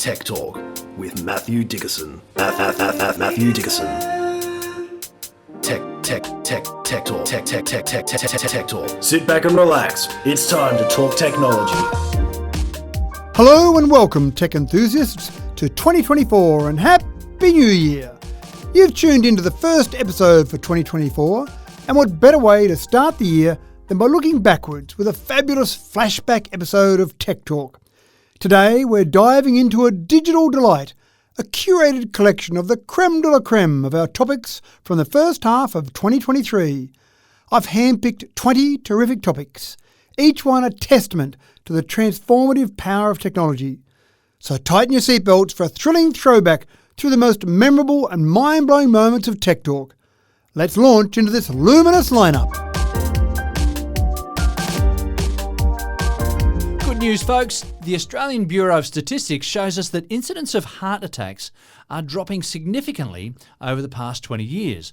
Tech Talk with Matthew Dickerson. Matthew Dickerson. Tech Talk. Sit back and relax. It's time to talk technology. Hello and welcome, tech enthusiasts, to 2024 and Happy New Year. You've tuned into the first episode for 2024, and what better way to start the year than by looking backwards with a fabulous flashback episode of Tech Talk. Today we're diving into a digital delight, a curated collection of the creme de la creme of our topics from the first half of 2023. I've handpicked 20 terrific topics, each one a testament to the transformative power of technology. So tighten your seatbelts for a thrilling throwback through the most memorable and mind-blowing moments of Tech Talk. Let's launch into this luminous lineup. Good news, folks. The Australian Bureau of Statistics shows us that incidents of heart attacks are dropping significantly over the past 20 years.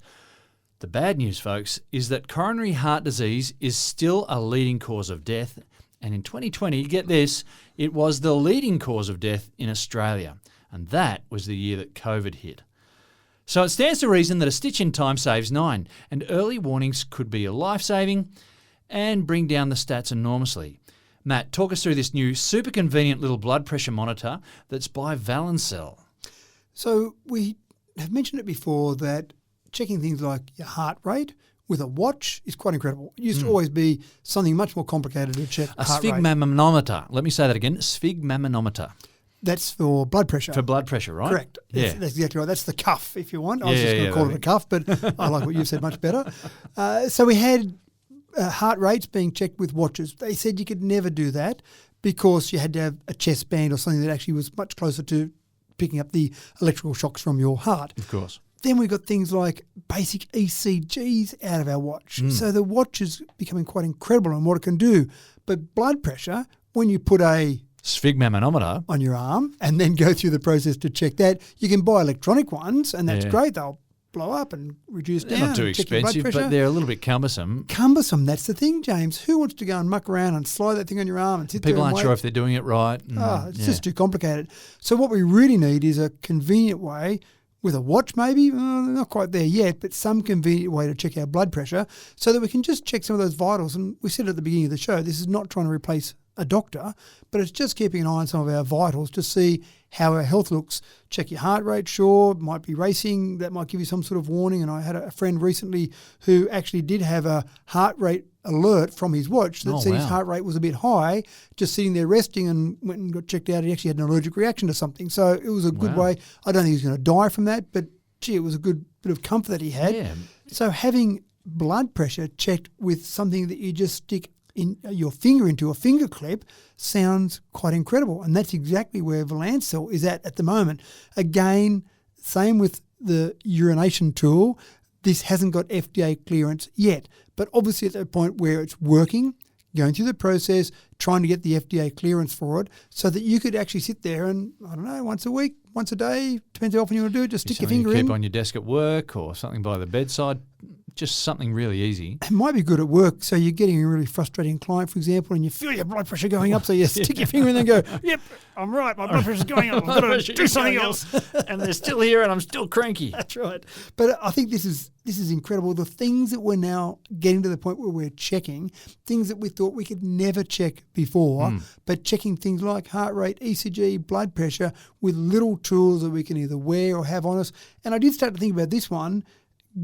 The bad news, folks, is that coronary heart disease is still a leading cause of death, and in 2020, get this, it was the leading cause of death in Australia, and that was the year that COVID hit. So it stands to reason that a stitch in time saves 9, and early warnings could be life-saving and bring down the stats enormously. Matt, talk us through this new super convenient little blood pressure monitor that's by Valencell. So we have mentioned it before that checking things like your heart rate with a watch is quite incredible. It used to always be something much more complicated to check heart rate. Sphygmomanometer. Let me say that again. Sphygmomanometer. That's for blood pressure. For blood pressure, right? Correct. Yeah. That's exactly right. That's the cuff, if you want. I was just going to call it a cuff, but I like what you've said much better. So we had heart rates being checked with watches. They said you could never do that because you had to have a chest band or something that actually was much closer to picking up the electrical shocks from your heart. Of course. Then we've got things like basic ECGs out of our watch. So the watch is becoming quite incredible in what it can do. But blood pressure, when you put a sphygmomanometer on your arm and then go through the process to check that, you can buy electronic ones, and that's great. They'll blow up and reduce down. They're not too expensive, but they're a little bit cumbersome. Cumbersome, that's the thing, James. Who wants to go and muck around and slide that thing on your arm and sit there and People aren't wait? sure if they're doing it right. It's just too complicated. So what we really need is a convenient way with a watch maybe, not quite there yet, but some convenient way to check our blood pressure so that we can just check some of those vitals. And we said at the beginning of the show, this is not trying to replace a doctor, but it's just keeping an eye on some of our vitals to see how our health looks. Check your heart rate, sure, might be racing, that might give you some sort of warning. And I had a friend recently who actually did have a heart rate alert from his watch that said his heart rate was a bit high, just sitting there resting, and went and got checked out. He actually had an allergic reaction to something. So it was a good way. I don't think he's going to die from that, but gee, it was a good bit of comfort that he had. Yeah. So having blood pressure checked with something that you just stick in your finger into a finger clip sounds quite incredible. And that's exactly where Valencell is at the moment. Again, same with the urination tool. This hasn't got FDA clearance yet, but obviously at the point where it's working, going through the process, trying to get the FDA clearance for it so that you could actually sit there and, I don't know, once a week, once a day, depends how often you want to do it, just stick your finger in. Keep on your desk at work or something by the bedside. Just something really easy. It might be good at work. So you're getting a really frustrating client, for example, and you feel your blood pressure going up. So you stick your finger in and go, yep, I'm right. My blood pressure's going up. I've got to do something else. And they're still here and I'm still cranky. That's right. But I think this is incredible. The things that we're now getting to the point where we're checking, things that we thought we could never check before, but checking things like heart rate, ECG, blood pressure with little tools that we can either wear or have on us. And I did start to think about this one.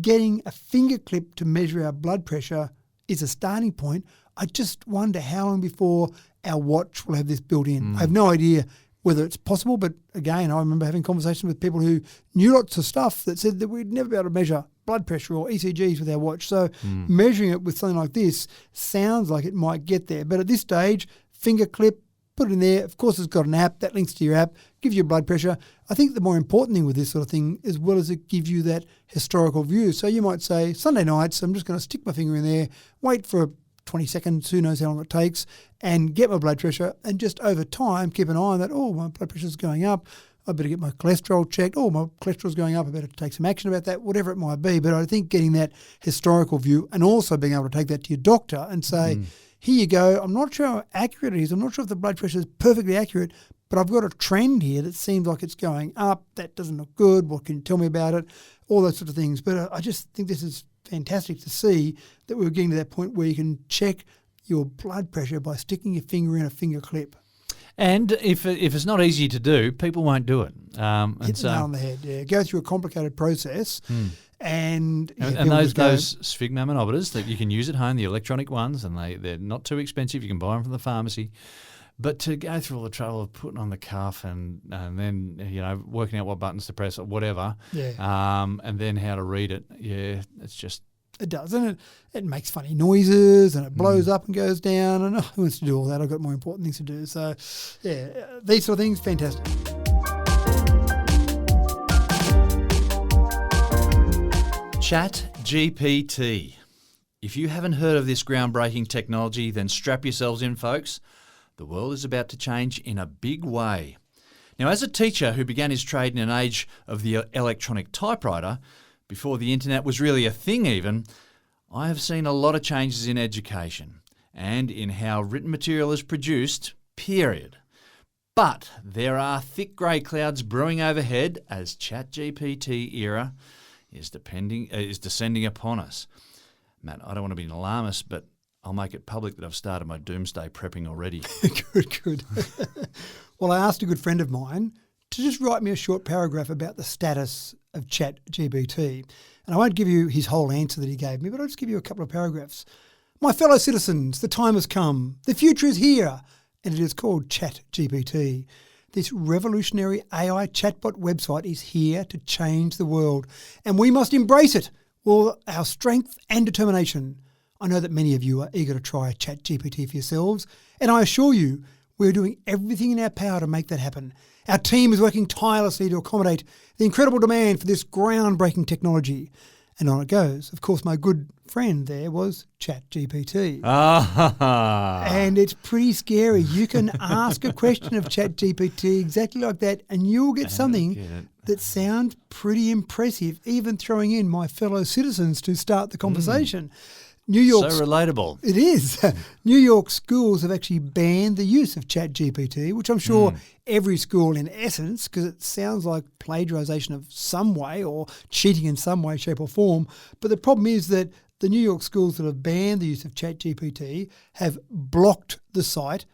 Getting a finger clip to measure our blood pressure is a starting point. I just wonder how long before our watch will have this built in. I have no idea whether it's possible, but again, I remember having conversations with people who knew lots of stuff that said that we'd never be able to measure blood pressure or ECGs with our watch. So measuring it with something like this sounds like it might get there. But at this stage, finger clip, put it in there. Of course, it's got an app that links to your app, gives you blood pressure. I think the more important thing with this sort of thing, as well as it gives you that historical view. So you might say, Sunday nights, I'm just going to stick my finger in there, wait for 20 seconds, who knows how long it takes, and get my blood pressure. And just over time, keep an eye on that. Oh, my blood pressure's going up. I better get my cholesterol checked. Oh, my cholesterol's going up. I better take some action about that, whatever it might be. But I think getting that historical view and also being able to take that to your doctor and say, here you go. I'm not sure how accurate it is. I'm not sure if the blood pressure is perfectly accurate, but I've got a trend here that seems like it's going up. That doesn't look good. What can you tell me about it? All those sort of things. But I just think this is fantastic to see that we're getting to that point where you can check your blood pressure by sticking your finger in a finger clip. And if it's not easy to do, people won't do it. Hit the nail on the head, yeah. Go through a complicated process. And those sphygmomanometers that you can use at home, the electronic ones, and they're not too expensive. You can buy them from the pharmacy. But to go through all the trouble of putting on the cuff and then, working out what buttons to press or whatever, and then how to read it, it's just... It does, and it makes funny noises, and it blows up and goes down, and who wants to do all that? I've got more important things to do. So, these sort of things, fantastic. ChatGPT. If you haven't heard of this groundbreaking technology, then strap yourselves in, folks. The world is about to change in a big way. Now, as a teacher who began his trade in an age of the electronic typewriter, before the internet was really a thing even, I have seen a lot of changes in education and in how written material is produced, period. But there are thick grey clouds brewing overhead as ChatGPT era is descending upon us. Matt, I don't want to be an alarmist, but I'll make it public that I've started my doomsday prepping already. Good. Well, I asked a good friend of mine to just write me a short paragraph about the status of ChatGPT. And I won't give you his whole answer that he gave me, but I'll just give you a couple of paragraphs. My fellow citizens, the time has come. The future is here. And it is called ChatGPT. This revolutionary AI chatbot website is here to change the world. And we must embrace it with our strength and determination. I know that many of you are eager to try ChatGPT for yourselves. And I assure you, we're doing everything in our power to make that happen. Our team is working tirelessly to accommodate the incredible demand for this groundbreaking technology. And on it goes. Of course, my good friend there was ChatGPT. And it's pretty scary. You can ask a question of ChatGPT exactly like that, and you'll get something that sounds pretty impressive, even throwing in my fellow citizens to start the conversation. New York, so relatable. It is. New York schools have actually banned the use of ChatGPT, which I'm sure every school in essence, because it sounds like plagiarization of some way or cheating in some way, shape or form. But the problem is that the New York schools that have banned the use of ChatGPT have blocked the site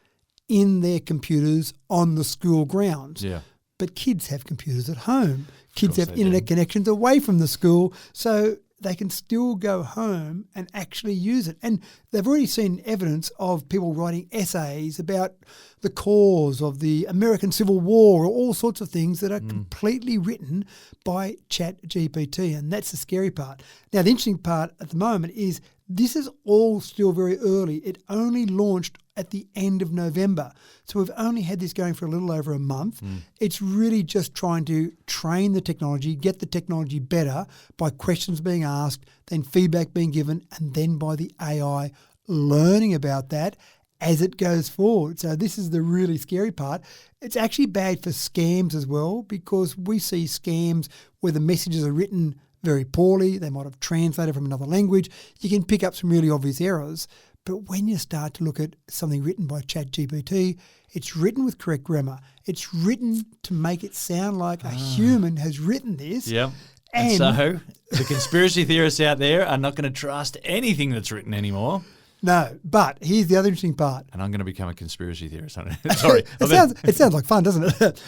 in their computers on the school grounds. Yeah. But kids have computers at home. Kids have internet connections away from the school. So they can still go home and actually use it. And they've already seen evidence of people writing essays about the cause of the American Civil War or all sorts of things that are completely written by ChatGPT. And that's the scary part. Now, the interesting part at the moment is this is all still very early. It only launched at the end of November. So we've only had this going for a little over a month. It's really just trying to train the technology, get the technology better by questions being asked, then feedback being given, and then by the AI learning about that as it goes forward. So this is the really scary part. It's actually bad for scams as well, because we see scams where the messages are written very poorly. They might have translated from another language. You can pick up some really obvious errors. But when you start to look at something written by ChatGPT, it's written with correct grammar. It's written to make it sound like a human has written this. Yep. And so the conspiracy theorists out there are not going to trust anything that's written anymore. No, but here's the other interesting part. And I'm going to become a conspiracy theorist. Sorry. It sounds like fun, doesn't it?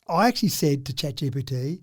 I actually said to ChatGPT,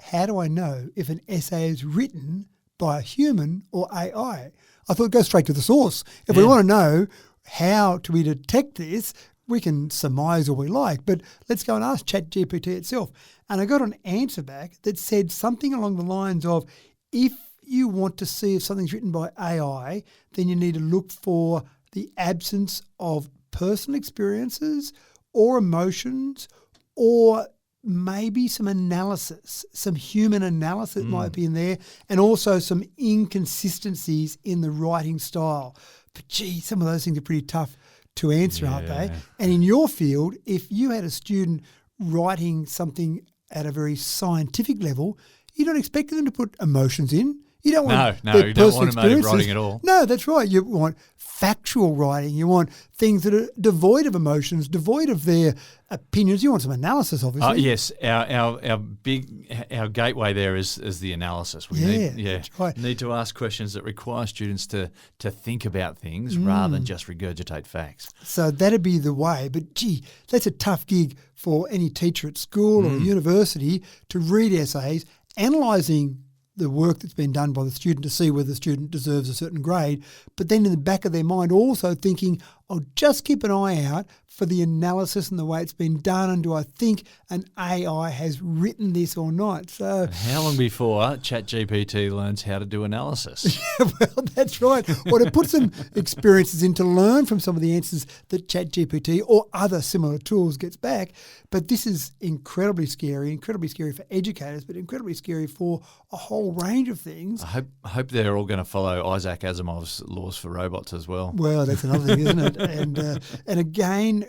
how do I know if an essay is written by a human or AI? I thought go straight to the source. If we want to know how do we detect this, we can surmise all we like, but let's go and ask ChatGPT itself. And I got an answer back that said something along the lines of, if you want to see if something's written by AI, then you need to look for the absence of personal experiences or emotions, or maybe some analysis, some human analysis might be in there, and also some inconsistencies in the writing style. But gee, some of those things are pretty tough to answer, aren't they? And in your field, if you had a student writing something at a very scientific level, you're not expecting them to put emotions in. You don't want No, their you don't personal want emotive experiences. writing at all. No, that's right. You want factual writing. You want things that are devoid of emotions, devoid of their opinions. You want some analysis, obviously. Yes, our gateway there is the analysis. We that's right. need to ask questions that require students to think about things rather than just regurgitate facts. So that'd be the way. But gee, that's a tough gig for any teacher at school or university to read essays, analysing the work that's been done by the student to see whether the student deserves a certain grade, but then in the back of their mind also thinking, I'll just keep an eye out for the analysis and the way it's been done, and do I think an AI has written this or not? So How long before ChatGPT learns how to do analysis? well, that's right. Or to put some experiences in to learn from some of the answers that ChatGPT or other similar tools gets back. But this is incredibly scary for educators, but incredibly scary for a whole range of things. I hope they're all going to follow Isaac Asimov's laws for robots as well. Well, that's another thing, isn't it? And again,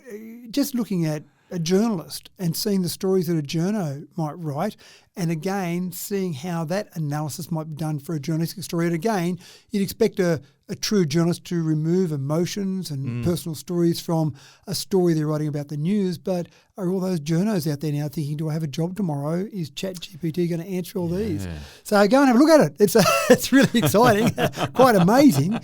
just looking at a journalist and seeing the stories that a journo might write, and again, seeing how that analysis might be done for a journalistic story. And again, you'd expect a true journalist to remove emotions and personal stories from a story they're writing about the news, but are all those journos out there now thinking, do I have a job tomorrow? Is ChatGPT going to answer all these? So go and have a look at it. It's really exciting, quite amazing.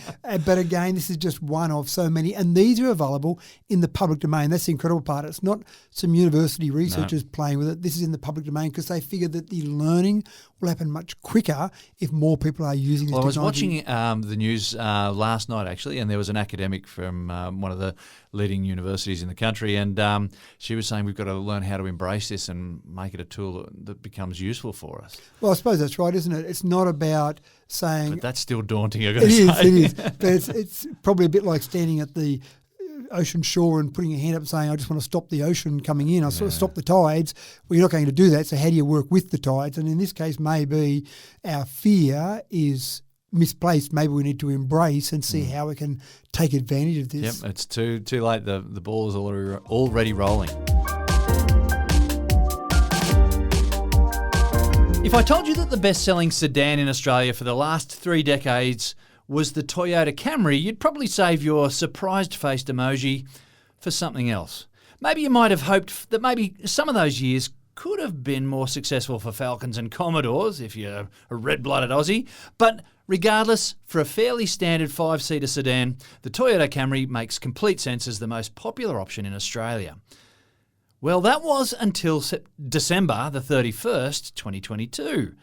But again, this is just one of so many, and these are available in the public domain. That's the incredible part. It's not some university researchers playing with it. This is in the public domain because they figure that the learning will happen much quicker if more people are using this technology. I was watching the news last night, actually, and there was an academic from one of the leading universities in the country, and she was saying we've got to learn how to embrace this and make it a tool that becomes useful for us. Well, I suppose that's right, isn't it? It's not about saying... But that's still daunting, I've got to say. It is. But it's probably a bit like standing at the ocean shore and putting your hand up and saying, I just want to stop the ocean coming in. I sort of stop the tides. Well, you're not going to do that. So how do you work with the tides? And in this case, maybe our fear is misplaced. Maybe we need to embrace and see how we can take advantage of this. Yep, it's too late. The ball is already rolling. If I told you that the best-selling sedan in Australia for the last 3 decades was the Toyota Camry, you'd probably save your surprised-faced emoji for something else. Maybe you might have hoped that maybe some of those years could have been more successful for Falcons and Commodores if you're a red-blooded Aussie. But regardless, for a fairly standard 5-seater sedan, the Toyota Camry makes complete sense as the most popular option in Australia. Well, that was until December the 31st, 2022,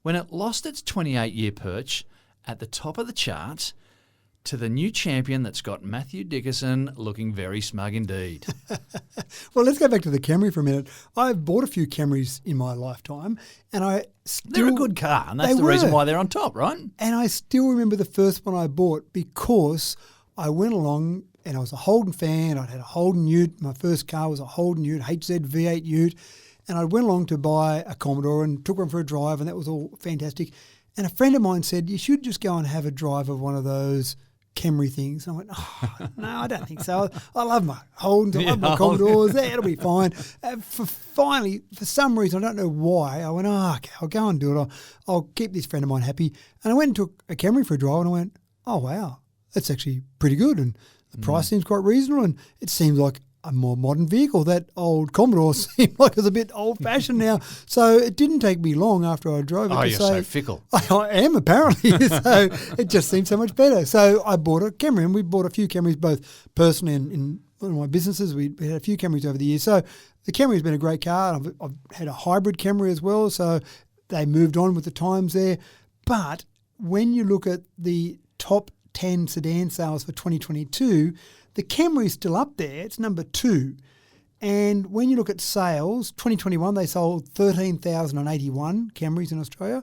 when it lost its 28-year perch at the top of the charts to the new champion that's got Matthew Dickerson looking very smug indeed. Well, let's go back to the Camry for a minute. I've bought a few Camrys in my lifetime, and they're a good car, and that's the reason why they're on top, right? And I still remember the first one I bought because I went along and I was a Holden fan. I'd had a Holden Ute. My first car was a Holden Ute, HZ V8 Ute. And I went along to buy a Commodore and took one for a drive, and that was all fantastic. And a friend of mine said, you should just go and have a drive of one of those Camry things. And I went, no, I don't think so. I love my Holdens, I love my Commodores, it'll be fine. Finally, for some reason, I don't know why, I went, okay, I'll go and do it. I'll keep this friend of mine happy. And I went and took a Camry for a drive, and I went, oh, wow, that's actually pretty good. And the price seems quite reasonable, and it seems like a more modern vehicle. That old Commodore seemed like it was a bit old-fashioned now. So it didn't take me long after I drove it to you're so fickle. I am, apparently. So it just seemed so much better. So I bought a Camry, and we bought a few Camrys, both personally and in one of my businesses. We had a few Camrys over the years. So the Camry has been a great car. I've had a hybrid Camry as well, so they moved on with the times there. But when you look at the top 10 sedan sales for 2022, the Camry is still up there. It's number 2. And when you look at sales, 2021 they sold 13,081 Camrys in Australia.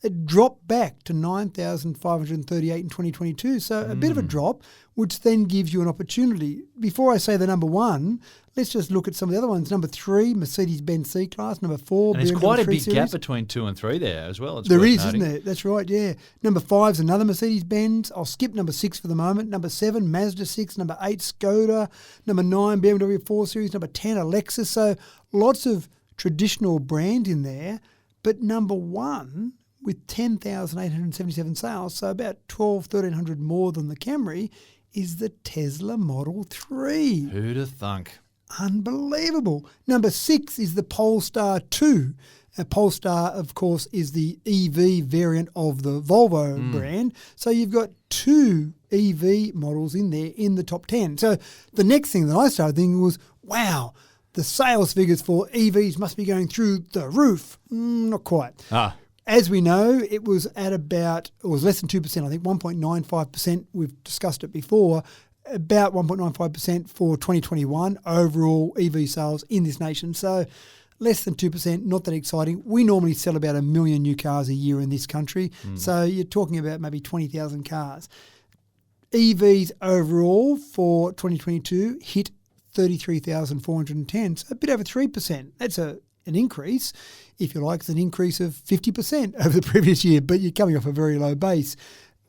It dropped back to 9,538 in 2022. So a bit of a drop, which then gives you an opportunity. Before I say the number 1, let's just look at some of the other ones. Number 3, Mercedes-Benz C-Class. Number 4, and there's BMW quite a 3 big Series. gap between 2 and 3 there as well. There is, isn't there? That's right, yeah. Number 5 is another Mercedes-Benz. I'll skip number 6 for the moment. Number 7, Mazda 6. Number 8, Skoda. Number 9, BMW 4 Series. Number 10, a Lexus. So lots of traditional brands in there. But number 1 with 10,877 sales, so about 1,300 more than the Camry, is the Tesla Model 3. Who'd have thunk? Unbelievable. Number 6 is the Polestar 2. Polestar, of course, is the EV variant of the Volvo brand. So you've got 2 EV models in there in the top 10. So the next thing that I started thinking was, wow, the sales figures for EVs must be going through the roof. Not quite. As we know, it was less than 2%, I think 1.95%. We've discussed it before. About 1.95% for 2021 overall EV sales in this nation. So less than 2%, not that exciting. We normally sell about 1 million new cars a year in this country. So you're talking about maybe 20,000 cars. EVs overall for 2022 hit 33,410, so a bit over 3%. That's an increase, if you like. It's an increase of 50% over the previous year, but you're coming off a very low base.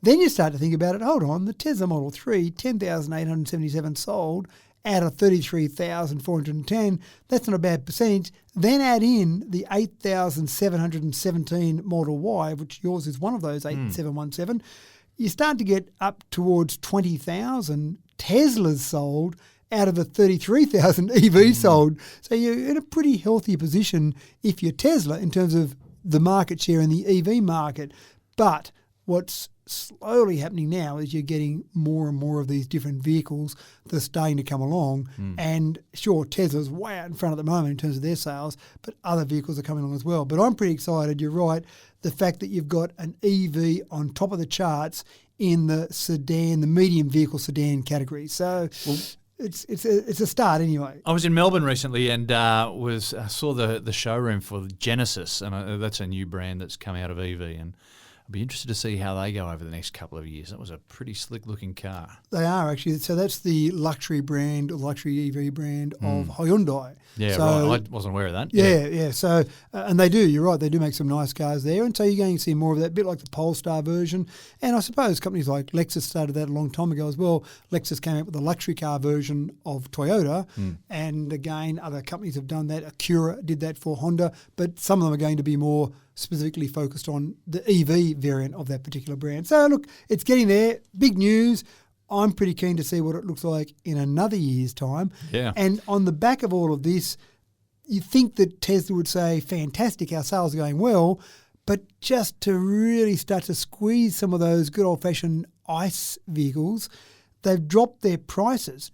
Then you start to think about it, hold on, the Tesla Model 3, 10,877 sold out of 33,410. That's not a bad percentage. Then add in the 8,717 Model Y, which yours is one of those, 8717. You start to get up towards 20,000 Teslas sold out of the 33,000 EVs sold. So you're in a pretty healthy position if you're Tesla in terms of the market share in the EV market. But what's slowly happening now is you're getting more and more of these different vehicles that are starting to come along. And sure, Tesla's way out in front at the moment in terms of their sales, but other vehicles are coming along as well. But I'm pretty excited, you're right, the fact that you've got an EV on top of the charts in the sedan, the medium vehicle sedan category. So it's a start anyway. I was in Melbourne recently and saw the showroom for Genesis, and that's a new brand that's come out of EV, and I'll be interested to see how they go over the next couple of years. That was a pretty slick-looking car. They are, actually. So that's the luxury brand, or luxury EV brand of Hyundai. Yeah, so, right. I wasn't aware of that. Yeah. So, and they do, you're right, they do make some nice cars there. And so you're going to see more of that, a bit like the Polestar version. And I suppose companies like Lexus started that a long time ago as well. Lexus came out with the luxury car version of Toyota. And again, other companies have done that. Acura did that for Honda. But some of them are going to be more specifically focused on the EV variant of that particular brand. So look, it's getting there. Big news. I'm pretty keen to see what it looks like in another year's time. Yeah. And on the back of all of this, you think that Tesla would say, fantastic, our sales are going well, but just to really start to squeeze some of those good old-fashioned ICE vehicles, they've dropped their prices.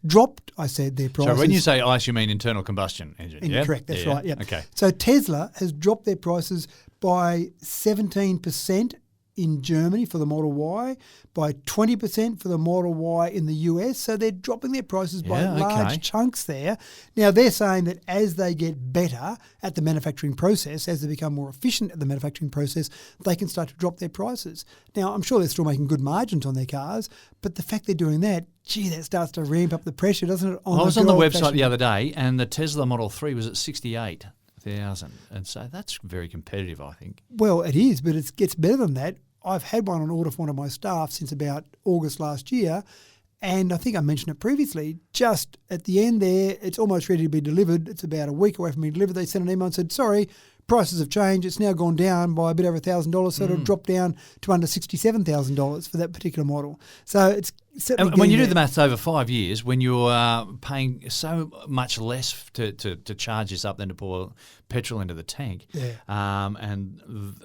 I said their prices. So when you say ICE, you mean internal combustion engine, yeah? Correct, that's right, yeah. Okay. So Tesla has dropped their prices by 17% in Germany for the Model Y, by 20% for the Model Y in the US. So they're dropping their prices by large chunks there. Now, they're saying that as they get better at the manufacturing process, as they become more efficient at the manufacturing process, they can start to drop their prices. Now, I'm sure they're still making good margins on their cars, but the fact they're doing that, gee, that starts to ramp up the pressure, doesn't it? I was on the website the other day, and the Tesla Model 3 was at 68,000, and so that's very competitive, I think. Well, it is, but it gets better than that. I've had one on order for one of my staff since about August last year, and I think I mentioned it previously. Just at the end there, it's almost ready to be delivered. It's about a week away from being delivered. They sent an email and said, sorry, prices have changed. It's now gone down by a bit over $1,000, so it'll drop down to under $67,000 for that particular model. So it's certainly. And when you do the maths over 5 years, when you're paying so much less to charge this up than to pour petrol into the tank, and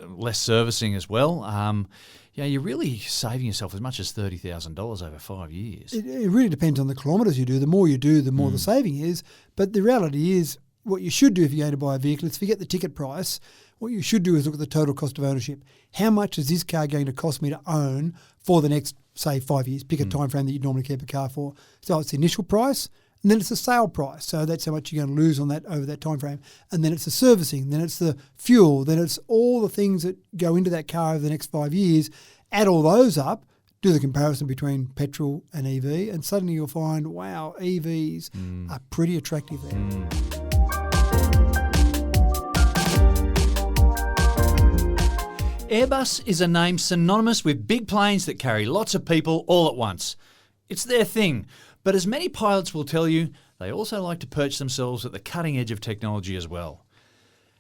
less servicing as well, you're really saving yourself as much as $30,000 over 5 years. It really depends on the kilometres you do. The more you do, the more the saving is. But the reality is, what you should do if you're going to buy a vehicle is forget the ticket price. What you should do is look at the total cost of ownership. How much is this car going to cost me to own for the next, say, 5 years? Pick a time frame that you'd normally keep a car for. So it's the initial price, and then it's the sale price. So that's how much you're going to lose on that over that time frame. And then it's the servicing, then it's the fuel, then it's all the things that go into that car over the next 5 years. Add all those up, do the comparison between petrol and EV, and suddenly you'll find, wow, EVs are pretty attractive there. Airbus is a name synonymous with big planes that carry lots of people all at once. It's their thing, but as many pilots will tell you, they also like to perch themselves at the cutting edge of technology as well.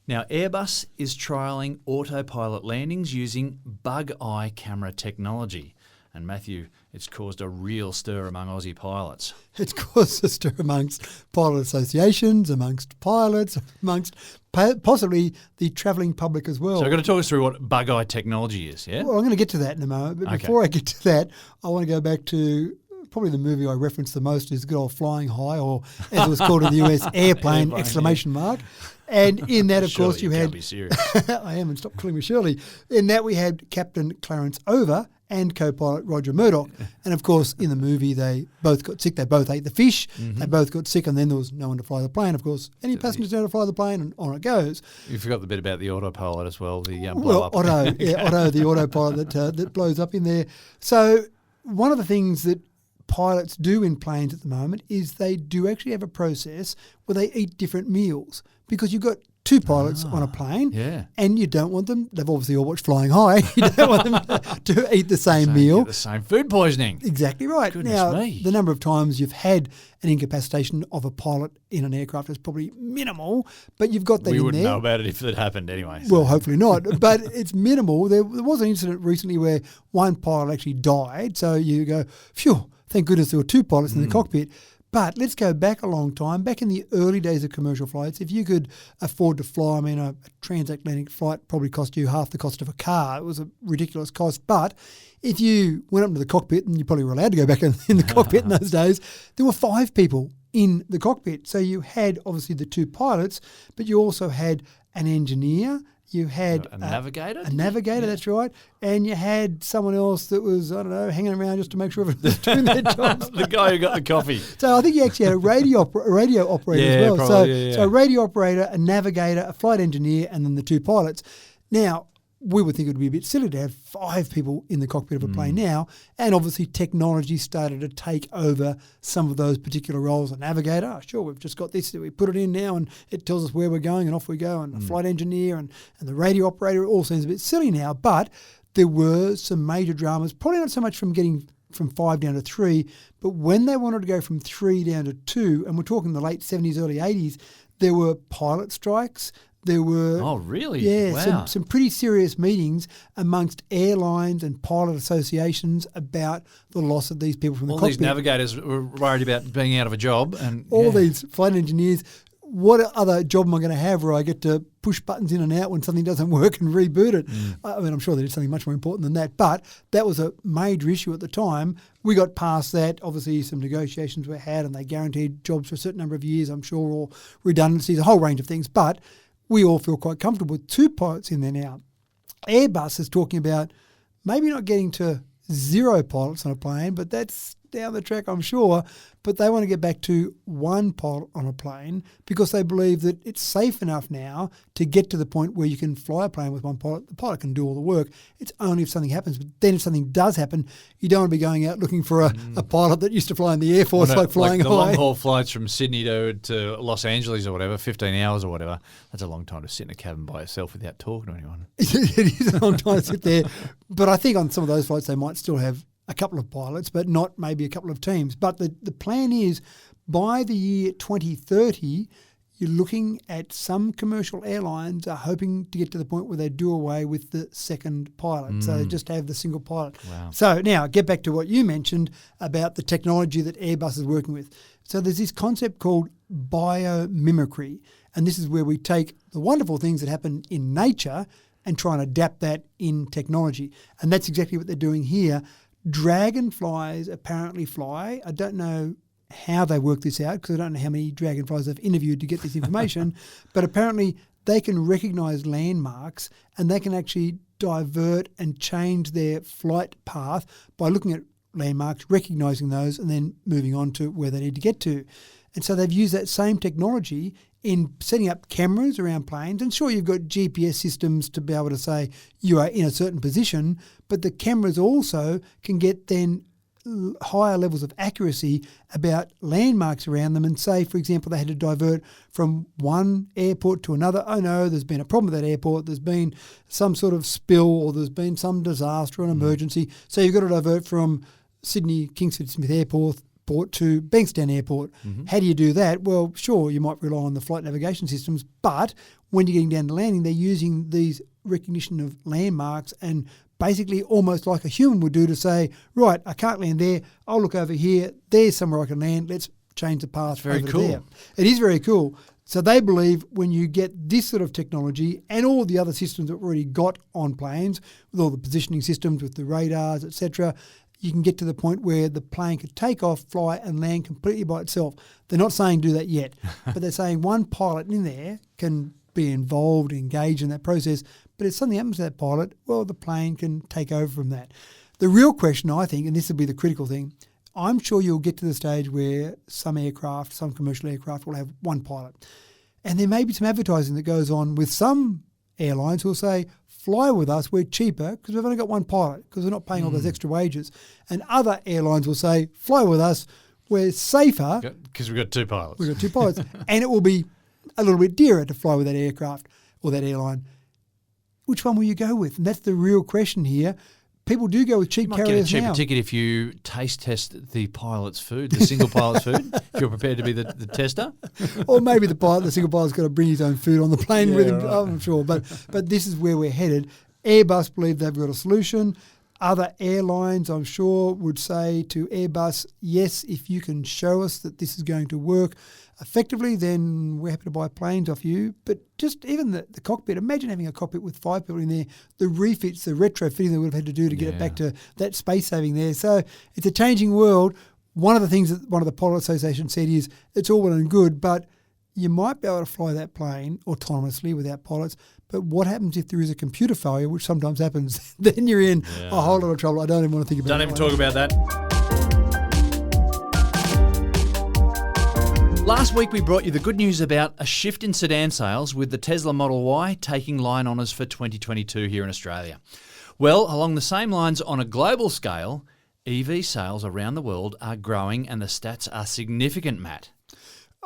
Now, Airbus is trialling autopilot landings using bug eye camera technology. And Matthew, it's caused a real stir among Aussie pilots. It's caused a stir amongst pilot associations, amongst pilots, amongst possibly the travelling public as well. So you're going to talk us through what bug eye technology is, yeah? Well, I'm going to get to that in a moment. But before I get to that, I want to go back to probably the movie I reference the most is good old Flying High, or as it was called in the US, Airplane, exclamation mark. And in that, of course, you had... Can't be serious. I am, and stop calling me Shirley. In that, we had Captain Clarence Over and co-pilot Roger Murdoch. And, of course, in the movie, they both got sick. They both ate the fish. Mm-hmm. They both got sick, and then there was no one to fly the plane, of course. Any passengers know to fly the plane, and on it goes. You forgot the bit about the autopilot as well, the blow well, up. Otto, the autopilot that blows up in there. So one of the things that pilots do in planes at the moment is they do actually have a process where they eat different meals, because you've got two pilots on a plane, and you don't want them, they've obviously all watched Flying High, you don't want them to eat the same meal. Get the same food poisoning. Exactly right. Goodness me. The number of times you've had an incapacitation of a pilot in an aircraft is probably minimal, but you've got that in there. We wouldn't know about it if it happened anyway. So. Well, hopefully not, but it's minimal. There was an incident recently where one pilot actually died, so you go, phew, thank goodness there were two pilots in the cockpit. But let's go back a long time. Back in the early days of commercial flights, if you could afford to fly, a transatlantic flight probably cost you half the cost of a car. It was a ridiculous cost. But if you went up into the cockpit, and you probably were allowed to go back in the cockpit in those days, there were 5 people in the cockpit. So you had obviously the 2 pilots, but you also had an engineer. You had a navigator? A navigator, that's right. And you had someone else that was, I don't know, hanging around just to make sure everyone was doing their jobs. The guy who got the coffee. So I think you actually had a radio operator as well. Probably, so a radio operator, a navigator, a flight engineer, and then the 2 pilots. Now, we would think it would be a bit silly to have 5 people in the cockpit of a plane now, and obviously technology started to take over some of those particular roles. A navigator, sure, we've just got this, we put it in now and it tells us where we're going and off we go, and a flight engineer and the radio operator, it all seems a bit silly now, but there were some major dramas, probably not so much from getting from 5 down to 3, but when they wanted to go from 3 down to 2, and we're talking the late 70s, early 80s, there were pilot strikes. There were some pretty serious meetings amongst airlines and pilot associations about the loss of these people from the cockpit. All these navigators were worried about being out of a job. And these flight engineers, what other job am I going to have where I get to push buttons in and out when something doesn't work and reboot it? I'm sure they did something much more important than that, but that was a major issue at the time. We got past that. Obviously, some negotiations were had and they guaranteed jobs for a certain number of years, I'm sure, or redundancies, a whole range of things, but we all feel quite comfortable with 2 pilots in there now. Airbus is talking about maybe not getting to 0 pilots on a plane, but that's down the track, I'm sure. But they want to get back to 1 pilot on a plane because they believe that it's safe enough now to get to the point where you can fly a plane with 1 pilot. The pilot can do all the work. It's only if something happens. But then if something does happen, you don't want to be going out looking for a pilot that used to fly in the Air Force, Flying High. The long-haul flights from Sydney to Los Angeles or whatever, 15 hours or whatever, that's a long time to sit in a cabin by yourself without talking to anyone. It is a long time to sit there. But I think on some of those flights they might still have a couple of pilots, but not maybe a couple of teams. But the plan is by the year 2030, you're looking at some commercial airlines are hoping to get to the point where they do away with the second pilot. So just have the single pilot. Wow. So now get back to what you mentioned about the technology that Airbus is working with. So there's this concept called biomimicry. And this is where we take the wonderful things that happen in nature and try and adapt that in technology. And that's exactly what they're doing here. Dragonflies apparently fly. I don't know how they work this out because I don't know how many dragonflies I've interviewed to get this information, but apparently they can recognise landmarks and they can actually divert and change their flight path by looking at landmarks, recognising those and then moving on to where they need to get to. And so they've used that same technology in setting up cameras around planes. And sure, you've got GPS systems to be able to say you are in a certain position, but the cameras also can get then higher levels of accuracy about landmarks around them and say, for example, they had to divert from one airport to another. Oh no, there's been a problem with that airport. There's been some sort of spill or there's been some disaster or an emergency. So you've got to divert from Sydney Kingsford Smith Airport Airport to Bankstown Airport. How do you do that? Well, sure, you might rely on the flight navigation systems, but when you're getting down to landing, they're using these recognition of landmarks and basically almost like a human would do to say, right, I can't land there. I'll look over here. There's somewhere I can land. Let's change the path very over cool. there. It is very cool. So they believe when you get this sort of technology and all the other systems that we've already got on planes, with all the positioning systems, with the radars, etc., you can get to the point where the plane could take off, fly and land completely by itself. They're not saying do that yet, but they're saying one pilot in there can be involved, engaged in that process. But if something happens to that pilot, well, the plane can take over from that. The real question, I think, and this will be the critical thing, I'm sure you'll get to the stage where some aircraft, some commercial aircraft will have one pilot. And there may be some advertising that goes on with some airlines who will say, fly with us, we're cheaper because we've only got one pilot because we're not paying all those extra wages. And other airlines will say, fly with us, we're safer. Because we've got two pilots. We've got two pilots. And it will be a little bit dearer to fly with that aircraft or that airline. Which one will you go with? And that's the real question here. People do go with cheap You might carriers get a cheaper now. ticket if you taste test the pilot's food, the single pilot's food, if you're prepared to be the tester. Or maybe the single pilot's got to bring his own food on the plane with him. right. I'm not sure. But this is where we're headed. Airbus believe they've got a solution. Other airlines, I'm sure, would say to Airbus, yes, if you can show us that this is going to work effectively, then we're happy to buy planes off you. But just even the cockpit, imagine having a cockpit with 5 people in there, the refits, the retrofitting they would have had to do to get it back to that space saving there. So it's a changing world. One of the things that one of the Pilot Association said is it's all well and good, but you might be able to fly that plane autonomously without pilots. But what happens if there is a computer failure, which sometimes happens? Then you're in a whole lot of trouble. I don't even want to think about it. Don't even talk about that. Last week we brought you the good news about a shift in sedan sales with the Tesla Model Y taking line honours for 2022 here in Australia. Well, along the same lines on a global scale, EV sales around the world are growing and the stats are significant, Matt.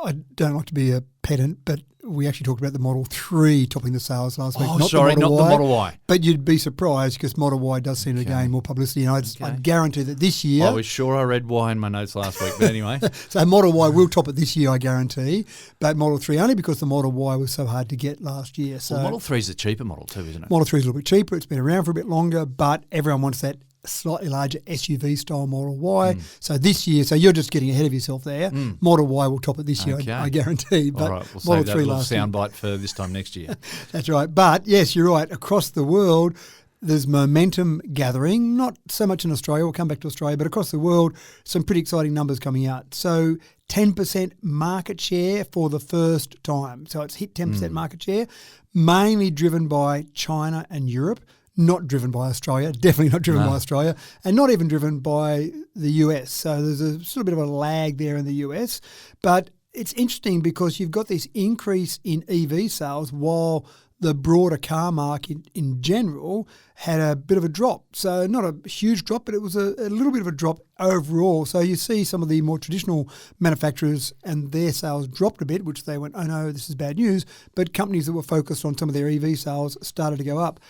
I don't like to be a pedant, but we actually talked about the Model 3 topping the sales last week. Oh, sorry, not the Model Y. But you'd be surprised because Model Y does seem to gain more publicity. And I'd guarantee that this year... I was sure I read Y in my notes last week, but anyway. So Model Y will top it this year, I guarantee. But Model 3 only because the Model Y was so hard to get last year. So Well, Model 3 is a cheaper model too, isn't it? Model 3 is a little bit cheaper. It's been around for a bit longer, but everyone wants that slightly larger SUV style Model Y. So this year, so you're just getting ahead of yourself there. Model Y will top it this year, I guarantee. But All right, we'll Model save that 3 little last year. soundbite for this time next year. That's right. But yes, you're right. Across the world, there's momentum gathering, not so much in Australia. We'll come back to Australia, but across the world, some pretty exciting numbers coming out. So 10% market share for the first time. So it's hit 10% market share, mainly driven by China and Europe. Not driven by Australia, definitely not driven by Australia, and not even driven by the US. So there's a sort of bit of a lag there in the US. But it's interesting because you've got this increase in EV sales while the broader car market in general had a bit of a drop. So not a huge drop, but it was a little bit of a drop overall. So you see some of the more traditional manufacturers and their sales dropped a bit, which they went, oh no, this is bad news. But companies that were focused on some of their EV sales started to go up.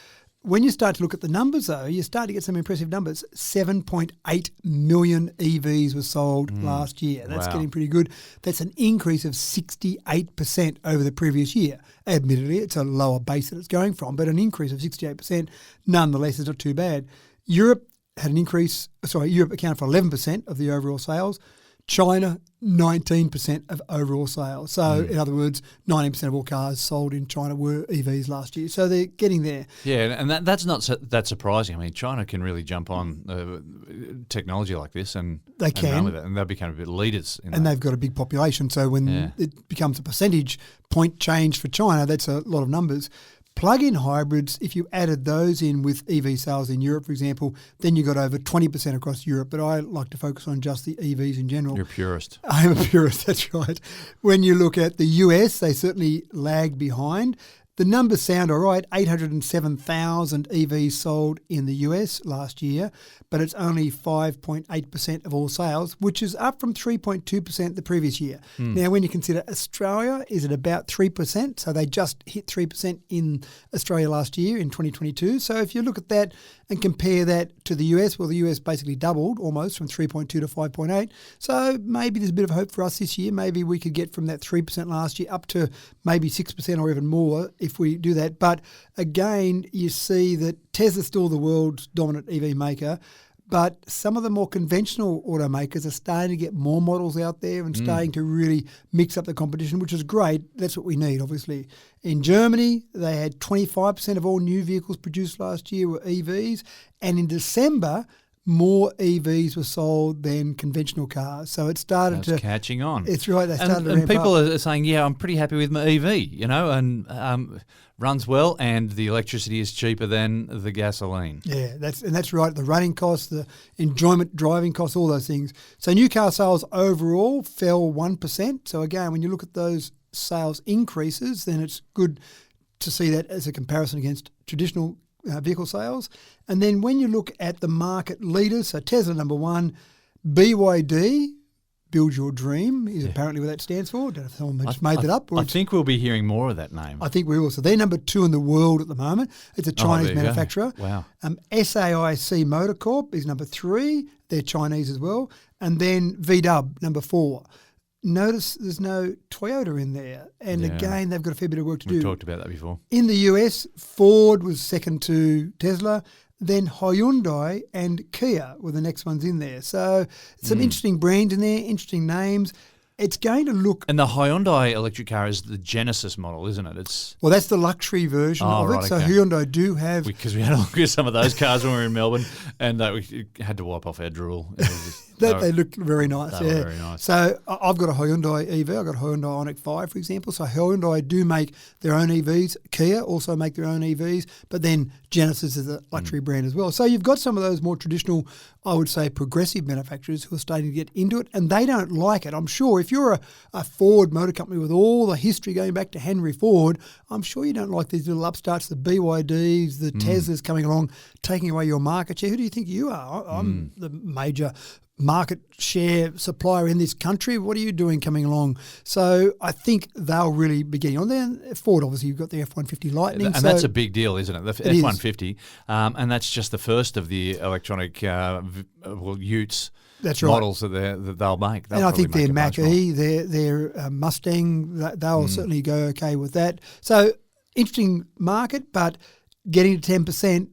When you start to look at the numbers, though, you start to get some impressive numbers. 7.8 million EVs were sold last year. That's getting pretty good. That's an increase of 68% over the previous year. Admittedly, it's a lower base that it's going from, but an increase of 68% nonetheless is not too bad. Europe had an increase. Europe accounted for 11% of the overall sales. China, 19% of overall sales. So, in other words, 19% of all cars sold in China were EVs last year. So they're getting there. Yeah, and that's not that surprising. I mean, China can really jump on technology like this, and They can. and run with it, and they'll become a bit leaders. And they've got a big population. So when it becomes a percentage point change for China, that's a lot of numbers. Plug-in hybrids, if you added those in with EV sales in Europe, for example, then you got over 20% across Europe. But I like to focus on just the EVs in general. You're a purist. I'm a purist, that's right. When you look at the US, they certainly lag behind. The numbers sound all right, 807,000 EVs sold in the US last year, but it's only 5.8% of all sales, which is up from 3.2% the previous year. Now, when you consider Australia is at about 3%, so they just hit 3% in Australia last year in 2022. So if you look at that and compare that to the US. Well, the US basically doubled almost from 3.2 to 5.8. So maybe there's a bit of hope for us this year. Maybe we could get from that 3% last year up to maybe 6% or even more if we do that. But again, you see that Tesla's still the world's dominant EV maker. But some of the more conventional automakers are starting to get more models out there and starting to really mix up the competition, which is great. That's what we need, obviously. In Germany, they had 25% of all new vehicles produced last year were EVs. And in December, more EVs were sold than conventional cars. So it started That's catching on. It's right. They started to and ramp people up. are saying, yeah, I'm pretty happy with my EV, and runs well, and the electricity is cheaper than the gasoline. Yeah, that's right. The running costs, the enjoyment driving costs, all those things. So new car sales overall fell 1%. So again, when you look at those sales increases, then it's good to see that as a comparison against traditional vehicle sales. And then when you look at the market leaders, so Tesla number one, BYD, Build Your Dream is apparently what that stands for. Don't know if someone just made that up. I think we'll be hearing more of that name. I think we will. So they're number two in the world at the moment. It's a Chinese there you go. manufacturer. Wow. SAIC Motor Corp is number three. They're Chinese as well. And then VW, number four. Notice there's no Toyota in there. And again, they've got a fair bit of work to do. We've talked about that before. In the US, Ford was second to Tesla. Then Hyundai and Kia were the next ones in there. So some interesting brands in there, interesting names. It's going to look... And the Hyundai electric car is the Genesis model, isn't it? Well, that's the luxury version of it. Right, So okay. Hyundai do have... Because we had a look at some of those cars when we were in Melbourne, and we had to wipe off our drool. They look very nice. They were very nice. So I've got a Hyundai EV. I've got a Hyundai Ioniq 5, for example. So Hyundai do make their own EVs. Kia also make their own EVs. But then Genesis is a luxury brand as well. So you've got some of those more traditional, I would say, progressive manufacturers who are starting to get into it, and they don't like it. I'm sure if you're a Ford Motor Company with all the history going back to Henry Ford, I'm sure you don't like these little upstarts, the BYDs, the Teslas coming along, taking away your market share. Who do you think you are? I'm the major market share supplier in this country. What are you doing coming along? So I think they'll really be getting on there. Ford, obviously, you've got the F-150 Lightning. And that's a big deal, isn't it? The is. F-150. And that's just the first of the electronic utes. That's right. Models that they'll make. And I think their Mach-E, their Mustang, they'll certainly go okay with that. So interesting market, but getting to 10%,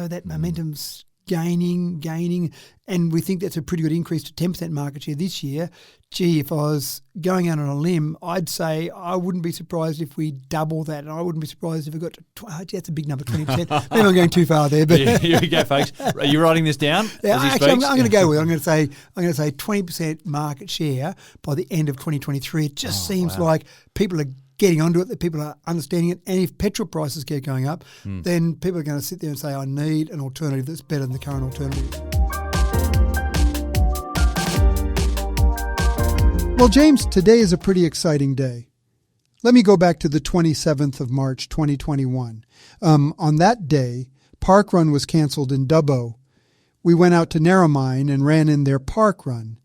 that momentum's gaining, and we think that's a pretty good increase to 10% market share this year. Gee, if I was going out on a limb, I'd say I wouldn't be surprised if we double that, and I wouldn't be surprised if we got to that's a big number, 20%. Maybe I'm going too far there, but here we go, folks. Are you writing this down? Yeah, as he actually, I'm speaks? going to go with it. I'm going to say 20% market share by the end of 2023. It just seems like people are getting onto it, that people are understanding it. And if petrol prices keep going up, then people are going to sit there and say, I need an alternative that's better than the current alternative. Well, James, today is a pretty exciting day. Let me go back to the 27th of March, 2021. On that day, Park Run was canceled in Dubbo. We went out to Narromine and ran in their Park Run.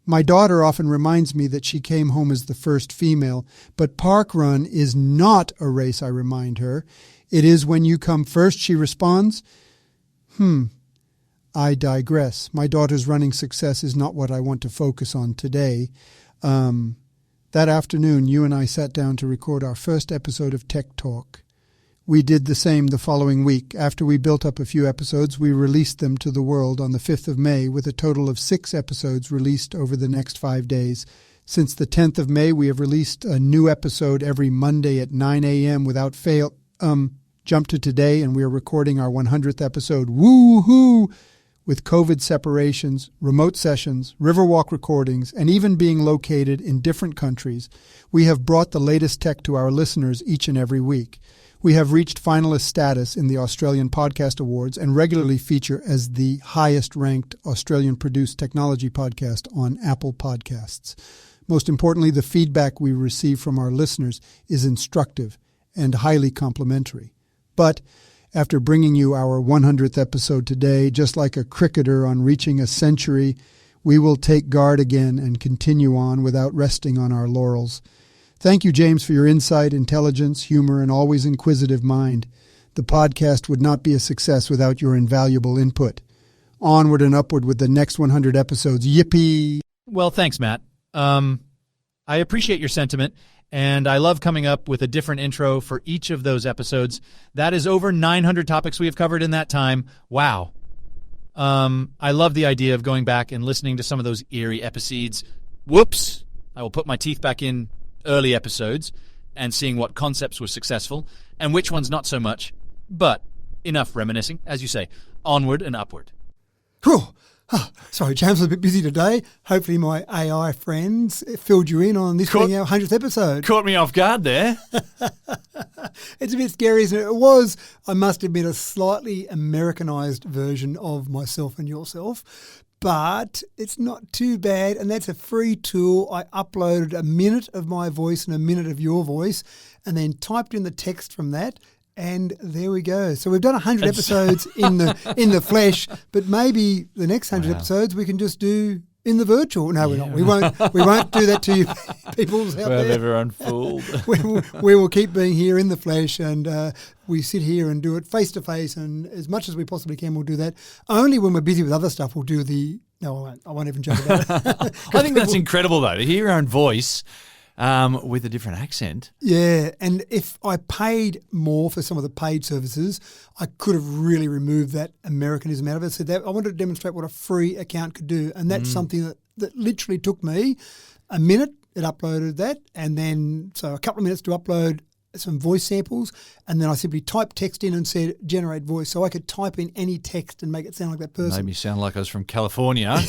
My daughter often reminds me that she came home as the first female, but Park Run is not a race, I remind her. It is when you come first, she responds. I digress. My daughter's running success is not what I want to focus on today. That afternoon, you and I sat down to record our first episode of Tech Talk. We did the same the following week. After we built up a few episodes, we released them to the world on the 5th of May, with a total of 6 episodes released over the next 5 days. Since the 10th of May, we have released a new episode every Monday at 9 a.m. without fail. Jump to today, and we are recording our 100th episode. Woo-hoo! With COVID separations, remote sessions, Riverwalk recordings, and even being located in different countries, we have brought the latest tech to our listeners each and every week. We have reached finalist status in the Australian Podcast Awards and regularly feature as the highest-ranked Australian-produced technology podcast on Apple Podcasts. Most importantly, the feedback we receive from our listeners is instructive and highly complimentary. But after bringing you our 100th episode today, just like a cricketer on reaching a century, we will take guard again and continue on without resting on our laurels. Thank you, James, for your insight, intelligence, humor, and always inquisitive mind. The podcast would not be a success without your invaluable input. Onward and upward with the next 100 episodes. Yippee! Well, thanks, Matt. I appreciate your sentiment, and I love coming up with a different intro for each of those episodes. That is over 900 topics we have covered in that time. Wow. I love the idea of going back and listening to some of those eerie episodes. Whoops! I will put my teeth back in early episodes and seeing what concepts were successful and which ones not so much. But enough reminiscing, as you say, onward and upward. Whew. Oh, sorry, James, I'm a bit busy today. Hopefully my AI friends filled you in on this being our 100th episode. Caught me off guard there. It's a bit scary, isn't it? It was, I must admit, a slightly Americanized version of Myself and Yourself, but it's not too bad, and that's a free tool. I uploaded a minute of my voice and a minute of your voice and then typed in the text from that. And there we go. So we've done 100 episodes in the flesh, but maybe the next 100 episodes we can just do in the virtual. No, we're not. We won't do that to you people out there. Well, everyone fooled. we will keep being here in the flesh, and we sit here and do it face to face, and as much as we possibly can, we'll do that. Only when we're busy with other stuff, we'll do the. No, I won't. I won't even joke about it. I think that's incredible, though, to hear your own voice. With a different accent. Yeah, and if I paid more for some of the paid services, I could have really removed that Americanism out of it. So that I wanted to demonstrate what a free account could do, and that's something that literally took me a minute. It uploaded that, and then so a couple of minutes to upload some voice samples, and then I simply typed text in and said generate voice, so I could type in any text and make it sound like that person. Made me sound like I was from California.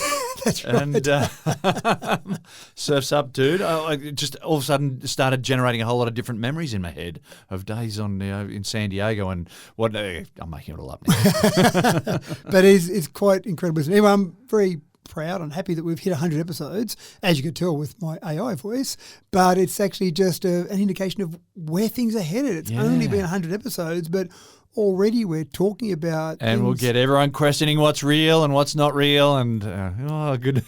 That's right. And surf's up, dude. I just all of a sudden started generating a whole lot of different memories in my head of days on in San Diego and what. I'm making it all up now. But it's quite incredible. Anyway, I'm very proud and happy that we've hit 100 episodes, as you could tell with my AI voice, but it's actually just an indication of where things are headed. It's only been 100 episodes, but already we're talking about and things. We'll get everyone questioning what's real and what's not real, and good.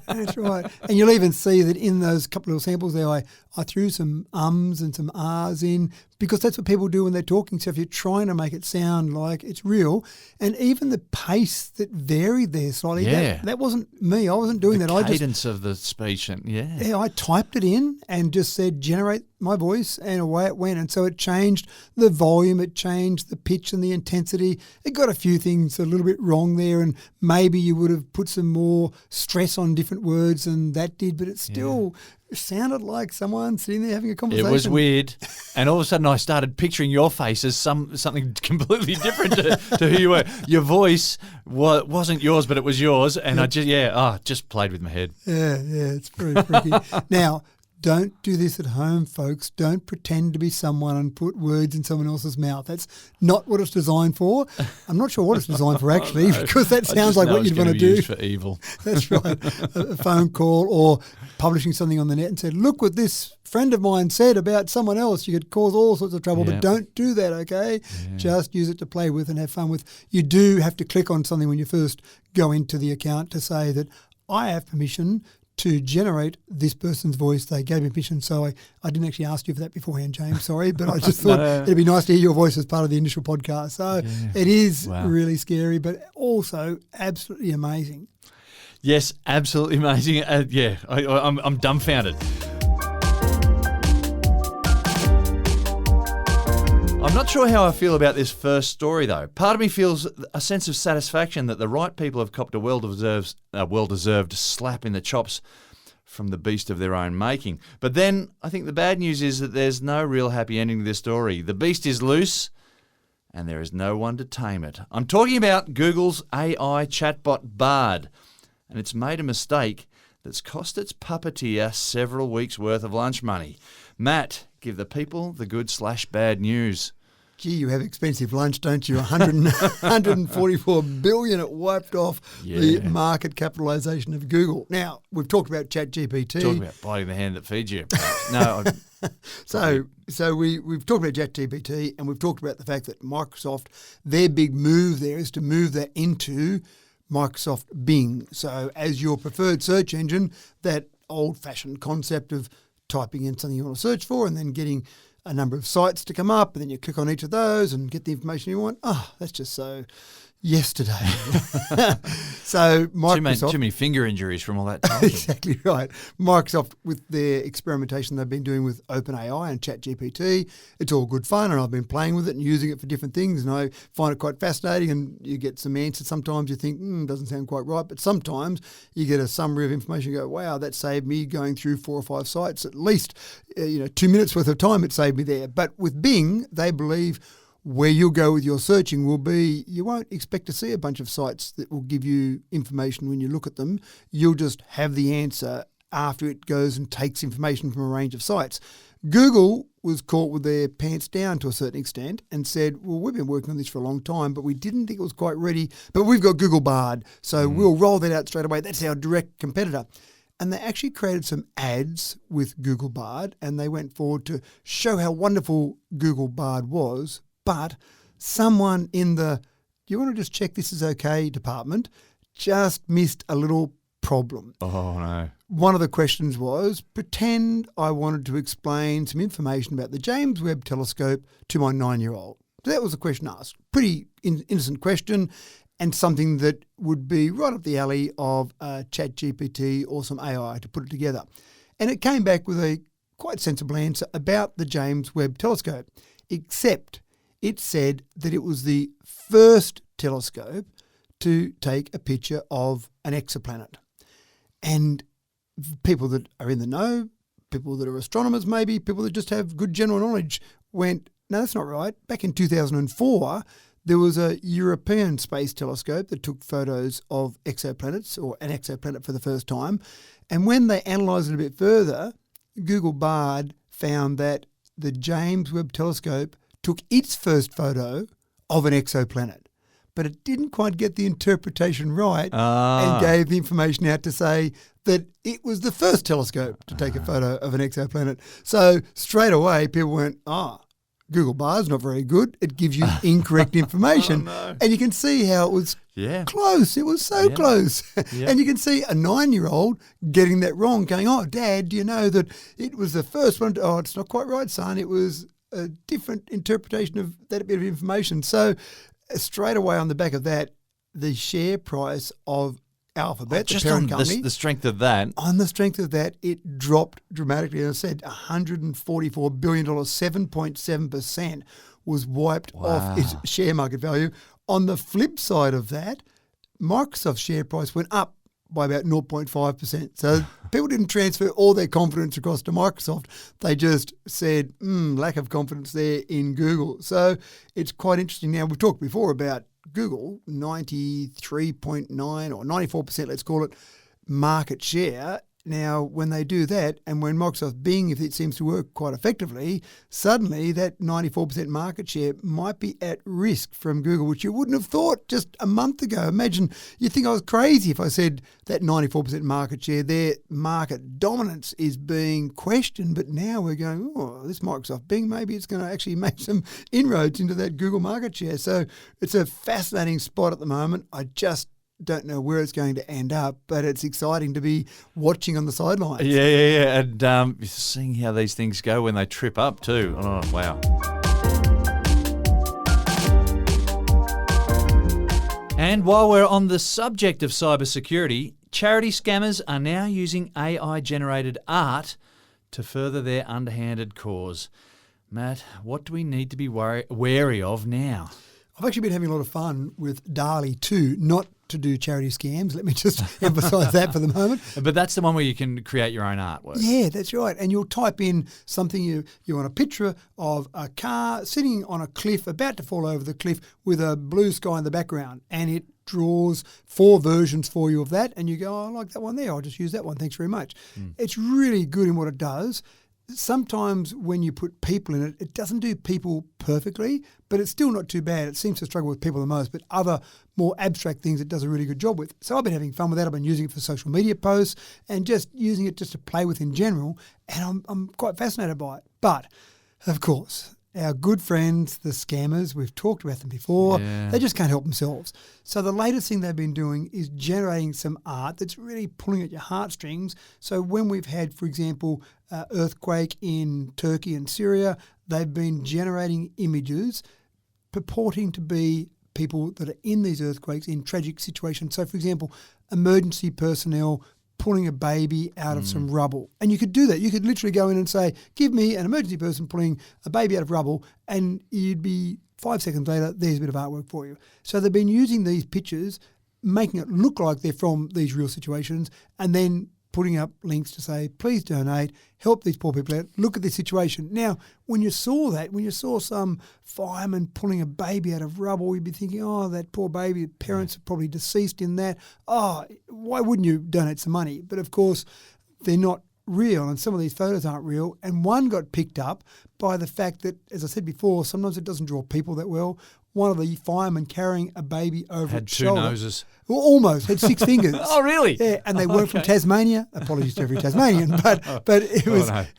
That's right. And you'll even see that in those couple of samples there, I threw some ums and some ahs in, because that's what people do when they're talking. So if you're trying to make it sound like it's real, and even the pace that varied there slightly, that wasn't me. I wasn't doing that. Cadence of the speech, and I typed it in and just said generate my voice, and away it went. And so it changed the volume, it changed the pitch and the intensity. It got a few things a little bit wrong there, and maybe you would have put some more stress on different words than that did, but it still sounded like someone sitting there having a conversation. It was weird, and all of a sudden I started picturing your face as something completely different to who you were. Your voice wasn't yours, but it was yours, and I just played with my head. Yeah, it's very freaky. Now, don't do this at home, folks. Don't pretend to be someone and put words in someone else's mouth. That's not what it's designed for. I'm not sure what it's designed for, actually, because that sounds like what you'd want to do. Used for evil. That's right. A phone call or publishing something on the net and said, look what this friend of mine said about someone else. You could cause all sorts of trouble, but don't do that, okay? Yeah. Just use it to play with and have fun with. You do have to click on something when you first go into the account to say that I have permission to generate this person's voice. They gave me permission, so I didn't actually ask you for that beforehand, James, sorry, but I just thought it'd be nice to hear your voice as part of the initial podcast. So it is really scary, but also absolutely amazing. Yes, absolutely amazing. I'm dumbfounded. I'm not sure how I feel about this first story, though. Part of me feels a sense of satisfaction that the right people have copped a well-deserved slap in the chops from the beast of their own making. But then I think the bad news is that there's no real happy ending to this story. The beast is loose, and there is no one to tame it. I'm talking about Google's AI chatbot Bard, and it's made a mistake that's cost its puppeteer several weeks' worth of lunch money. Matt, give the people the good/bad news. Gee, you have expensive lunch, don't you? 144 billion it wiped off the market capitalisation of Google. Now, we've talked about ChatGPT. Talking about biting the hand that feeds you. No. So we've talked about ChatGPT, and we've talked about the fact that Microsoft, their big move there is to move that into Microsoft Bing. So as your preferred search engine, that old-fashioned concept of typing in something you want to search for and then getting a number of sites to come up, and then you click on each of those and get the information you want. Oh, that's just so yesterday. So Microsoft... Too many finger injuries from all that time. Exactly right. Microsoft, with their experimentation they've been doing with OpenAI and ChatGPT, it's all good fun, and I've been playing with it and using it for different things, and I find it quite fascinating, and you get some answers. Sometimes you think, doesn't sound quite right, but sometimes you get a summary of information and go, wow, that saved me going through 4 or 5 sites, at least 2 minutes worth of time it saved me there. But with Bing, they believe where you'll go with your searching will be, you won't expect to see a bunch of sites that will give you information when you look at them. You'll just have the answer after it goes and takes information from a range of sites. Google was caught with their pants down to a certain extent and said, well, we've been working on this for a long time, but we didn't think it was quite ready. But we've got Google Bard, so we'll roll that out straight away. That's our direct competitor. And they actually created some ads with Google Bard, and they went forward to show how wonderful Google Bard was. But someone in the, you want to just check this is okay department, just missed a little problem. Oh, no. One of the questions was, pretend I wanted to explain some information about the James Webb Telescope to my 9-year-old. So that was the question asked. Pretty innocent question, and something that would be right up the alley of ChatGPT or some AI to put it together. And it came back with a quite sensible answer about the James Webb Telescope, except it said that it was the first telescope to take a picture of an exoplanet. And people that are in the know, people that are astronomers maybe, people that just have good general knowledge went, no, that's not right. Back in 2004, there was a European space telescope that took photos of exoplanets, or an exoplanet for the first time. And when they analysed it a bit further, Google Bard found that the James Webb Telescope took its first photo of an exoplanet, but it didn't quite get the interpretation right and gave the information out to say that it was the first telescope to take a photo of an exoplanet. So straight away, people went, Google Bard's not very good. It gives you incorrect information. No. And you can see how it was close. It was so close. Yeah. And you can see a 9-year-old getting that wrong, going, Dad, do you know that it was the first one? It's not quite right, son. It was a different interpretation of that bit of information. So straight away on the back of that, the share price of Alphabet, just the parent on company, the strength of that. on the strength of that, it dropped dramatically. And I said $144 billion, 7.7% was wiped off its share market value. On the flip side of that, Microsoft's share price went up by about 0.5%. So people didn't transfer all their confidence across to Microsoft. They just said, lack of confidence there in Google. So it's quite interesting. Now, we've talked before about Google, 93.9 or 94%, let's call it, market share. Now, when they do that, and when Microsoft Bing, if it seems to work quite effectively, suddenly that 94% market share might be at risk from Google, which you wouldn't have thought just a month ago. Imagine, you'd think I was crazy if I said that 94% market share, their market dominance is being questioned, but now we're going, this Microsoft Bing, maybe it's going to actually make some inroads into that Google market share. So it's a fascinating spot at the moment. I just don't know where it's going to end up, but it's exciting to be watching on the sidelines. Yeah. And seeing how these things go when they trip up too. Oh, wow. And while we're on the subject of cybersecurity, charity scammers are now using AI-generated art to further their underhanded cause. Matt, what do we need to be wary of now? I've actually been having a lot of fun with DALL-E 2, not to do charity scams. Let me just emphasise that for the moment. But that's the one where you can create your own artwork. Yeah, that's right. And you'll type in something, you want a picture of a car sitting on a cliff, about to fall over the cliff with a blue sky in the background. And it draws 4 versions for you of that. And you go, I like that one there. I'll just use that one. Thanks very much. It's really good in what it does. Sometimes when you put people in it, it doesn't do people perfectly, but it's still not too bad. It seems to struggle with people the most, but other more abstract things it does a really good job with. So I've been having fun with that. I've been using it for social media posts and just using it just to play with in general, and I'm quite fascinated by it. But, of course, our good friends, the scammers, we've talked about them before, they just can't help themselves. So the latest thing they've been doing is generating some art that's really pulling at your heartstrings. So when we've had, for example, earthquake in Turkey and Syria, they've been generating images purporting to be people that are in these earthquakes in tragic situations. So, for example, emergency personnel pulling a baby out of some rubble. And you could do that. You could literally go in and say, give me an emergency person pulling a baby out of rubble, and you'd be 5 seconds later, there's a bit of artwork for you. So they've been using these pictures, making it look like they're from these real situations, and then putting up links to say, please donate, help these poor people out, look at this situation. Now, when you saw that, when you saw some fireman pulling a baby out of rubble, you'd be thinking, oh, that poor baby, parents are probably deceased in that. Oh, why wouldn't you donate some money? But of course, they're not real, and some of these photos aren't real. And one got picked up by the fact that, as I said before, sometimes it doesn't draw people that well. One of the firemen carrying a baby over Had its 2 shoulder. noses. Well, almost. Had 6 fingers. Oh, really? Yeah, and they weren't from Tasmania. Apologies to every Tasmanian, but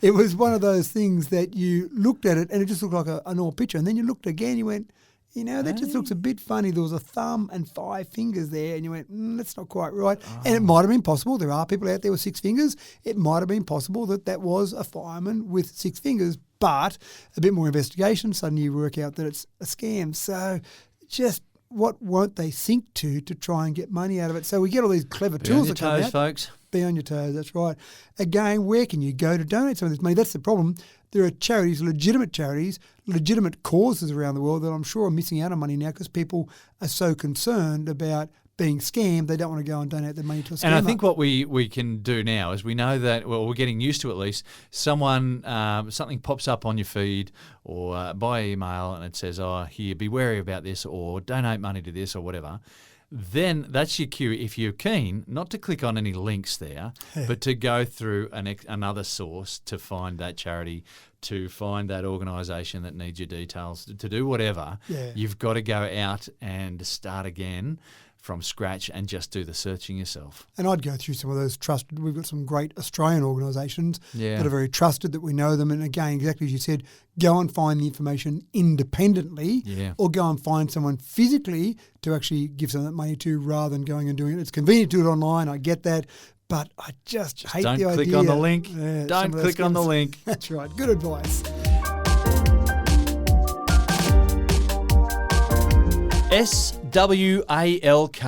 it was one of those things that you looked at it and it just looked like a normal picture. And then you looked again, you went, that just looks a bit funny. There was a thumb and 5 fingers there, and you went, that's not quite right. And it might have been possible. There are people out there with 6 fingers. It might have been possible that was a fireman with 6 fingers, but a bit more investigation, suddenly you work out that it's a scam. So just what won't they sink to try and get money out of it? So we get all these clever tools that come out. Be on your toes, folks. Be on your toes, that's right. Again, where can you go to donate some of this money? That's the problem. There are charities, legitimate causes around the world that I'm sure are missing out on money now because people are so concerned about being scammed, they don't want to go and donate their money to a scammer. And I think what we can do now is we know that, well, we're getting used to at least, something pops up on your feed or by email and it says, oh, here, be wary about this or donate money to this or whatever. Then that's your cue, if you're keen, not to click on any links there, but to go through another source to find that charity, to find that organisation that needs your details, to do whatever. Yeah. You've got to go out and start again from scratch and just do the searching yourself. And I'd go through some of those trusted. We've got some great Australian organisations that are very trusted, that we know them. And again, exactly as you said, go and find the information independently or go and find someone physically to actually give some of that money to rather than going and doing it. It's convenient to do it online, I get that, but I just hate the idea. Don't click on the link. Don't click on the link. That's right. Good advice. SWALK.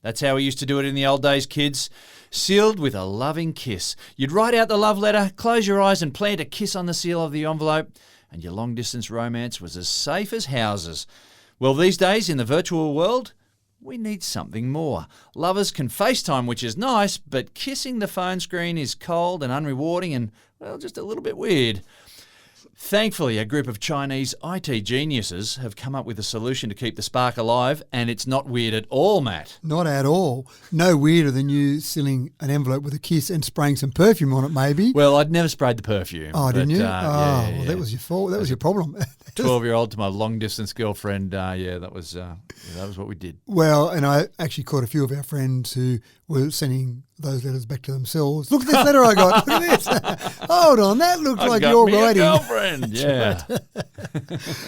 That's how we used to do it in the old days, kids. Sealed with a loving kiss. You'd write out the love letter, close your eyes and plant a kiss on the seal of the envelope, and your long-distance romance was as safe as houses. Well, these days, in the virtual world, we need something more. Lovers can FaceTime, which is nice, but kissing the phone screen is cold and unrewarding and, well, just a little bit weird. Thankfully, a group of Chinese IT geniuses have come up with a solution to keep the spark alive, and it's not weird at all, Matt. Not at all. No weirder than you sealing an envelope with a kiss and spraying some perfume on it, maybe. Well, I'd never sprayed the perfume. Oh, didn't you? Yeah. Well, that was your fault. That was your problem. 12-year-old to my long-distance girlfriend. That was what we did. Well, and I actually caught a few of our friends who were sending those letters back to themselves. Look at this letter I got. Look at this. Hold on, that looks like your writing. A girlfriend. Yeah.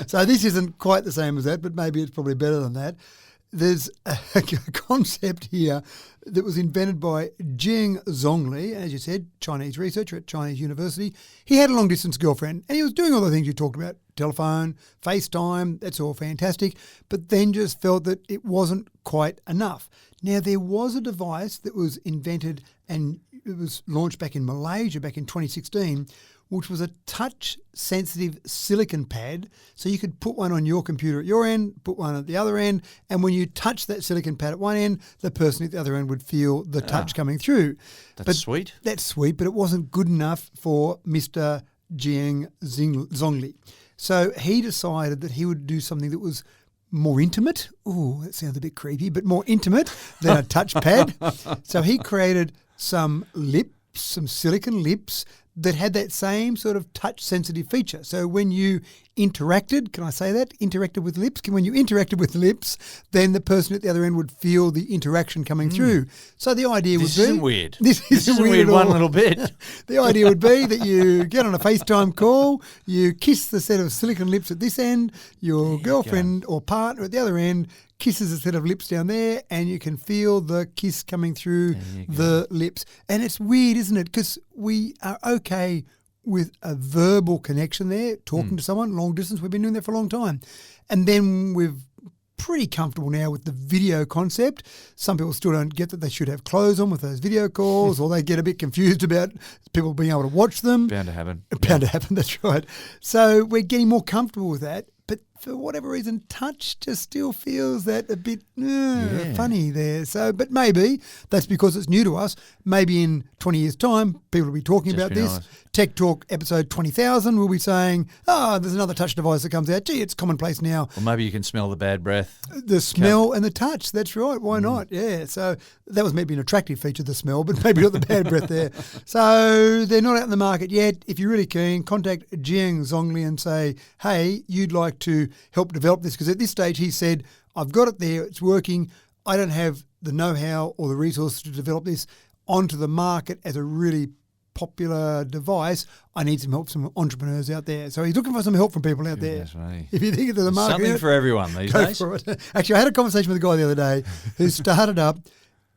So this isn't quite the same as that, but maybe it's probably better than that. There's a concept here that was invented by Jing Zhongli, as you said, Chinese researcher at Chinese University. He had a long-distance girlfriend, and he was doing all the things you talked about, telephone, FaceTime, that's all fantastic, but then just felt that it wasn't quite enough. Now, there was a device that was invented and it was launched back in Malaysia back in 2016, which was a touch-sensitive silicon pad. So you could put one on your computer at your end, put one at the other end, and when you touch that silicon pad at one end, the person at the other end would feel the touch coming through. That's sweet. That's sweet, but it wasn't good enough for Mr. Jiang Zhongli. So he decided that he would do something that was more intimate. Ooh, that sounds a bit creepy, but more intimate than a touchpad. So he created some silicon lips that had that same sort of touch-sensitive feature. So when you interacted, can I say that? Interacted with lips? When you interacted with lips, then the person at the other end would feel the interaction coming through. So the idea would be... This isn't weird. This isn't weird one little bit. The idea would be that you get on a FaceTime call, you kiss the set of silicon lips at this end, your girlfriend or partner at the other end kisses a set of lips down there, and you can feel the kiss coming through the lips. And it's weird, isn't it? Because we are okay with a verbal connection there, talking to someone, long distance. We've been doing that for a long time. And then we're pretty comfortable now with the video concept. Some people still don't get that they should have clothes on with those video calls, or they get a bit confused about people being able to watch them. Bound to happen. Bound to happen, that's right. So we're getting more comfortable with that. But for whatever reason, touch just still feels that a bit funny there. So, but maybe that's because it's new to us. Maybe in 20 years' time, people will be talking about this. Nice. Tech Talk episode 20,000 will be saying, there's another touch device that comes out. Gee, it's commonplace now. Or maybe you can smell the bad breath. The smell and the touch, that's right. Why not? Yeah, so that was maybe an attractive feature, the smell, but maybe not the bad breath there. So they're not out in the market yet. If you're really keen, contact Jiang Zhongli and say, hey, you'd like to help develop this, because at this stage he said, I've got it there, it's working. I don't have the know-how or the resources to develop this onto the market as a really popular device. I need some help from entrepreneurs out there. So he's looking for some help from people out there. Me. If you think it's the market, something for everyone these go days. for it. Actually, I had a conversation with a guy the other day who started up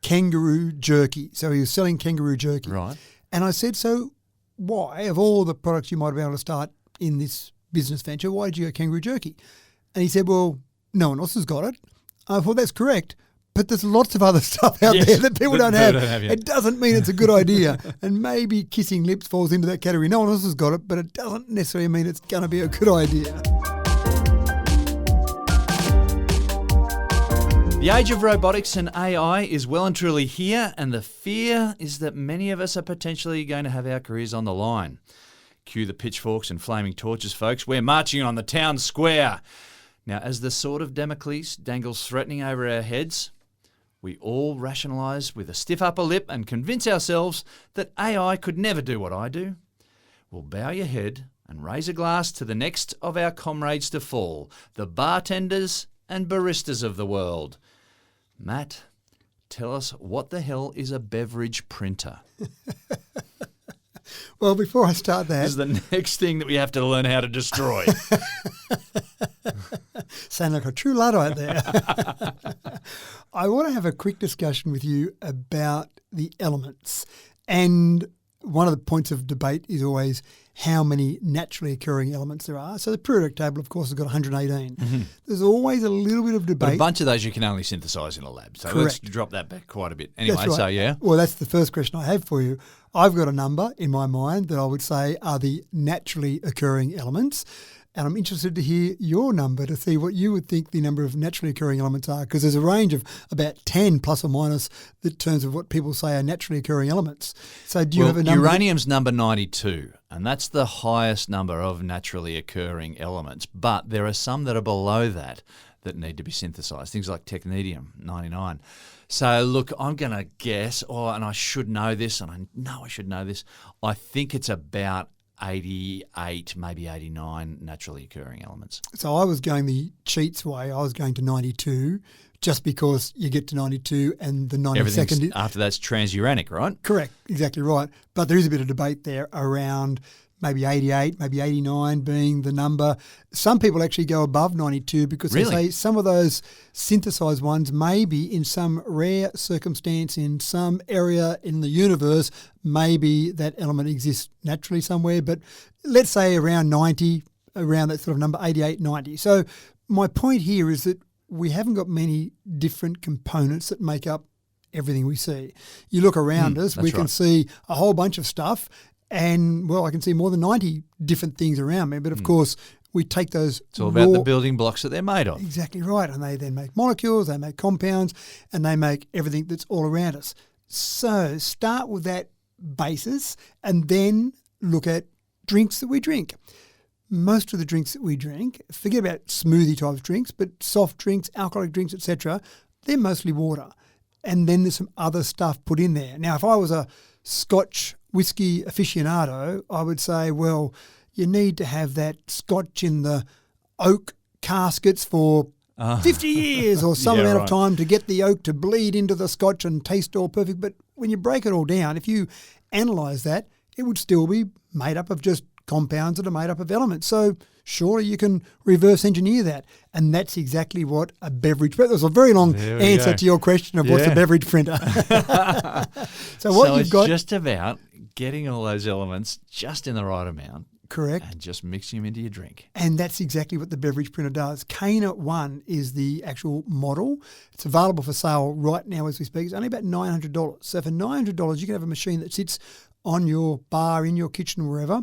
kangaroo jerky. So he was selling kangaroo jerky. Right. And I said, so why, of all the products you might be able to start in this business venture, why did you go kangaroo jerky? And he said, well, no one else has got it. I thought, that's correct. But there's lots of other stuff out there that people don't have. Yeah. It doesn't mean it's a good idea. And maybe kissing lips falls into that category. No one else has got it, but it doesn't necessarily mean it's going to be a good idea. The age of robotics and AI is well and truly here, and the fear is that many of us are potentially going to have our careers on the line. Cue the pitchforks and flaming torches, folks. We're marching on the town square. Now, as the sword of Damocles dangles threatening over our heads, we all rationalise with a stiff upper lip and convince ourselves that AI could never do what I do. We'll bow your head and raise a glass to the next of our comrades to fall, the bartenders and baristas of the world. Matt, tell us what the hell is a beverage printer? Well, before I start that... This is the next thing that we have to learn how to destroy. Sound like a true Luddite there. I want to have a quick discussion with you about the elements. And one of the points of debate is always how many naturally occurring elements there are. So the periodic table, of course, has got 118. Mm-hmm. There's always a little bit of debate. But a bunch of those you can only synthesise in a lab. So Correct. Let's drop that back quite a bit. Anyway, That's right. So yeah. Well, that's the first question I have for you. I've got a number in my mind that I would say are the naturally occurring elements. And I'm interested to hear your number to see what you would think the number of naturally occurring elements are, because there's a range of about 10 plus or minus in terms of what people say are naturally occurring elements. So do you have a number? Uranium's number 92, and that's the highest number of naturally occurring elements. But there are some that are below that need to be synthesised, things like technetium, 99. So, look, I'm going to guess, and I should know this, and I know I should know this, I think it's about 88, maybe 89 naturally occurring elements. So I was going the cheats way. I was going to 92 just because you get to 92 and the 92nd... After that's transuranic, right? Correct, exactly right. But there is a bit of debate there around maybe 88, maybe 89 being the number. Some people actually go above 92 because they say some of those synthesized ones maybe in some rare circumstance in some area in the universe, maybe that element exists naturally somewhere. But let's say around 90, around that sort of number, 88, 90. So my point here is that we haven't got many different components that make up everything we see. You look around us, we can see a whole bunch of stuff. And, well, I can see more than 90 different things around me. But, of course, we take those... It's all about the building blocks that they're made of. Exactly right. And they then make molecules, they make compounds, and they make everything that's all around us. So start with that basis and then look at drinks that we drink. Most of the drinks that we drink, forget about smoothie type drinks, but soft drinks, alcoholic drinks, etc., they're mostly water. And then there's some other stuff put in there. Now, if I was a Scotch whiskey aficionado, I would say, well, you need to have that Scotch in the oak caskets for 50 years or some amount of time to get the oak to bleed into the Scotch and taste all perfect. But when you break it all down, if you analyse that, it would still be made up of just compounds that are made up of elements. So surely you can reverse engineer that. And that's exactly what a beverage printer... That was a very long answer to your question of what's a beverage printer. So you've got... just about getting all those elements just in the right amount. Correct. And just mixing them into your drink. And that's exactly what the beverage printer does. Kana 1 is the actual model. It's available for sale right now as we speak. It's only about $900. So for $900, you can have a machine that sits on your bar, in your kitchen, wherever,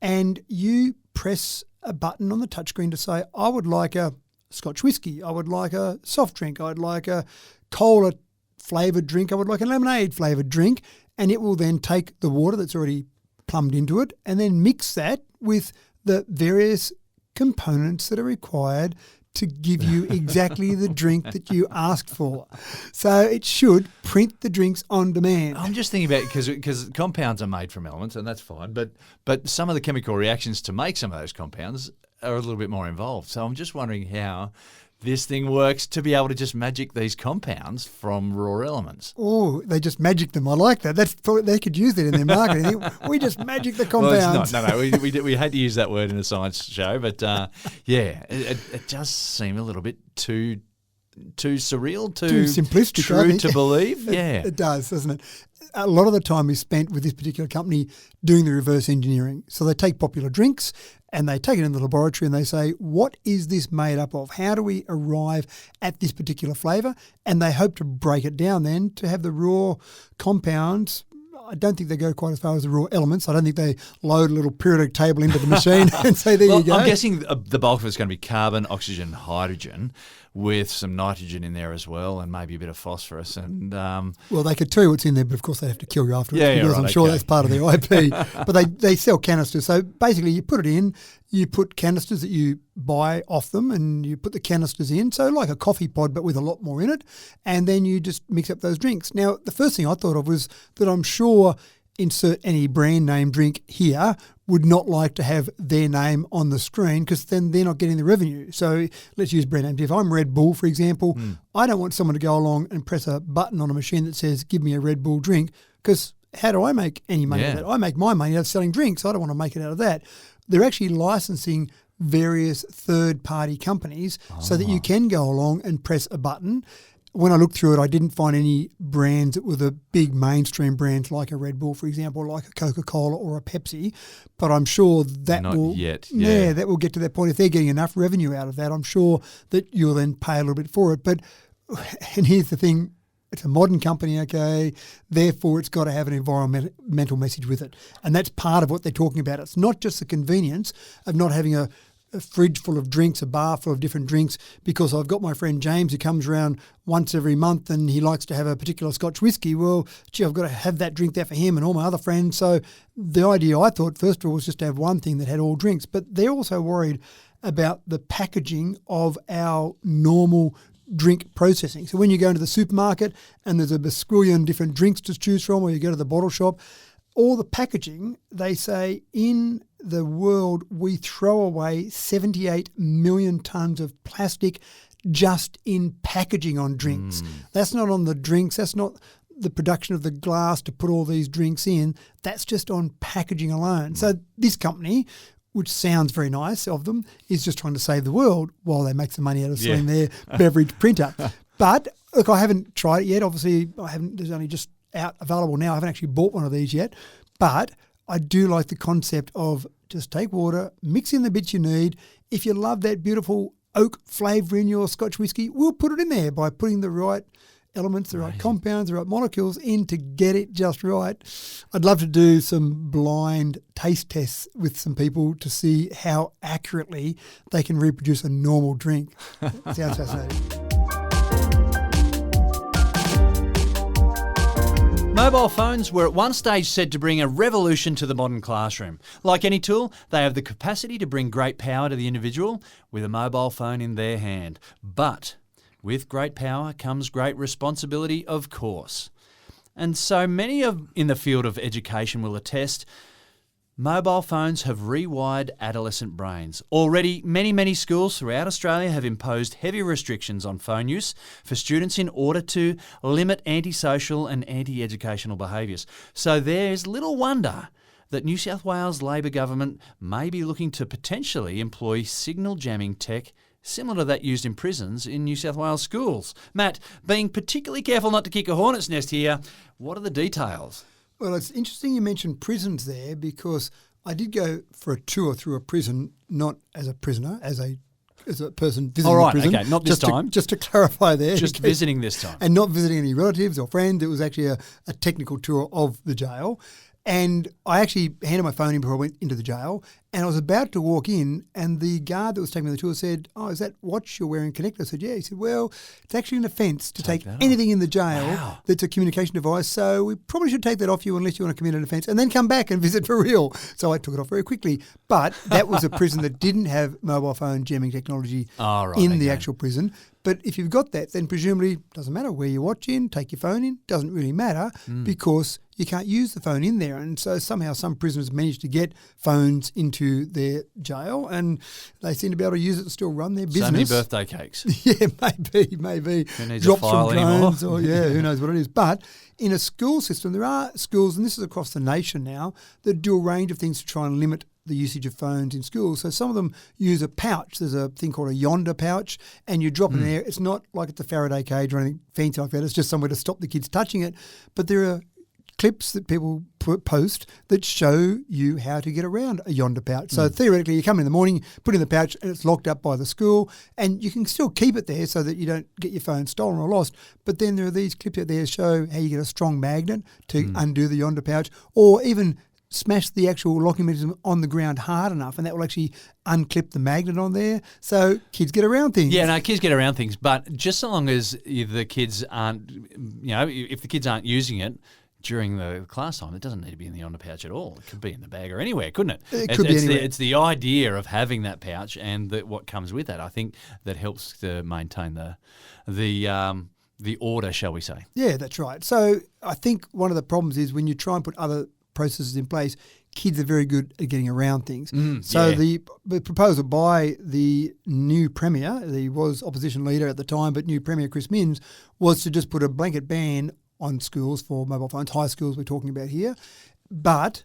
and you press a button on the touchscreen to say, I would like a Scotch whiskey, I would like a soft drink, I'd like a cola flavoured drink, I would like a lemonade flavoured drink, and it will then take the water that's already plumbed into it and then mix that with the various components that are required to give you exactly the drink that you asked for. So it should print the drinks on demand. I'm just thinking about because compounds are made from elements, and that's fine. But some of the chemical reactions to make some of those compounds are a little bit more involved. So I'm just wondering how this thing works to be able to just magic these compounds from raw elements. Oh, they just magic them. I like that. They could use that in their marketing. We just magic the compounds. Well, it's not. No. We had to use that word in a science show, but it does seem a little bit too surreal, too simplistic, true to believe. Yeah, it does, doesn't it? A lot of the time is spent with this particular company doing the reverse engineering. So they take popular drinks and they take it in the laboratory and they say, what is this made up of? How do we arrive at this particular flavour? And they hope to break it down then to have the raw compounds. I don't think they go quite as far as the raw elements. I don't think they load a little periodic table into the machine and say, there you go. I'm guessing the bulk of it's going to be carbon, oxygen, hydrogen, with some nitrogen in there as well, and maybe a bit of phosphorus. And well, they could tell you what's in there, but of course they'd have to kill you afterwards because I'm sure okay. that's part of their IP. But they sell canisters. So basically you put it in, you put canisters that you buy off them and you put the canisters in, so like a coffee pod but with a lot more in it, and then you just mix up those drinks. Now, the first thing I thought of was that I'm sure insert any brand name drink here would not like to have their name on the screen because then they're not getting the revenue. So let's use brand names. If I'm Red Bull, for example, I don't want someone to go along and press a button on a machine that says, give me a Red Bull drink, because how do I make any money out of that? I make my money out of selling drinks. I don't want to make it out of that. They're actually licensing various third-party companies so that you can go along and press a button. When I looked through it, I didn't find any brands that were the big mainstream brands like a Red Bull, for example, like a Coca-Cola or a Pepsi. But I'm sure that Not will yet, that will get to that point. If they're getting enough revenue out of that, I'm sure that you'll then pay a little bit for it. But and here's the thing. It's a modern company, okay, therefore it's got to have an environmental message with it. And that's part of what they're talking about. It's not just the convenience of not having a fridge full of drinks, a bar full of different drinks, because I've got my friend James who comes around once every month and he likes to have a particular Scotch whiskey. Well, gee, I've got to have that drink there for him and all my other friends. So the idea, I thought, first of all, was just to have one thing that had all drinks. But they're also worried about the packaging of our normal drink processing. So when you go into the supermarket and there's a bazillion different drinks to choose from, or you go to the bottle shop, all the packaging, they say in the world we throw away 78 million tonnes of plastic just in packaging on drinks. That's not on the drinks. That's not the production of the glass to put all these drinks in. That's just on packaging alone. So this company, which sounds very nice of them, is just trying to save the world while they make some money out of selling their beverage printer. But look, I haven't tried it yet. Obviously, there's only just out available now. I haven't actually bought one of these yet. But I do like the concept of just take water, mix in the bits you need. If you love that beautiful oak flavour in your Scotch whiskey, we'll put it in there by putting the right elements, the right compounds, the right molecules in to get it just right. I'd love to do some blind taste tests with some people to see how accurately they can reproduce a normal drink. Sounds fascinating. Mobile phones were at one stage said to bring a revolution to the modern classroom. Like any tool, they have the capacity to bring great power to the individual with a mobile phone in their hand. But with great power comes great responsibility, of course. And so many in the field of education will attest, mobile phones have rewired adolescent brains. Already, many schools throughout Australia have imposed heavy restrictions on phone use for students in order to limit antisocial and anti-educational behaviours. So there's little wonder that New South Wales Labor government may be looking to potentially employ signal jamming tech similar to that used in prisons in New South Wales schools. Matt, being particularly careful not to kick a hornet's nest here, what are the details? Well, it's interesting you mentioned prisons there because I did go for a tour through a prison, not as a prisoner, as a person visiting All right, the prison. okay, not this time. Just to clarify there. Just visiting this time. And not visiting any relatives or friends. It was actually a technical tour of the jail. And I actually handed my phone in before I went into the jail, and I was about to walk in, and the guard that was taking me on the tour said, "Oh, is that watch you're wearing connected?" I said, "Yeah." He said, "Well, it's actually an offence to take anything in the jail that's a communication device, so we probably should take that off you unless you want to commit an offence, and then come back and visit for real." So I took it off very quickly. But that was a prison that didn't have mobile phone jamming technology in the actual prison. But if you've got that, then presumably doesn't matter where you watch in, take your phone in, doesn't really matter because you can't use the phone in there. And so somehow some prisoners managed to get phones into their jail and they seem to be able to use it to still run their business. So many birthday cakes. Yeah, maybe. Who needs Drops a file from drones anymore? or who knows what it is. But in a school system, there are schools, and this is across the nation now, that do a range of things to try and limit the usage of phones in schools. So some of them use a pouch. There's a thing called a Yonder pouch, and you drop it in there. It's not like it's a Faraday cage or anything fancy like that. It's just somewhere to stop the kids touching it. But there are clips that people post that show you how to get around a Yonder pouch. So theoretically, you come in the morning, put it in the pouch, and it's locked up by the school, and you can still keep it there so that you don't get your phone stolen or lost. But then there are these clips out there that show how you get a strong magnet to undo the Yonder pouch, or even smash the actual locking mechanism on the ground hard enough, and that will actually unclip the magnet on there. So kids get around things. Yeah, no, kids get around things, but just so long as the kids aren't, if the kids aren't using it during the class time, it doesn't need to be in the Yonder pouch at all. It could be in the bag or anywhere, couldn't it? It could be anywhere. It's the idea of having that pouch and what comes with that. I think that helps to maintain the order, shall we say. Yeah, that's right. So I think one of the problems is when you try and put other processes in place, kids are very good at getting around things. The proposal by the new Premier, he was opposition leader at the time, but new Premier Chris Minns, was to just put a blanket ban on schools for mobile phones, high schools we're talking about here. But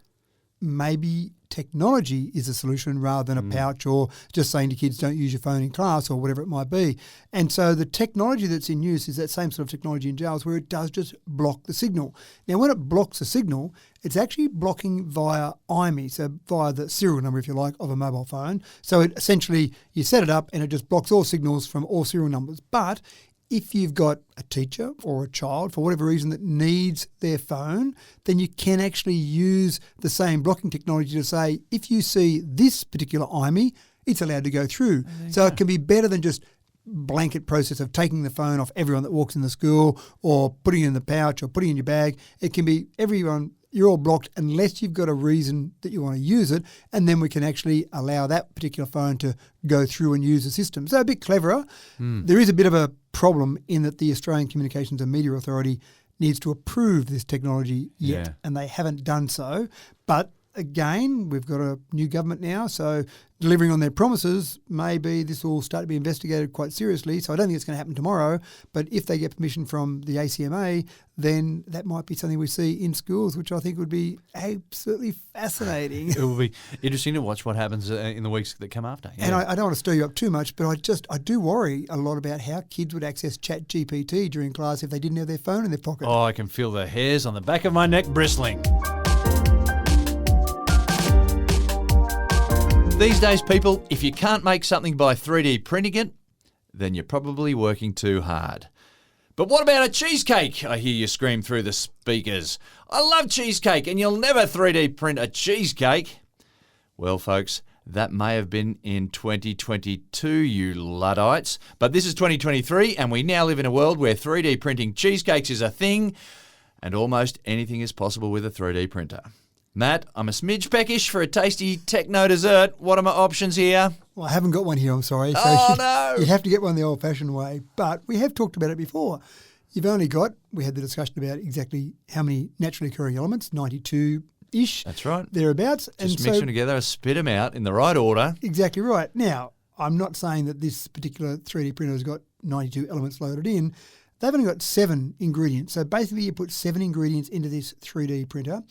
maybe technology is a solution rather than a pouch or just saying to kids don't use your phone in class or whatever it might be. And so the technology that's in use is that same sort of technology in jails where it does just block the signal. Now, when it blocks the signal, it's actually blocking via IMEI, so via the serial number, if you like, of a mobile phone. So it essentially, you set it up and it just blocks all signals from all serial numbers. But if you've got a teacher or a child, for whatever reason, that needs their phone, then you can actually use the same blocking technology to say, if you see this particular IMEI, it's allowed to go through. So it can be better than just blanket process of taking the phone off everyone that walks in the school or putting it in the pouch or putting it in your bag. It can be everyone, you're all blocked unless you've got a reason that you want to use it, and then we can actually allow that particular phone to go through and use the system. So a bit cleverer. There is a bit of a problem in that the Australian Communications and Media Authority needs to approve this technology yet, and they haven't done so. But again, we've got a new government now, so delivering on their promises, maybe this will start to be investigated quite seriously. So I don't think it's going to happen tomorrow, but if they get permission from the ACMA, then that might be something we see in schools, which I think would be absolutely fascinating. It will be interesting to watch what happens in the weeks that come after. Yeah. And I don't want to stir you up too much, but I do worry a lot about how kids would access ChatGPT during class if they didn't have their phone in their pocket. Oh, I can feel the hairs on the back of my neck bristling. These days, people, if you can't make something by 3D printing it, then you're probably working too hard. But what about a cheesecake? I hear you scream through the speakers. I love cheesecake, and you'll never 3D print a cheesecake. Well, folks, that may have been in 2022, you Luddites. But this is 2023, and we now live in a world where 3D printing cheesecakes is a thing, and almost anything is possible with a 3D printer. Matt, I'm a smidge peckish for a tasty techno dessert. What are my options here? Well, I haven't got one here, I'm sorry. Oh, no. You'd have to get one the old-fashioned way. But we have talked about it before. You've only got, we had the discussion about exactly how many naturally occurring elements, 92-ish. That's right. Thereabouts. Just mix them together, spit them out in the right order. Exactly right. Now, I'm not saying that this particular 3D printer has got 92 elements loaded in. They've only got 7 ingredients. So basically you put 7 ingredients into this 3D printer,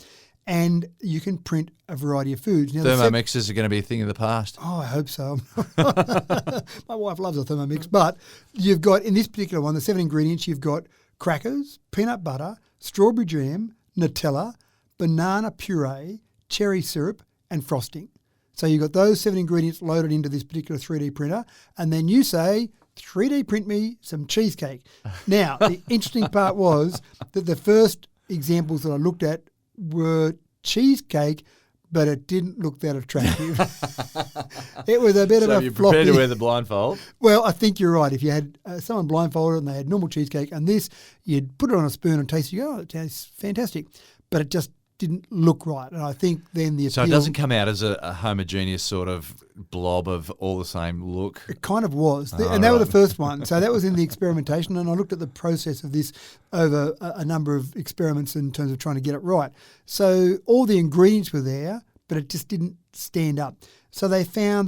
and you can print a variety of foods. Now, Thermomixes are going to be a thing of the past. Oh, I hope so. My wife loves a Thermomix. But you've got, in this particular one, the 7 ingredients, you've got crackers, peanut butter, strawberry jam, Nutella, banana puree, cherry syrup, and frosting. So you've got those 7 ingredients loaded into this particular 3D printer, and then you say, 3D print me some cheesecake. Now, the interesting part was that the first examples that I looked at were cheesecake, but it didn't look that attractive. It was a bit of a So you're floppy. prepared to wear the blindfold? Well, I think you're right. If you had someone blindfolded and they had normal cheesecake and this, you'd put it on a spoon and taste it, you go, oh, it tastes fantastic. But it just didn't look right. And I think then the appeal... So it doesn't come out as a homogeneous sort of blob of all the same look? It kind of was. And they were the first one. So that was in the experimentation. And I looked at the process of this over a number of experiments in terms of trying to get it right. So all the ingredients were there, but it just didn't stand up. So they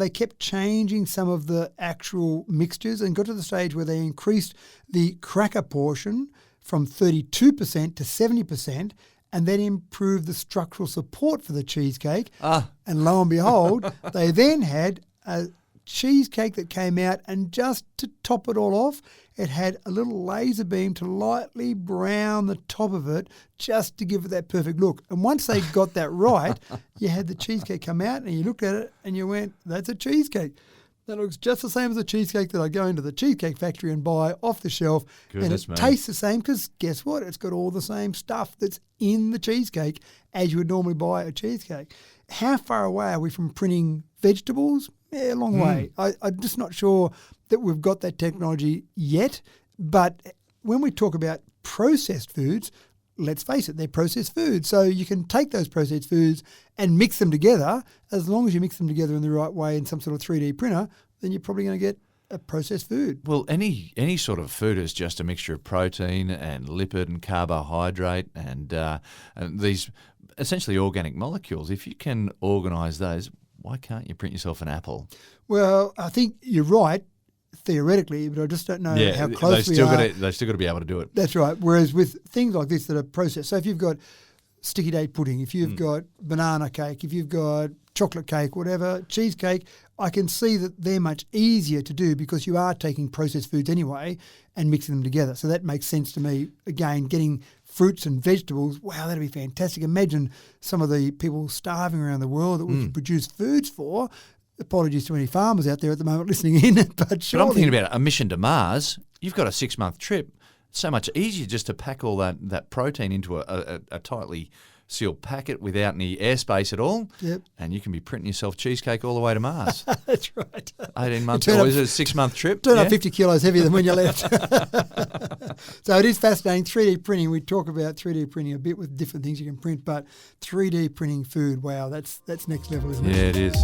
kept changing some of the actual mixtures and got to the stage where they increased the cracker portion from 32% to 70%, and then improved the structural support for the cheesecake. And lo and behold, they then had a cheesecake that came out, and just to top it all off, it had a little laser beam to lightly brown the top of it just to give it that perfect look. And once they got that right, you had the cheesecake come out and you looked at it and you went, that's a cheesecake. That looks just the same as a cheesecake that I go into the Cheesecake Factory and buy off the shelf. Goodness and it me. tastes the same because guess what? It's got all the same stuff that's in the cheesecake as you would normally buy a cheesecake. How far away are we from printing vegetables? Yeah, a long way. I'm just not sure that we've got that technology yet. But when we talk about processed foods, let's face it, they're processed foods. So you can take those processed foods and mix them together. As long as you mix them together in the right way in some sort of 3D printer, then you're probably going to get a processed food. Well, any sort of food is just a mixture of protein and lipid and carbohydrate and these essentially organic molecules. If you can organise those, why can't you print yourself an apple? Well, I think you're right, theoretically, but I just don't know how close we are. They've still got to be able to do it. That's right. Whereas with things like this that are processed, so if you've got sticky date pudding, if you've got banana cake, if you've got chocolate cake, whatever, cheesecake, I can see that they're much easier to do because you are taking processed foods anyway and mixing them together. So that makes sense to me. Again, getting fruits and vegetables, wow, that'd be fantastic. Imagine some of the people starving around the world that we could produce foods for. Apologies to any farmers out there at the moment listening in, but surely... But I'm thinking about a mission to Mars. You've got a 6-month trip. It's so much easier just to pack all that protein into a tightly sealed packet without any airspace at all. Yep. And you can be printing yourself cheesecake all the way to Mars. That's right. 18 months, Turn or up- is it a 6-month trip? Turn Yeah? up 50 kilos heavier than when you left. So it is fascinating. 3D printing, we talk about 3D printing a bit with different things you can print, but 3D printing food, wow, that's next level, isn't it? Yeah, it is.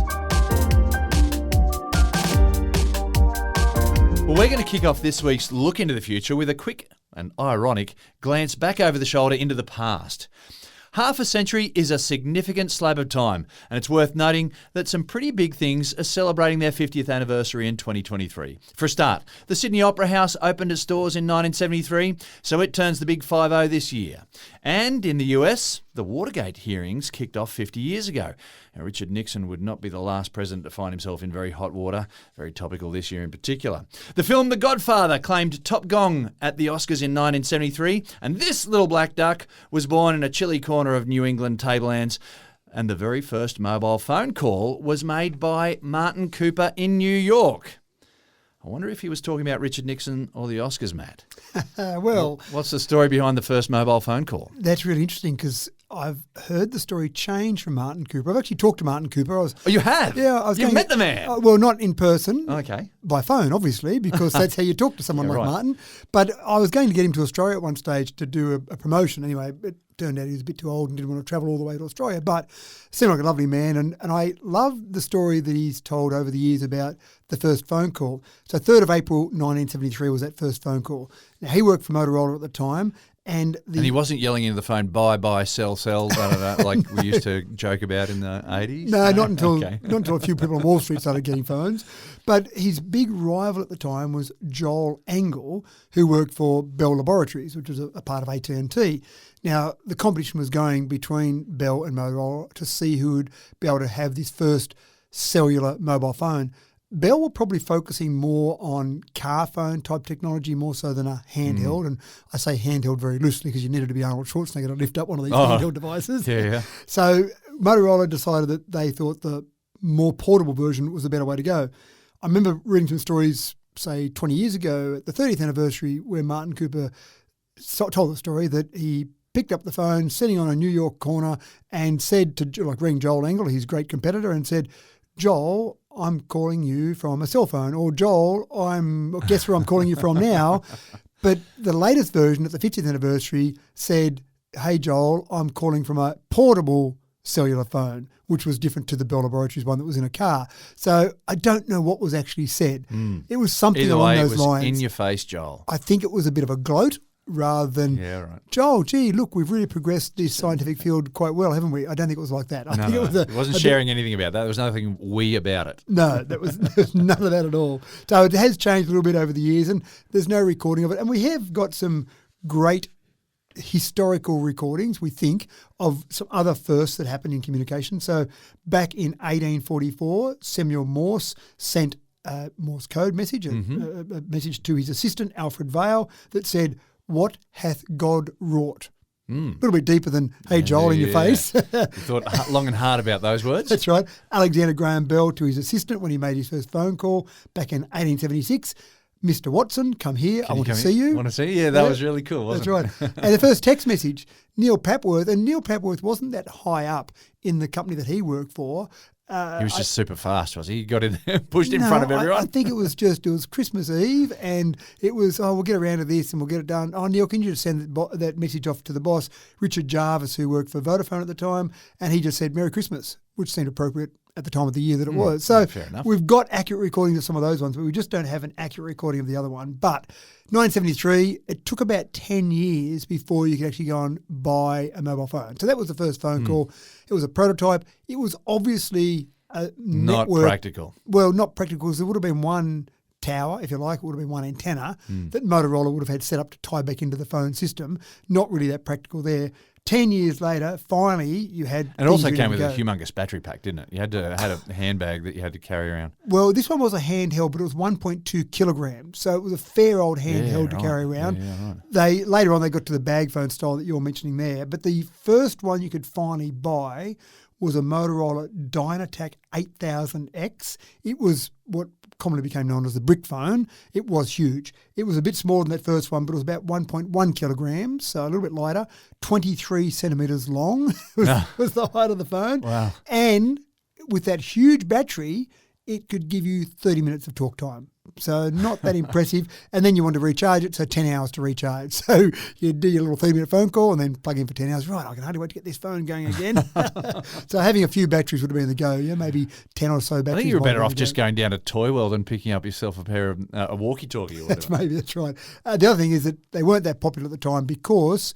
Well, we're going to kick off this week's Look into the Future with a quick and ironic glance back over the shoulder into the past. Half a century is a significant slab of time, and it's worth noting that some pretty big things are celebrating their 50th anniversary in 2023. For a start, the Sydney Opera House opened its doors in 1973, so it turns the big 50 this year. And in the US, the Watergate hearings kicked off 50 years ago. Now, Richard Nixon would not be the last president to find himself in very hot water, very topical this year in particular. The film The Godfather claimed top gong at the Oscars in 1973, and this little black duck was born in a chilly corner of New England tablelands. And the very first mobile phone call was made by Martin Cooper in New York. I wonder if he was talking about Richard Nixon or the Oscars, Matt. Well, What's the story behind the first mobile phone call? that's really interesting because I've heard the story change from Martin Cooper. I've actually talked to Martin Cooper. Oh, you have? Yeah, I was You've going- met the man? Well, not in person. Okay. By phone, obviously, because that's how you talk to someone Yeah, like right. Martin. But I was going to get him to Australia at one stage to do a promotion. Anyway, it turned out he was a bit too old and didn't want to travel all the way to Australia. But seemed like a lovely man. And I love the story that he's told over the years about the first phone call. So 3rd of April 1973 was that first phone call. Now, he worked for Motorola at the time. And And he wasn't yelling into the phone, buy, sell, like we used to joke about in the 80s? No, not until Okay. not until a few people on Wall Street started getting phones. But his big rival at the time was Joel Engel, who worked for Bell Laboratories, which was a part of AT&T. Now, the competition was going between Bell and Motorola to see who would be able to have this first cellular mobile phone. Bell were probably focusing more on car phone type technology more so than a handheld. And I say handheld very loosely because you needed to be Arnold Schwarzenegger to lift up one of these handheld devices. Yeah. So Motorola decided that they thought the more portable version was a better way to go. I remember reading some stories, say 20 years ago at the 30th anniversary, where Martin Cooper told the story that he picked up the phone sitting on a New York corner and said to, like, ring Joel Engel, his great competitor, and said, Joel, I'm calling you from a cell phone, or Joel, guess where I'm calling you from now. But the latest version at the 50th anniversary said, hey, Joel, I'm calling from a portable cellular phone, which was different to the Bell Laboratories one that was in a car. So I don't know what was actually said. It was something Either along way, those it was lines. in your face, Joel. I think it was a bit of a gloat rather than, Joel, gee, look, we've really progressed this scientific field quite well, haven't we? I don't think it was like that. I think it was it wasn't sharing anything about that. There was nothing we about it. No, there was none of that at all. So it has changed a little bit over the years, and there's no recording of it. And we have got some great historical recordings, we think, of some other firsts that happened in communication. So back in 1844, Samuel Morse sent a Morse code message, a message to his assistant, Alfred Vail, that said, what hath God wrought? A little bit deeper than, hey, Joel, in your face. You thought long and hard about those words? That's right. Alexander Graham Bell to his assistant when he made his first phone call back in 1876. Mr. Watson, come here. I want to see you. Want to see you? Yeah, that was really cool, wasn't it? That's right. And the first text message, Neil Papworth, and Neil Papworth wasn't that high up in the company that he worked for. He was just super fast, was he? He got in there, pushed in front of everyone. I think it was Christmas Eve, and it was, we'll get around to this and we'll get it done. Oh, Neil, can you just send that message off to the boss, Richard Jarvis, who worked for Vodafone at the time, and he just said, Merry Christmas, which seemed appropriate at the time of the year that it was. So fair enough. We've got accurate recordings of some of those ones, but we just don't have an accurate recording of the other one. But 1973, it took about 10 years before you could actually go and buy a mobile phone. So that was the first phone call. It was a prototype. It was obviously a not network. Practical. Well, not practical, because there would have been one tower, if you like, it would have been one antenna that Motorola would have had set up to tie back into the phone system. Not really that practical there. 10 years later, finally, you had... And it also came with a humongous battery pack, didn't it? You had a handbag that you had to carry around. Well, this one was a handheld, but it was 1.2 kilograms. So it was a fair old handheld to carry around. Yeah, Later on, they got to the bag phone style that you're mentioning there. But the first one you could finally buy was a Motorola Dynatac 8000X. It was what commonly became known as the brick phone. It was huge. It was a bit smaller than that first one, but it was about 1.1 kilograms, so a little bit lighter. 23 centimetres long was the height of the phone. Wow. And with that huge battery, it could give you 30 minutes of talk time. So not that impressive. And then you want to recharge it, so 10 hours to recharge. So you do your little 30-minute phone call and then plug in for 10 hours. Right, I can hardly wait to get this phone going again. So having a few batteries would have been the go. Yeah, maybe 10 or so batteries. I think you were better off just going down to Toy World and picking up yourself a pair of a walkie-talkie or whatever. That's right. The other thing is that they weren't that popular at the time because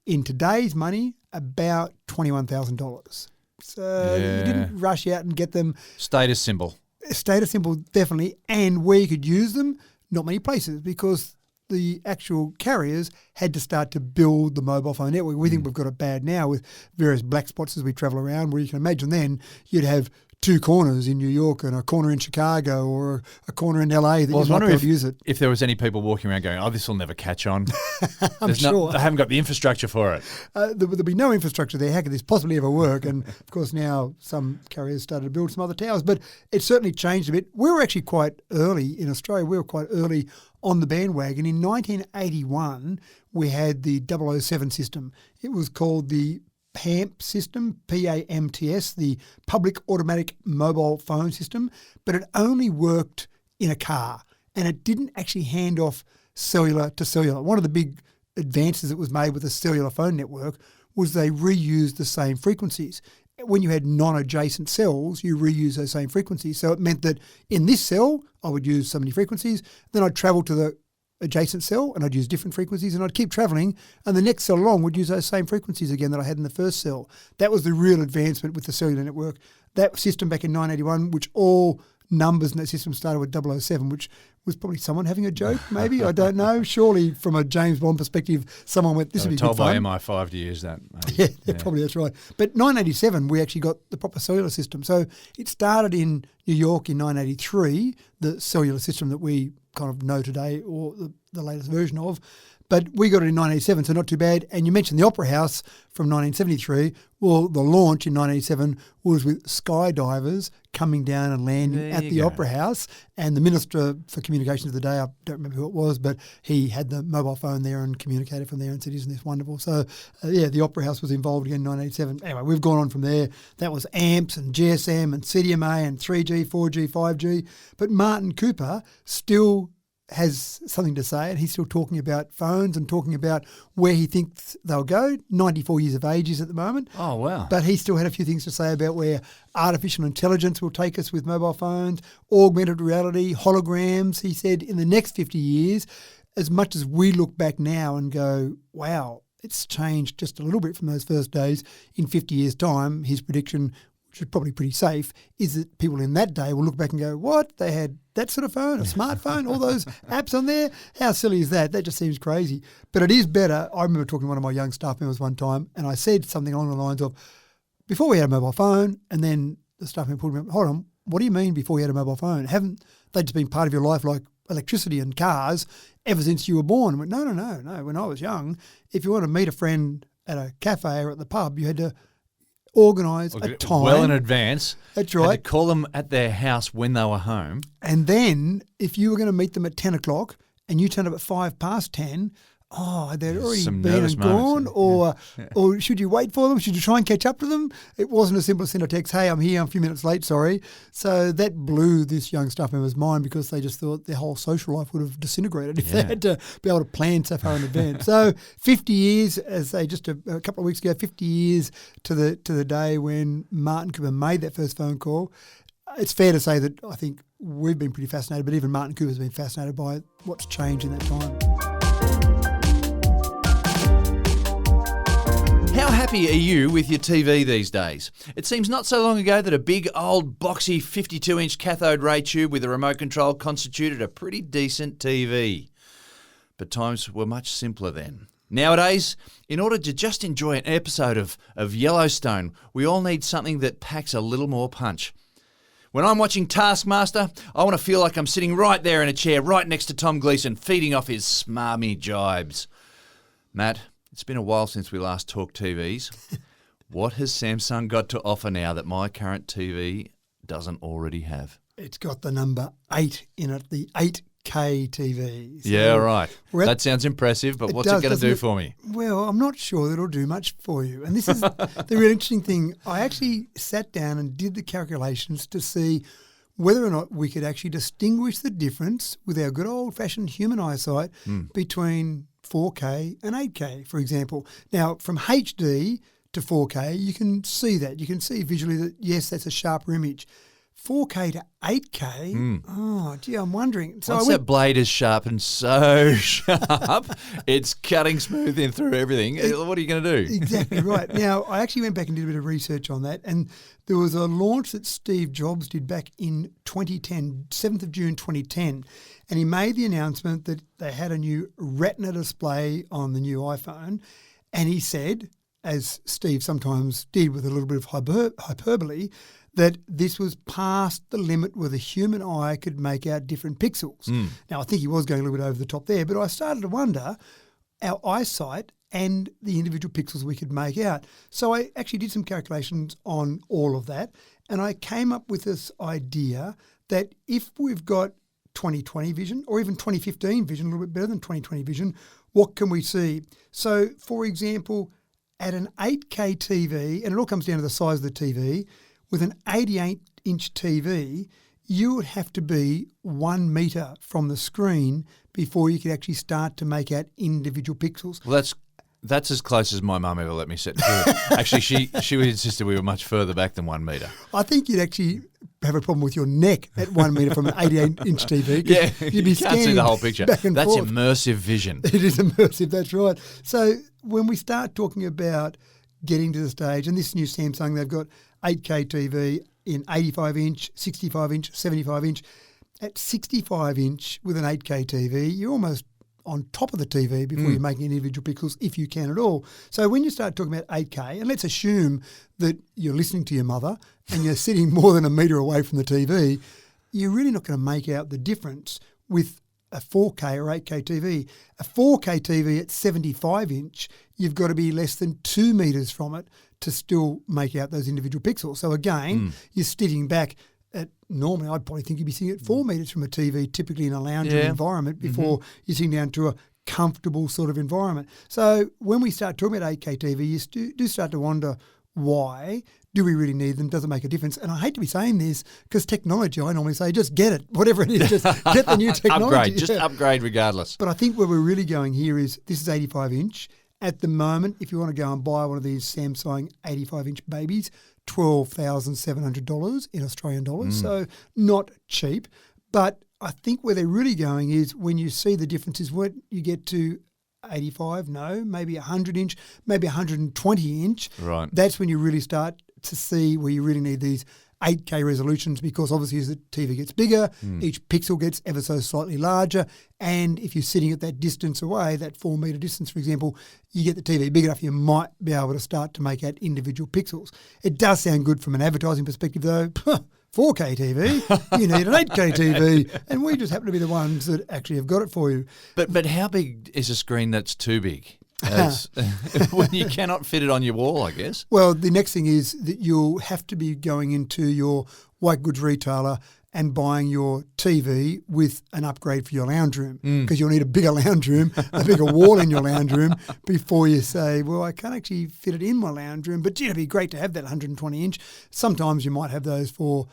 in today's money, about $21,000. So you didn't rush out and get them. Status symbol. Status symbol, definitely, and where you could use them, not many places, because the actual carriers had to start to build the mobile phone network. We think we've got it bad now with various black spots as we travel around, where you can imagine then you'd have two corners in New York and a corner in Chicago or a corner in LA that you might be able to use it. If there was any people walking around going, this will never catch on. I'm sure. They haven't got the infrastructure for it. There'll be no infrastructure there. How could this possibly ever work? And, of course, now some carriers started to build some other towers. But it certainly changed a bit. We were actually quite early in Australia. We were quite early on the bandwagon. In 1981, we had the 007 system. It was called the PAMP system, PAMTS, the Public Automatic Mobile Phone System, but it only worked in a car and it didn't actually hand off cellular to cellular. One of the big advances that was made with the cellular phone network was they reused the same frequencies. When you had non-adjacent cells, you reuse those same frequencies. So it meant that in this cell, I would use so many frequencies, then I'd travel to the adjacent cell and I'd use different frequencies and I'd keep travelling and the next cell along would use those same frequencies again that I had in the first cell. That was the real advancement with the cellular network. That system back in 1981, which all numbers in that system started with 007, which was probably someone having a joke, maybe. I don't know. Surely, from a James Bond perspective, someone went, this would be good told fun. my MI5 to use that. Maybe. Yeah, probably that's right. But 1987, we actually got the proper cellular system. So it started in New York in 1983, the cellular system that we kind of know today, or the latest version of. But we got it in 1987, so not too bad. And you mentioned the Opera House from 1973. Well, the launch in 1987 was with skydivers coming down and landing at the Opera House. And the Minister for Communications of the day, I don't remember who it was, but he had the mobile phone there and communicated from there and said, isn't this wonderful? So, the Opera House was involved again in 1987. Anyway, we've gone on from there. That was AMPS and GSM and CDMA and 3G, 4G, 5G. But Martin Cooper still has something to say, and he's still talking about phones and talking about where he thinks they'll go. 94 years of age is at the moment. Oh, wow. But he still had a few things to say about where artificial intelligence will take us with mobile phones, augmented reality, holograms. He said in the next 50 years, as much as we look back now and go, wow, it's changed just a little bit from those first days, in 50 years' time, his prediction, which is probably pretty safe, is that people in that day will look back and go, what? They had that sort of phone, a smartphone, all those apps on there? How silly is that? That just seems crazy. But it is better. I remember talking to one of my young staff members one time, and I said something along the lines of, before we had a mobile phone, and then the staff member pulled me up, hold on, what do you mean before you had a mobile phone? Haven't they just been part of your life like electricity and cars ever since you were born? I went, no. When I was young, if you want to meet a friend at a cafe or at the pub, you had to organise a time. Well in advance. That's right. Had to call them at their house when they were home. And then if you were going to meet them at 10 o'clock and you turned up at 10:05, they'd already Some been nervous and gone, moments, or should you wait for them? Should you try and catch up to them? It wasn't as simple as send a text, hey, I'm here, I'm a few minutes late, sorry. So that blew this young staff member's mind, because they just thought their whole social life would have disintegrated if they had to be able to plan so far in advance. So 50 years, as they just a couple of weeks ago, 50 years to the day when Martin Cooper made that first phone call. It's fair to say that I think we've been pretty fascinated, but even Martin Cooper's been fascinated by what's changed in that time. How happy are you with your TV these days? It seems not so long ago that a big, old, boxy 52-inch cathode ray tube with a remote control constituted a pretty decent TV. But times were much simpler then. Nowadays, in order to just enjoy an episode of Yellowstone, we all need something that packs a little more punch. When I'm watching Taskmaster, I want to feel like I'm sitting right there in a chair right next to Tom Gleeson, feeding off his smarmy jibes. Matt, it's been a while since we last talked TVs. What has Samsung got to offer now that my current TV doesn't already have? It's got the number 8 in it, the 8K TV. So yeah, right. That sounds impressive, but what's it going to do for me? Well, I'm not sure it'll do much for you. And this is the really interesting thing. I actually sat down and did the calculations to see whether or not we could actually distinguish the difference with our good old-fashioned human eyesight between 4K and 8K, for example. Now, from HD to 4K, you can see that. You can see visually that, yes, that's a sharper image. 4K to 8K, I'm wondering. So Once that blade is sharpened so sharp, it's cutting smooth in through everything. What are you going to do? Exactly right. Now, I actually went back and did a bit of research on that, and there was a launch that Steve Jobs did back in 2010, 7th of June 2010, and he made the announcement that they had a new Retina display on the new iPhone, and he said, as Steve sometimes did with a little bit of hyperbole, that this was past the limit where the human eye could make out different pixels. Now, I think he was going a little bit over the top there, but I started to wonder our eyesight and the individual pixels we could make out. So I actually did some calculations on all of that, and I came up with this idea that if we've got 20/20 vision or even 20/15 vision, a little bit better than 20/20 vision, what can we see? So, for example, at an 8K TV, and it all comes down to the size of the TV, with an 88-inch TV, you would have to be 1 metre from the screen before you could actually start to make out individual pixels. Well, that's as close as my mum ever let me sit to it. Actually, she insisted we were much further back than 1 metre. I think you'd actually have a problem with your neck at 1 metre from an 88-inch TV. Yeah, you'd be you can't see the whole picture. That's immersive vision. It is immersive, that's right. So when we start talking about getting to the stage, and this new Samsung, they've got 8K TV in 85-inch, 65-inch, 75-inch. At 65-inch with an 8K TV, you're almost on top of the TV before you're making individual pixels, if you can at all. So when you start talking about 8K, and let's assume that you're listening to your mother and you're sitting more than a metre away from the TV, you're really not going to make out the difference with a 4K or 8K TV. A 4K TV at 75-inch, you've got to be less than 2 metres from it to still make out those individual pixels. So again, you're sitting back at, normally I'd probably think you'd be sitting at 4 metres from a TV, typically in a lounge room environment, before you're sitting down to a comfortable sort of environment. So when we start talking about 8K TV, you do start to wonder, why do we really need them? Does it make a difference? And I hate to be saying this, because technology, I normally say, just get it, whatever it is, just get the new technology. Just upgrade regardless. But I think where we're really going here is, this is 85-inch. At the moment, if you want to go and buy one of these Samsung 85-inch babies, $12,700 in Australian dollars, so not cheap. But I think where they're really going is when you see the differences, when you get to 85, no, maybe 100-inch, maybe 120-inch. Right. That's when you really start to see where you really need these 8K resolutions, because obviously as the TV gets bigger, each pixel gets ever so slightly larger. And if you're sitting at that distance away, that 4 metre distance, for example, you get the TV big enough, you might be able to start to make out individual pixels. It does sound good from an advertising perspective though. 4K TV, you need an 8K TV, and we just happen to be the ones that actually have got it for you. But how big is a screen that's too big? When you cannot fit it on your wall, I guess. Well, the next thing is that you'll have to be going into your white goods retailer and buying your TV with an upgrade for your lounge room, because you'll need a bigger lounge room, a bigger wall in your lounge room before you say, well, I can't actually fit it in my lounge room, but gee, it'd be great to have that 120-inch. Sometimes you might have those for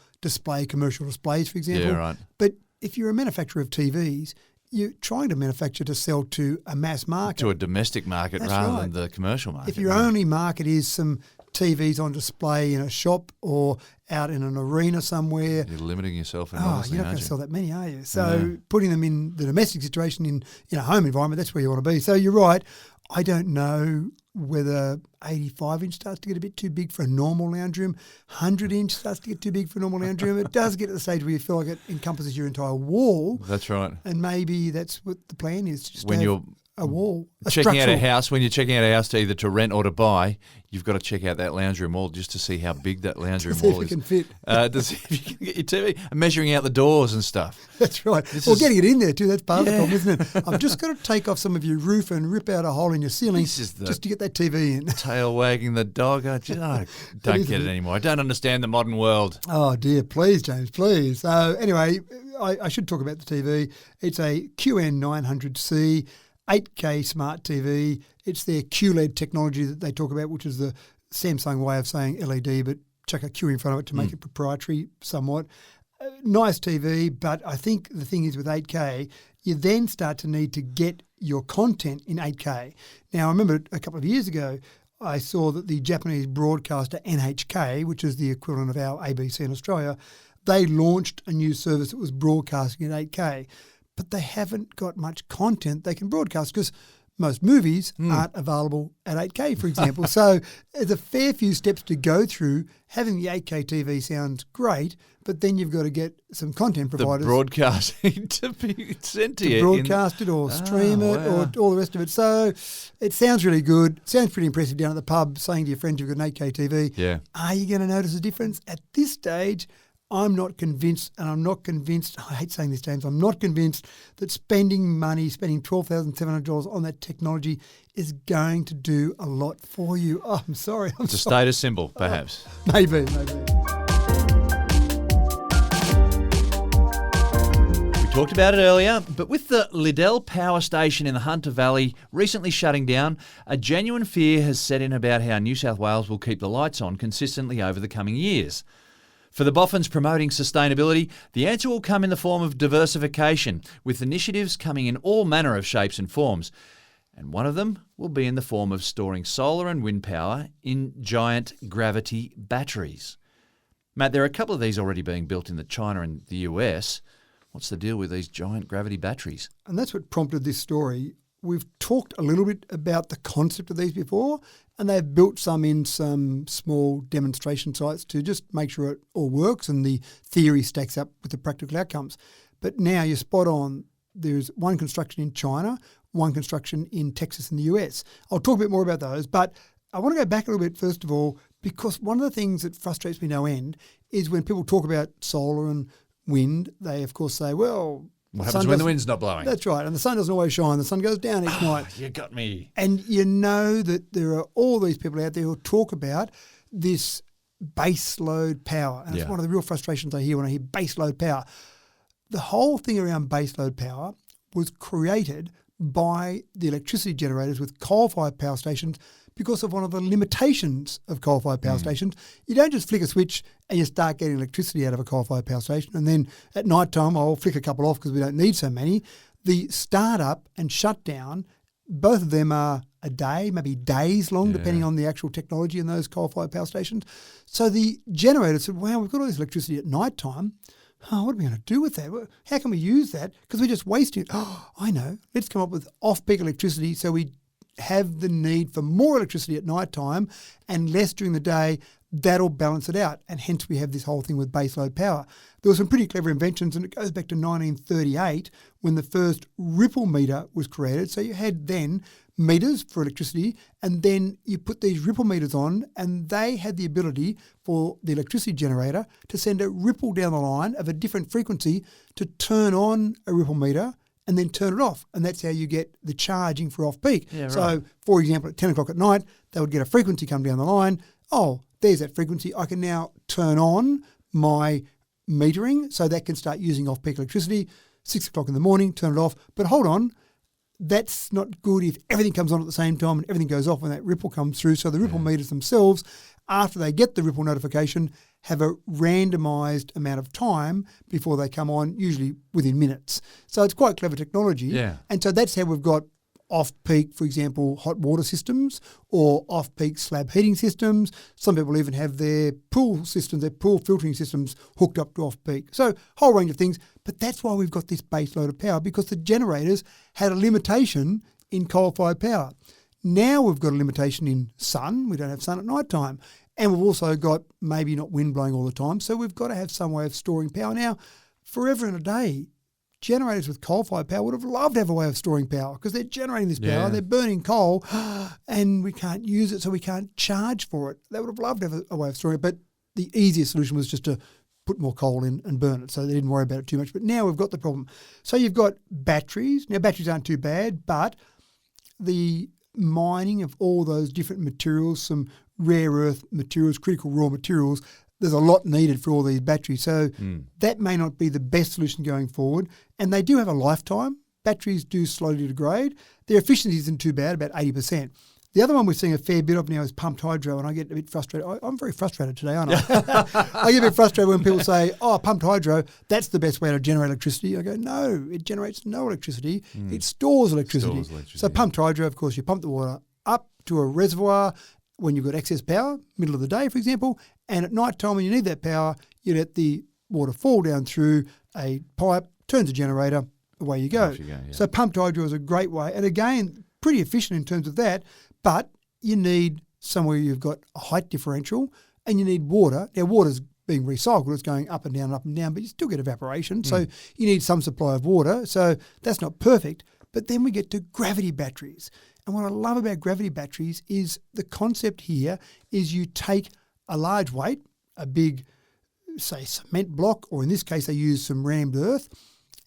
commercial displays, for example. Yeah, right. But if you're a manufacturer of TVs, you're trying to manufacture to sell to a mass market. To a domestic market rather than the commercial market. If your only market is some TVs on display in a shop or out in an arena somewhere, you're limiting yourself you're enormously, not going aren't to you? sell that many, are you? So putting them in the domestic situation in a home environment, that's where you want to be. So you're right. I don't know whether 85-inch starts to get a bit too big for a normal lounge room. 100-inch starts to get too big for a normal lounge room. It does get to the stage where you feel like it encompasses your entire wall. That's right. And maybe that's what the plan is, just When to have you're a wall. checking out a house, when you're checking out a house to either to rent or to buy, you've got to check out that lounge room wall just to see how big that lounge room See if wall it is. can fit. To see if you can get your TV, and measuring out the doors and stuff. That's right. Getting it in there too, that's part of the problem, isn't it? I've just got to take off some of your roof and rip out a hole in your ceiling just to get that TV in. Tail wagging the dog. I don't get it anymore. I don't understand the modern world. Oh dear, please, James, please. So anyway, I should talk about the TV. It's a QN900C 8K smart TV. It's their QLED technology that they talk about, which is the Samsung way of saying LED, but chuck a Q in front of it to make it proprietary somewhat. Nice TV, but I think the thing is with 8K, you then start to need to get your content in 8K. Now, I remember a couple of years ago, I saw that the Japanese broadcaster NHK, which is the equivalent of our ABC in Australia, they launched a new service that was broadcasting at 8K, but they haven't got much content they can broadcast because most movies aren't available at 8K, for example. So there's a fair few steps to go through. Having the 8K TV sounds great, but then you've got to get some content providers. The broadcasting to be sent to you. Broadcast it or stream it or all the rest of it. So it sounds really good. Sounds pretty impressive down at the pub saying to your friends you've got an 8K TV. Yeah. Are you going to notice a difference? At this stage, I'm not convinced, and I'm not convinced, I hate saying this, James, I'm not convinced that spending $12,700 on that technology is going to do a lot for you. Oh, I'm sorry. It's a status symbol, perhaps. Maybe. We talked about it earlier, but with the Liddell Power Station in the Hunter Valley recently shutting down, a genuine fear has set in about how New South Wales will keep the lights on consistently over the coming years. For the Boffins promoting sustainability, the answer will come in the form of diversification, with initiatives coming in all manner of shapes and forms. And one of them will be in the form of storing solar and wind power in giant gravity batteries. Matt, there are a couple of these already being built in China and the US. What's the deal with these giant gravity batteries? And that's what prompted this story. we've talked a little bit about the concept of these before, and they've built some in some small demonstration sites to just make sure it all works and the theory stacks up with the practical outcomes. But now you're spot on. There's one construction in China, one construction in Texas in the US. I'll talk a bit more about those, but I want to go back a little bit first of all, because one of the things that frustrates me no end is when people talk about solar and wind, they of course say, well, what happens when the wind's not blowing? That's right. And the sun doesn't always shine. The sun goes down each night. You got me. And you know that there are all these people out there who talk about this base load power. And it's one of the real frustrations I hear when I hear base load power. The whole thing around base load power was created by the electricity generators with coal-fired power stations because of one of the limitations of coal-fired power stations. You don't just flick a switch and you start getting electricity out of a coal-fired power station, and then at night time I'll flick a couple off because we don't need so many. The start-up and shutdown, both of them are a day, maybe days long, depending on the actual technology in those coal-fired power stations. So the generator said, wow, we've got all this electricity at night time. Oh, what are we going to do with that? How can we use that? Because we're just wasting it. Oh, I know. Let's come up with off-peak electricity so we have the need for more electricity at night time and less during the day. That'll balance it out. And hence we have this whole thing with baseload power. There were some pretty clever inventions, and it goes back to 1938 when the first ripple meter was created. So you had then meters for electricity, and then you put these ripple meters on, and they had the ability for the electricity generator to send a ripple down the line of a different frequency to turn on a ripple meter and then turn it off. And that's how you get the charging for off-peak. Yeah, right. So, for example, at 10 o'clock at night, they would get a frequency come down the line. Oh, there's that frequency. I can now turn on my metering so that can start using off-peak electricity. 6 o'clock in the morning, turn it off. But hold on, that's not good if everything comes on at the same time and everything goes off when that ripple comes through. So the ripple meters themselves, after they get the ripple notification, have a randomised amount of time before they come on, usually within minutes. So it's quite clever technology. Yeah. And so that's how we've got off-peak, for example, hot water systems or off-peak slab heating systems. Some people even have their pool systems, their pool filtering systems hooked up to off-peak. So a whole range of things. But that's why we've got this base load of power, because the generators had a limitation in coal-fired power. Now we've got a limitation in sun. We don't have sun at night time. And we've also got maybe not wind blowing all the time. So we've got to have some way of storing power. Now, forever and a day, generators with coal-fired power would have loved to have a way of storing power because they're generating this power, they're burning coal, and we can't use it, so we can't charge for it. They would have loved to have a way of storing it, but the easiest solution was just to put more coal in and burn it, so they didn't worry about it too much. But now we've got the problem. So you've got batteries. Now, batteries aren't too bad, but the mining of all those different materials, some rare earth materials, critical raw materials, there's a lot needed for all these batteries. So that may not be the best solution going forward. And they do have a lifetime. Batteries do slowly degrade. Their efficiency isn't too bad, about 80%. The other one we're seeing a fair bit of now is pumped hydro, and I get a bit frustrated. I'm very frustrated today, aren't I? I get a bit frustrated when people say, oh, pumped hydro, that's the best way to generate electricity. I go, no, it generates no electricity. It stores electricity. So pumped hydro, of course, you pump the water up to a reservoir when you've got excess power, middle of the day, for example, and at night time when you need that power, you let the water fall down through a pipe, turns a generator, away you go. So pumped hydro is a great way. And again, pretty efficient in terms of that, but you need somewhere you've got a height differential and you need water. Now, water's being recycled. It's going up and down, but you still get evaporation. So you need some supply of water. So that's not perfect. But then we get to gravity batteries. And what I love about gravity batteries is the concept here is you take a large weight, a big, say, cement block, or in this case they use some rammed earth,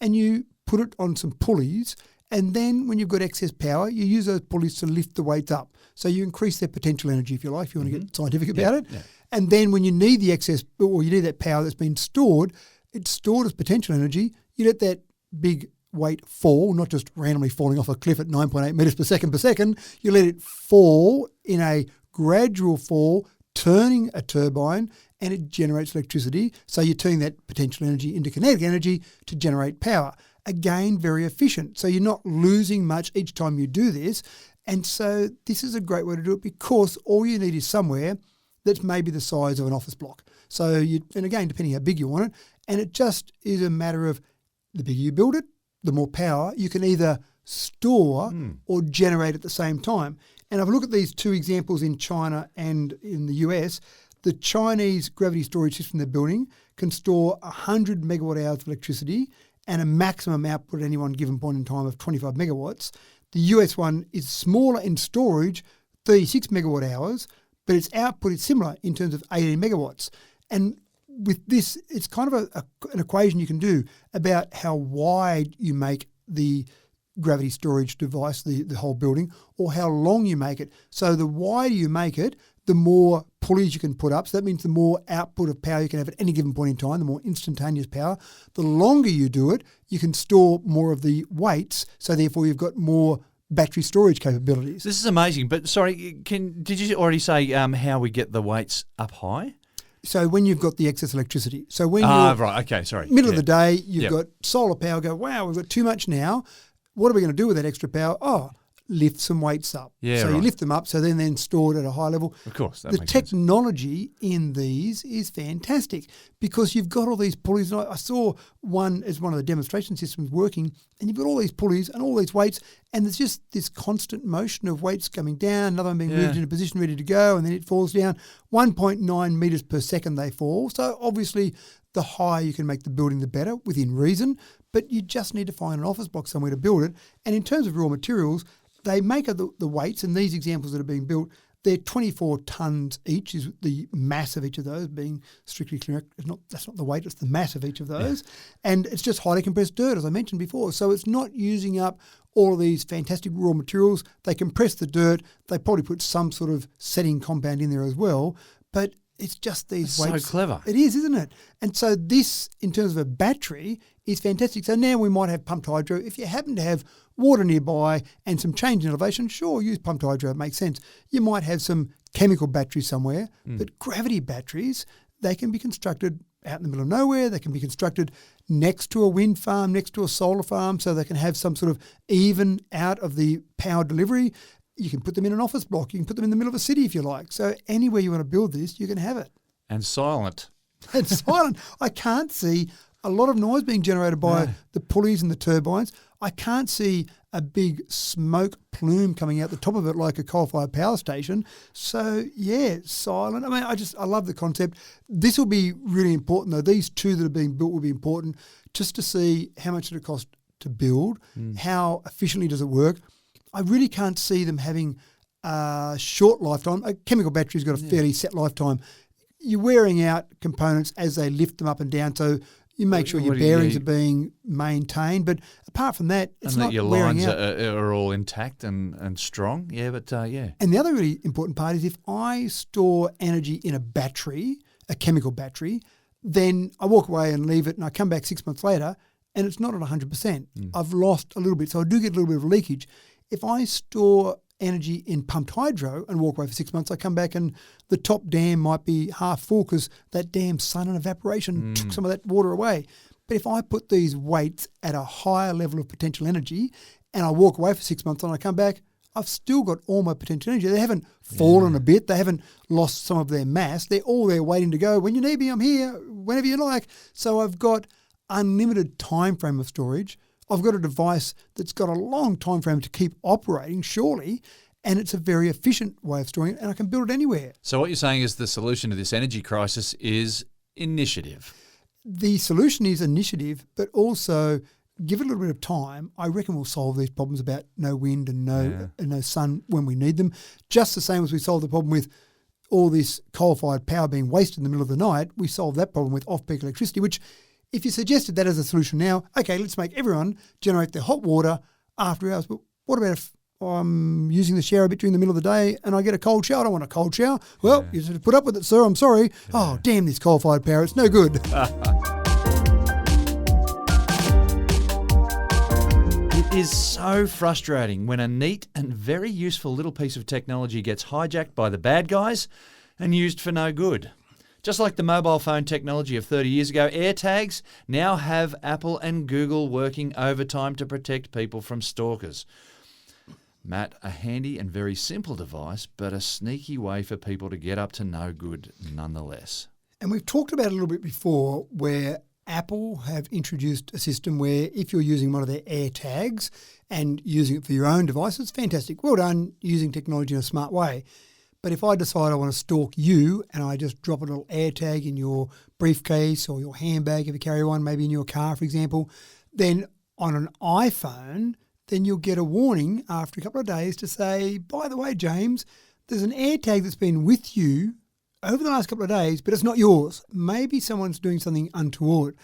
and you put it on some pulleys, and then when you've got excess power, you use those pulleys to lift the weights up. So you increase their potential energy, if you like, if you want to get scientific about it. Yeah. And then when you need the excess, or you need that power that's been stored, it's stored as potential energy. You let that big weight fall, not just randomly falling off a cliff at 9.8 metres per second. You let it fall in a gradual fall, turning a turbine, and it generates electricity. So you're turning that potential energy into kinetic energy to generate power. Again, very efficient. So you're not losing much each time you do this. And so this is a great way to do it because all you need is somewhere that's maybe the size of an office block. So and again, depending how big you want it, and it just is a matter of the bigger you build it, the more power. You can either store or generate at the same time. And if I look at these two examples in China and in the US, the Chinese gravity storage system they're building can store 100 megawatt hours of electricity and a maximum output at any one given point in time of 25 megawatts. The US one is smaller in storage, 36 megawatt hours, but its output is similar in terms of 18 megawatts. And with this, it's kind of an equation you can do about how wide you make the gravity storage device, the whole building, or how long you make it. So the wider you make it, the more pulleys you can put up. So that means the more output of power you can have at any given point in time, the more instantaneous power. The longer you do it, you can store more of the weights. So therefore you've got more battery storage capabilities. This is amazing. But sorry, did you already say how we get the weights up high? So when you've got the excess electricity. So when right, okay, sorry. Middle of the day, you've got solar power, go, wow, we've got too much now. What are we going to do with that extra power? Oh, lift some weights up. Yeah, so right. you lift them up, so then stored at a high level. Of course, that the makes sense. technology in these is fantastic because you've got all these pulleys. And I saw one as one of the demonstration systems working, and you've got all these pulleys and all these weights, and there's just this constant motion of weights coming down, another one being moved into position ready to go, and then it falls down. 1.9 metres per second they fall. So obviously the higher you can make the building, the better, within reason. But you just need to find an office block somewhere to build it. And in terms of raw materials, they make the weights, and these examples that are being built, they're 24 tonnes each, is the mass of each of those, being strictly correct. That's not the weight, it's the mass of each of those. Yeah. And it's just highly compressed dirt, as I mentioned before. So it's not using up all of these fantastic raw materials. They compress the dirt. They probably put some sort of setting compound in there as well. But it's just these weights. So clever. It is, isn't it? And so this, in terms of a battery, is fantastic. So now we might have pumped hydro. If you happen to have water nearby and some change in elevation, sure, use pumped hydro. It makes sense. You might have some chemical batteries somewhere, but gravity batteries, they can be constructed out in the middle of nowhere. They can be constructed next to a wind farm, next to a solar farm, so they can have some sort of even out of the power delivery. You can put them in an office block. You can put them in the middle of a city if you like. So anywhere you want to build this, you can have it. And silent. It's silent. I can't see a lot of noise being generated by the pulleys and the turbines. I can't see a big smoke plume coming out the top of it like a coal-fired power station. So, yeah, silent. I mean, I love the concept. This will be really important, though. These two that are being built will be important just to see how much it costs to build, how efficiently does it work. I really can't see them having a short lifetime. A chemical battery's got a fairly set lifetime. You're wearing out components as they lift them up and down, so you make sure your bearings are being maintained. But apart from that, it's and not that your wearing lines out. are all intact and strong. Yeah, but yeah. And the other really important part is if I store energy in a battery, a chemical battery, then I walk away and leave it and I come back 6 months later and it's not at 100%. I've lost a little bit. So I do get a little bit of leakage. If I store energy in pumped hydro and walk away for 6 months, I come back and the top dam might be half full because that damn sun and evaporation took some of that water away. But if I put these weights at a higher level of potential energy and I walk away for 6 months and I come back, I've still got all my potential energy. They haven't fallen a bit. They haven't lost some of their mass. They're all there waiting to go. When you need me, I'm here, whenever you like. So I've got unlimited time frame of storage. I've got a device that's got a long time frame to keep operating, surely, and it's a very efficient way of storing it, and I can build it anywhere. So what you're saying is the solution to this energy crisis is initiative. The solution is initiative, but also give it a little bit of time. I reckon we'll solve these problems about no wind and no sun when we need them. Just the same as we solved the problem with all this coal-fired power being wasted in the middle of the night, we solved that problem with off-peak electricity, which if you suggested that as a solution now, okay, let's make everyone generate their hot water after hours. But what about if I'm using the shower a bit during the middle of the day and I get a cold shower? I don't want a cold shower. Well, you just have to put up with it, sir. I'm sorry. Yeah. Oh, damn this coal-fired power. It's no good. It is so frustrating when a neat and very useful little piece of technology gets hijacked by the bad guys and used for no good. Just like the mobile phone technology of 30 years ago, AirTags now have Apple and Google working overtime to protect people from stalkers. Matt, a handy and very simple device, but a sneaky way for people to get up to no good nonetheless. And we've talked about it a little bit before where Apple have introduced a system where if you're using one of their AirTags and using it for your own device, it's fantastic. Well done using technology in a smart way. But if I decide I want to stalk you and I just drop a little AirTag in your briefcase or your handbag if you carry one, maybe in your car, for example, then on an iPhone, then you'll get a warning after a couple of days to say, by the way, James, there's an AirTag that's been with you over the last couple of days, but it's not yours. Maybe someone's doing something untoward.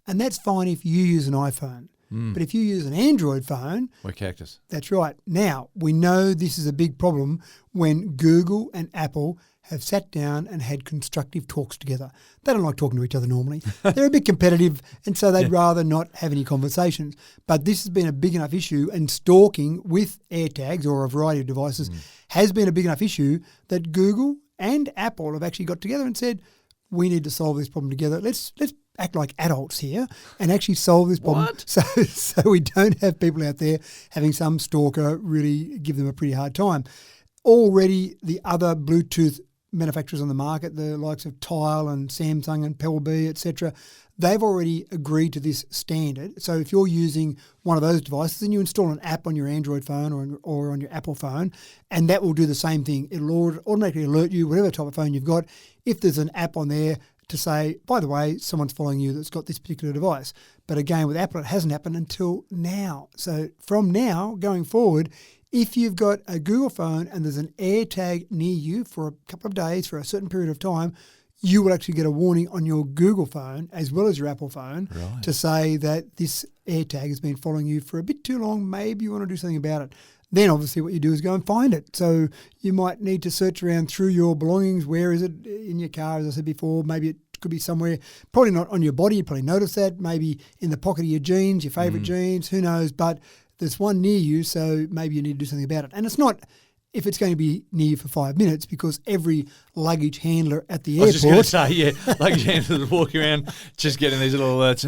And that's fine if you use an iPhone. But if you use an Android phone... We're cactus. That's right. Now, we know this is a big problem when Google and Apple have sat down and had constructive talks together. They don't like talking to each other normally. They're a bit competitive, and so they'd rather not have any conversations. But this has been a big enough issue, and stalking with AirTags or a variety of devices has been a big enough issue that Google and Apple have actually got together and said, we need to solve this problem together. Let's act like adults here and actually solve this problem. So we don't have people out there having some stalker really give them a pretty hard time. Already the other Bluetooth manufacturers on the market, the likes of Tile and Samsung and Pebblebee, etc., they've already agreed to this standard. So if you're using one of those devices and you install an app on your Android phone or on your Apple phone, and that will do the same thing. It'll automatically alert you, whatever type of phone you've got, if there's an app on there to say, by the way, someone's following you that's got this particular device. But again, with Apple, it hasn't happened until now. So from now going forward, if you've got a Google phone and there's an AirTag near you for a couple of days, for a certain period of time, you will actually get a warning on your Google phone as well as your Apple phone to say that this AirTag has been following you for a bit too long. Maybe you want to do something about it. Then obviously what you do is go and find it. So you might need to search around through your belongings. Where is it in your car? As I said before, maybe it could be somewhere, probably not on your body. You probably notice that. Maybe in the pocket of your jeans, your favourite jeans, who knows. But there's one near you, so maybe you need to do something about it. And it's not if it's going to be near you for 5 minutes, because every luggage handler at the airport... I was just going to say, luggage handlers walking around just getting these little alerts,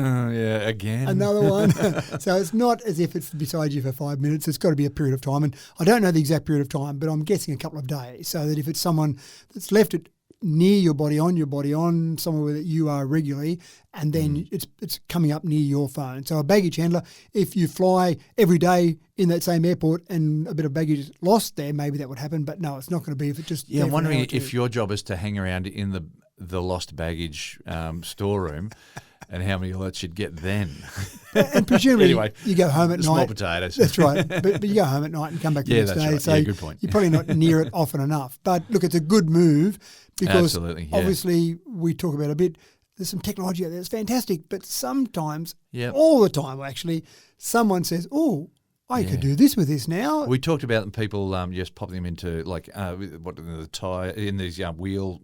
again. Another one. So it's not as if it's beside you for 5 minutes. It's got to be a period of time. And I don't know the exact period of time, but I'm guessing a couple of days, so that if it's someone that's left it near your body, on somewhere that you are regularly, and then it's coming up near your phone. So a baggage handler, if you fly every day in that same airport and a bit of baggage is lost there, maybe that would happen. But no, it's not going to be if it just... Yeah, I'm wondering if your job is to hang around in the lost baggage storeroom and how many alerts you'd get then. And presumably anyway, you go home at night. Small potatoes. That's right. But you go home at night and come back the next day. Right. So good point. You're probably not near it often enough. But look, it's a good move because obviously we talk about a bit, there's some technology out there that's fantastic, but sometimes, all the time actually, someone says, oh, I could do this with this now. We talked about people just popping them into the tyre in these wheel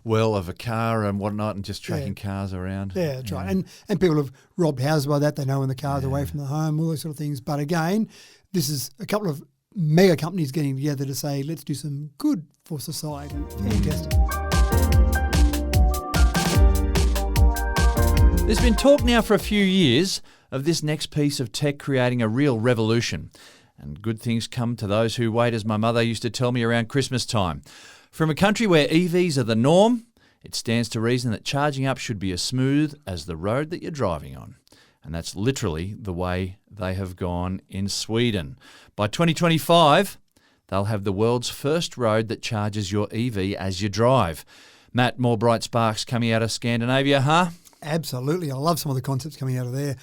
well of a car and whatnot, and just tracking cars around. Yeah, that's right. And people have robbed houses by that. They know when the car's away from the home, all those sort of things. But again, this is a couple of mega companies getting together to say, let's do some good for society. Fantastic. There's been talk now for a few years of this next piece of tech creating a real revolution. And good things come to those who wait, as my mother used to tell me around Christmas time. From a country where EVs are the norm, it stands to reason that charging up should be as smooth as the road that you're driving on. And that's literally the way they have gone in Sweden. By 2025, they'll have the world's first road that charges your EV as you drive. Matt, more bright sparks coming out of Scandinavia, huh? Absolutely. I love some of the concepts coming out of there.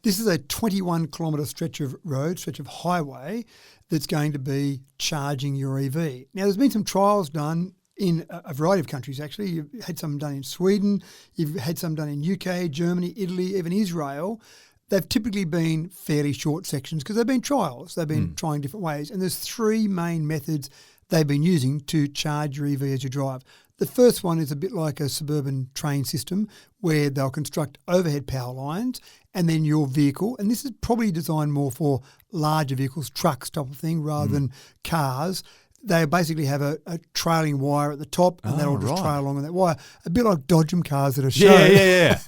This is a 21-kilometre stretch of highway that's going to be charging your EV. Now, there's been some trials done in a variety of countries, actually. You've had some done in Sweden, you've had some done in UK, Germany, Italy, even Israel. They've typically been fairly short sections because they've been trials. They've been trying different ways. And there's three main methods they've been using to charge your EV as you drive. The first one is a bit like a suburban train system where they'll construct overhead power lines and then your vehicle, and this is probably designed more for larger vehicles, trucks type of thing, rather than cars. They basically have a trailing wire at the top and that'll just trail along on that wire. A bit like Dodgem cars that are shown. Yeah.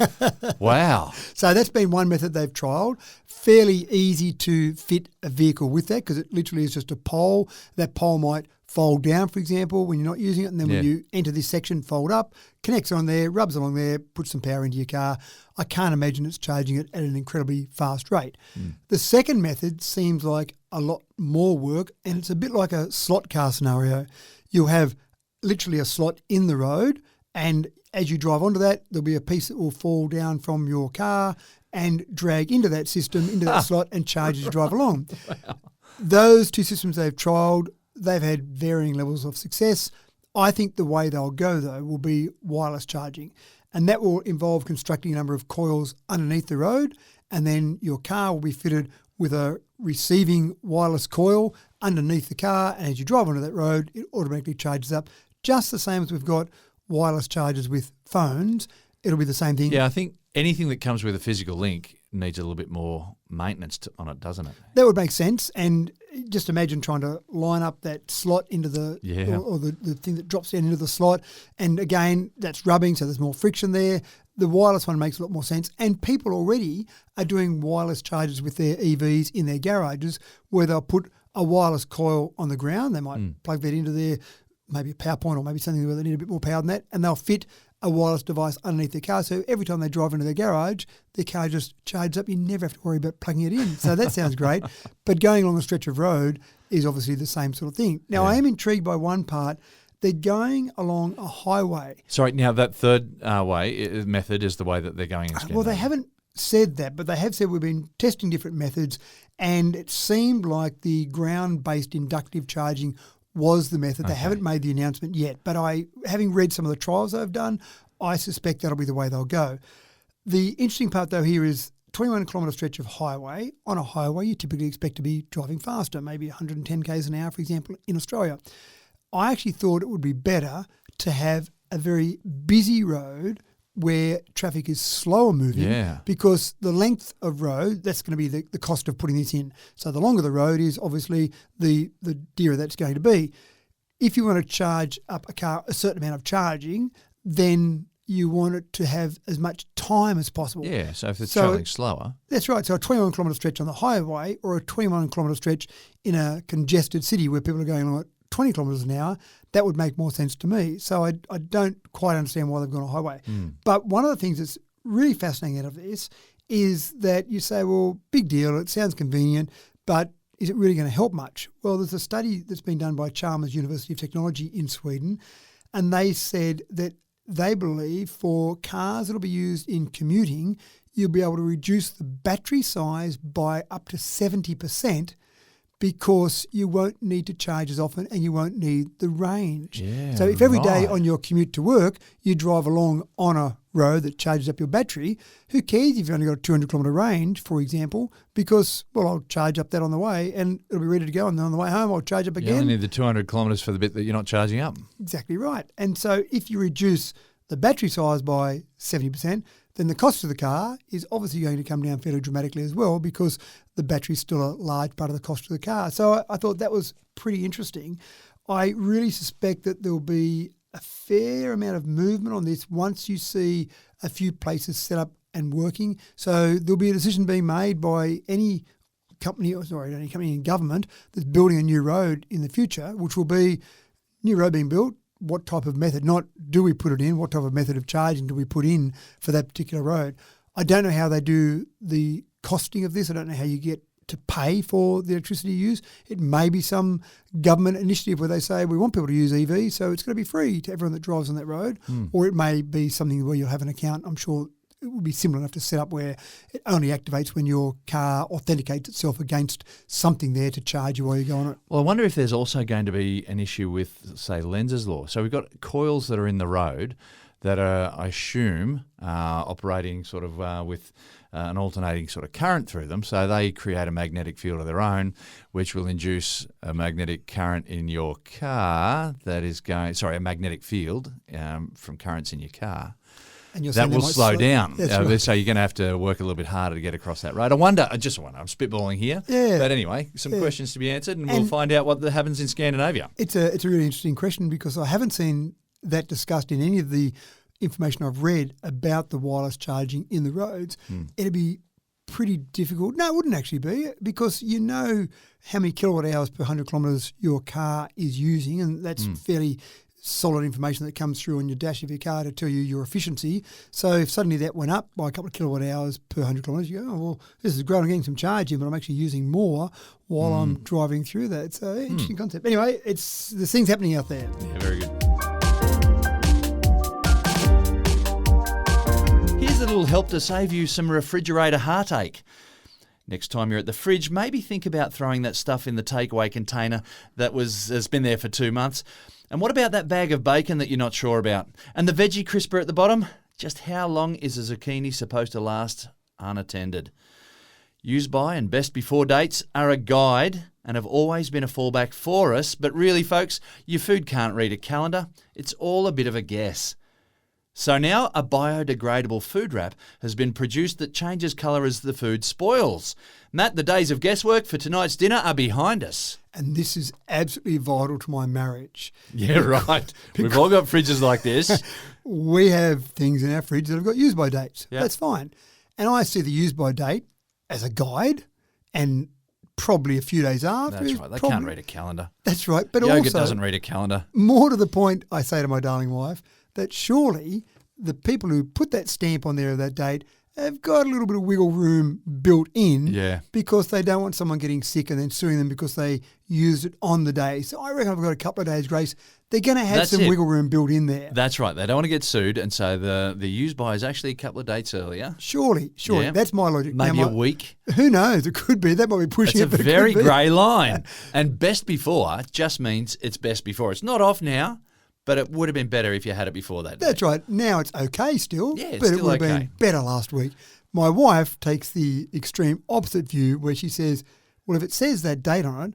Wow. So that's been one method they've trialled. Fairly easy to fit a vehicle with that because it literally is just a pole. That pole might fold down, for example, when you're not using it, and then when you enter this section, fold up, connects on there, rubs along there, puts some power into your car. I can't imagine it's charging it at an incredibly fast rate. The second method seems like a lot more work, and it's a bit like a slot car scenario. You'll have literally a slot in the road, and as you drive onto that, there'll be a piece that will fall down from your car and drag into that system, into that slot, and charge as you drive along. Wow. Those two systems they've trialled, they've had varying levels of success. I think the way they'll go, though, will be wireless charging. And that will involve constructing a number of coils underneath the road, and then your car will be fitted with a receiving wireless coil underneath the car, and as you drive onto that road, it automatically charges up. Just the same as we've got wireless chargers with phones, it'll be the same thing. Yeah, I think anything that comes with a physical link needs a little bit more maintenance on it, doesn't it? That would make sense. And just imagine trying to line up that slot into the or the thing that drops down into the slot. And again, that's rubbing, so there's more friction there. The wireless one makes a lot more sense. And people already are doing wireless chargers with their EVs in their garages, where they'll put a wireless coil on the ground. They might plug that into their, maybe a power point or maybe something where they need a bit more power than that, and they'll fit a wireless device underneath their car. So every time they drive into their garage, their car just charges up. You never have to worry about plugging it in. So that sounds great. But going along a stretch of road is obviously the same sort of thing. Now, I am intrigued by one part. They're going along a highway. Sorry, now that third method is the way that they're going in Scandinavia. Well, they haven't said that, but they have said we've been testing different methods, and it seemed like the ground-based inductive charging was the method. They haven't made the announcement yet, but having read some of the trials they've done, I suspect that'll be the way they'll go. The interesting part, though, here is 21-kilometre stretch of highway. On a highway, you typically expect to be driving faster, maybe 110 k's an hour, for example, in Australia. I actually thought it would be better to have a very busy road where traffic is slower moving, because the length of road, that's going to be the cost of putting this in. So the longer the road is, obviously, the dearer that's going to be. If you want to charge up a car a certain amount of charging, then you want it to have as much time as possible. Yeah, so if it's travelling slower. That's right. So a 21-kilometre stretch on the highway or a 21-kilometre stretch in a congested city where people are going along at 20 kilometres an hour, that would make more sense to me. So I don't quite understand why they've gone a highway. But one of the things that's really fascinating out of this is that you say, well, big deal, it sounds convenient, but is it really going to help much? Well, there's a study that's been done by Chalmers University of Technology in Sweden, and they said that they believe for cars that will be used in commuting, you'll be able to reduce the battery size by up to 70%, because you won't need to charge as often and you won't need the range. Yeah, so if every day on your commute to work you drive along on a road that charges up your battery, who cares if you've only got a 200-kilometre range, for example, because, well, I'll charge up that on the way and it'll be ready to go, and then on the way home I'll charge up again. You only need the 200 kilometres for the bit that you're not charging up. Exactly right. And so if you reduce the battery size by 70%, then the cost of the car is obviously going to come down fairly dramatically as well, because the battery is still a large part of the cost of the car. So I thought that was pretty interesting. I really suspect that there'll be a fair amount of movement on this once you see a few places set up and working. So there'll be a decision being made by any company in government that's building a new road in the future, which will be new road being built. What type of method, not do we put it in, what type of method of charging do we put in for that particular road? I don't know how they do the costing of this. I don't know how you get to pay for the electricity you use. It may be some government initiative where they say we want people to use EV, so it's going to be free to everyone that drives on that road. Or it may be something where you'll have an account. I'm sure it would be similar enough to set up where it only activates when your car authenticates itself against something there to charge you while you go on it. Well, I wonder if there's also going to be an issue with, say, Lenz's law. So we've got coils that are in the road that are, I assume, operating sort of with an alternating sort of current through them. So they create a magnetic field of their own, which will induce a magnetic current in your car that is going, a magnetic field from currents in your car. And that will slow down. Right. So you're going to have to work a little bit harder to get across that road. I wonder, I'm spitballing here. Yeah. But anyway, some questions to be answered, and we'll find out what happens in Scandinavia. It's a really interesting question, because I haven't seen that discussed in any of the information I've read about the wireless charging in the roads. It'd be pretty difficult. No, it wouldn't actually be, because you know how many kilowatt hours per 100 kilometres your car is using, and that's fairly solid information that comes through on your dash of your car to tell you your efficiency. So if suddenly that went up by a couple of kilowatt hours per 100 kilometres, you go, oh, well, this is great, I'm getting some charge in, but I'm actually using more while I'm driving through that. So interesting concept. Anyway, there's things happening out there. Yeah, very good. Here's a little help to save you some refrigerator heartache. Next time you're at the fridge, maybe think about throwing that stuff in the takeaway container that has been there for 2 months. And what about that bag of bacon that you're not sure about? And the veggie crisper at the bottom? Just how long is a zucchini supposed to last unattended? Use by and best before dates are a guide and have always been a fallback for us. But really, folks, your food can't read a calendar. It's all a bit of a guess. So now a biodegradable food wrap has been produced that changes colour as the food spoils. Matt, the days of guesswork for tonight's dinner are behind us. And this is absolutely vital to my marriage. Yeah, right. We've all got fridges like this. We have things in our fridge that have got use-by dates. Yep. That's fine. And I see the use-by date as a guide, and probably a few days after. That's right. They can't read a calendar. That's right. But Yogurt also, doesn't read a calendar. more to the point, I say to my darling wife, that surely the people who put that stamp on there of that date have got a little bit of wiggle room built in, because they don't want someone getting sick and then suing them because they used it on the day. So I reckon I've got a couple of days grace. They're going to have some wiggle room built in there. That's right. They don't want to get sued, and so the use by is actually a couple of dates earlier. Surely. Yeah. That's my logic. Maybe a week. Who knows? It could be. That might be pushing It's a very grey line. And best before just means it's best before. It's not off now, but it would have been better if you had it before that day. That's right. Now it's okay still, Yeah, it's but it still would have okay. been better last week. My wife takes the extreme opposite view, where she says, well, if it says that date on it,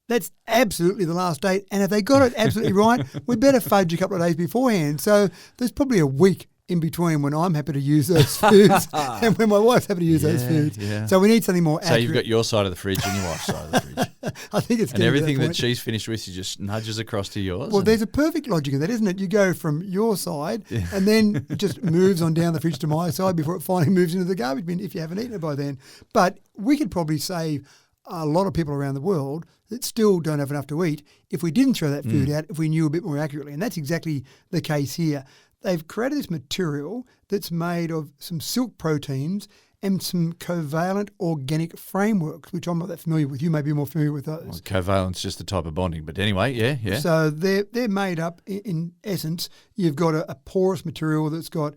that's absolutely the last date. And if they got it absolutely right, we better fudge a couple of days beforehand. So there's probably a week in between when I'm happy to use those foods and when my wife's happy to use those foods. Yeah. So we need something more accurate. So you've got your side of the fridge and your wife's side of the fridge. I think it's and everything that that she's finished with, she just nudges across to yours. Well, there's a perfect logic in that, isn't it? You go from your side and then it just moves on down the fridge to my side before it finally moves into the garbage bin if you haven't eaten it by then. But we could probably save a lot of people around the world that still don't have enough to eat if we didn't throw that food out, if we knew a bit more accurately. And that's exactly the case here. They've created this material that's made of some silk proteins and some covalent organic frameworks, which I'm not that familiar with. You may be more familiar with those. Well, covalent's just a type of bonding. But anyway, yeah. So they're made up, in essence, you've got a porous material that's got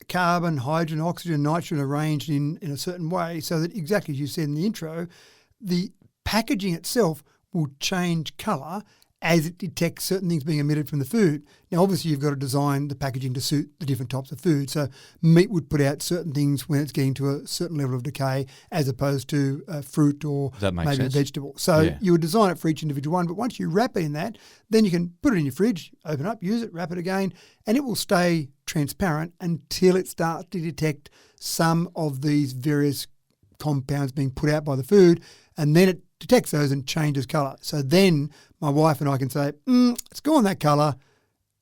carbon, hydrogen, oxygen, nitrogen arranged in a certain way, so that exactly as you said in the intro, the packaging itself will change colour as it detects certain things being emitted from the food. Now, obviously, you've got to design the packaging to suit the different types of food. So meat would put out certain things when it's getting to a certain level of decay as opposed to fruit or maybe a vegetable. So you would design it for each individual one. But once you wrap it in that, then you can put it in your fridge, open up, use it, wrap it again, and it will stay transparent until it starts to detect some of these various compounds being put out by the food, and then it detects those and changes colour. So then my wife and I can say, it's gone that colour.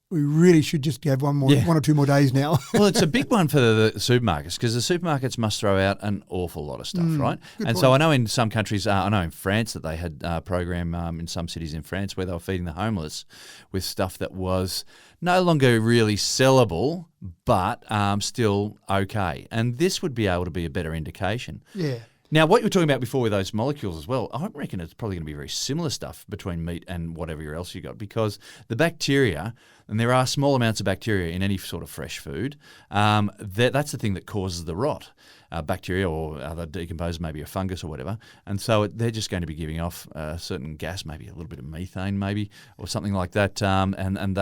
We really should just have one or two more days now. Well, it's a big one for the supermarkets, because the supermarkets must throw out an awful lot of stuff, right? And point. So I know in some countries, I know in France that they had a program in some cities in France where they were feeding the homeless with stuff that was no longer really sellable, but still okay. And this would be able to be a better indication. Yeah. Now, what you were talking about before with those molecules as well, I reckon it's probably going to be very similar stuff between meat and whatever else you got, because the bacteria, and there are small amounts of bacteria in any sort of fresh food, that's the thing that causes the rot. Bacteria or other decomposers, maybe a fungus or whatever. And so they're just going to be giving off a certain gas, maybe a little bit of methane maybe, or something like that, and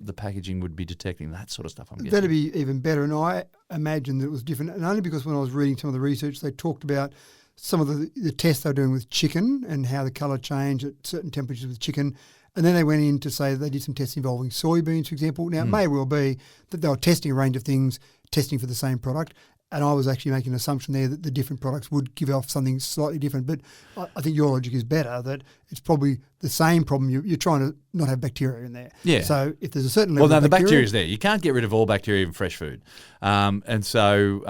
the packaging would be detecting that sort of stuff, I'm guessing. That'd be even better. And I imagine that it was different, and only because when I was reading some of the research, they talked about some of the tests they were doing with chicken and how the colour changed at certain temperatures with chicken. And then they went in to say they did some tests involving soybeans, for example. Now, it may well be that they were testing a range of things, testing for the same product. And I was actually making an assumption there that the different products would give off something slightly different. But I think your logic is better, that it's probably the same problem. You're trying to not have bacteria in there. Yeah. So if there's a certain level the of bacteria is there. You can't get rid of all bacteria in fresh food. And so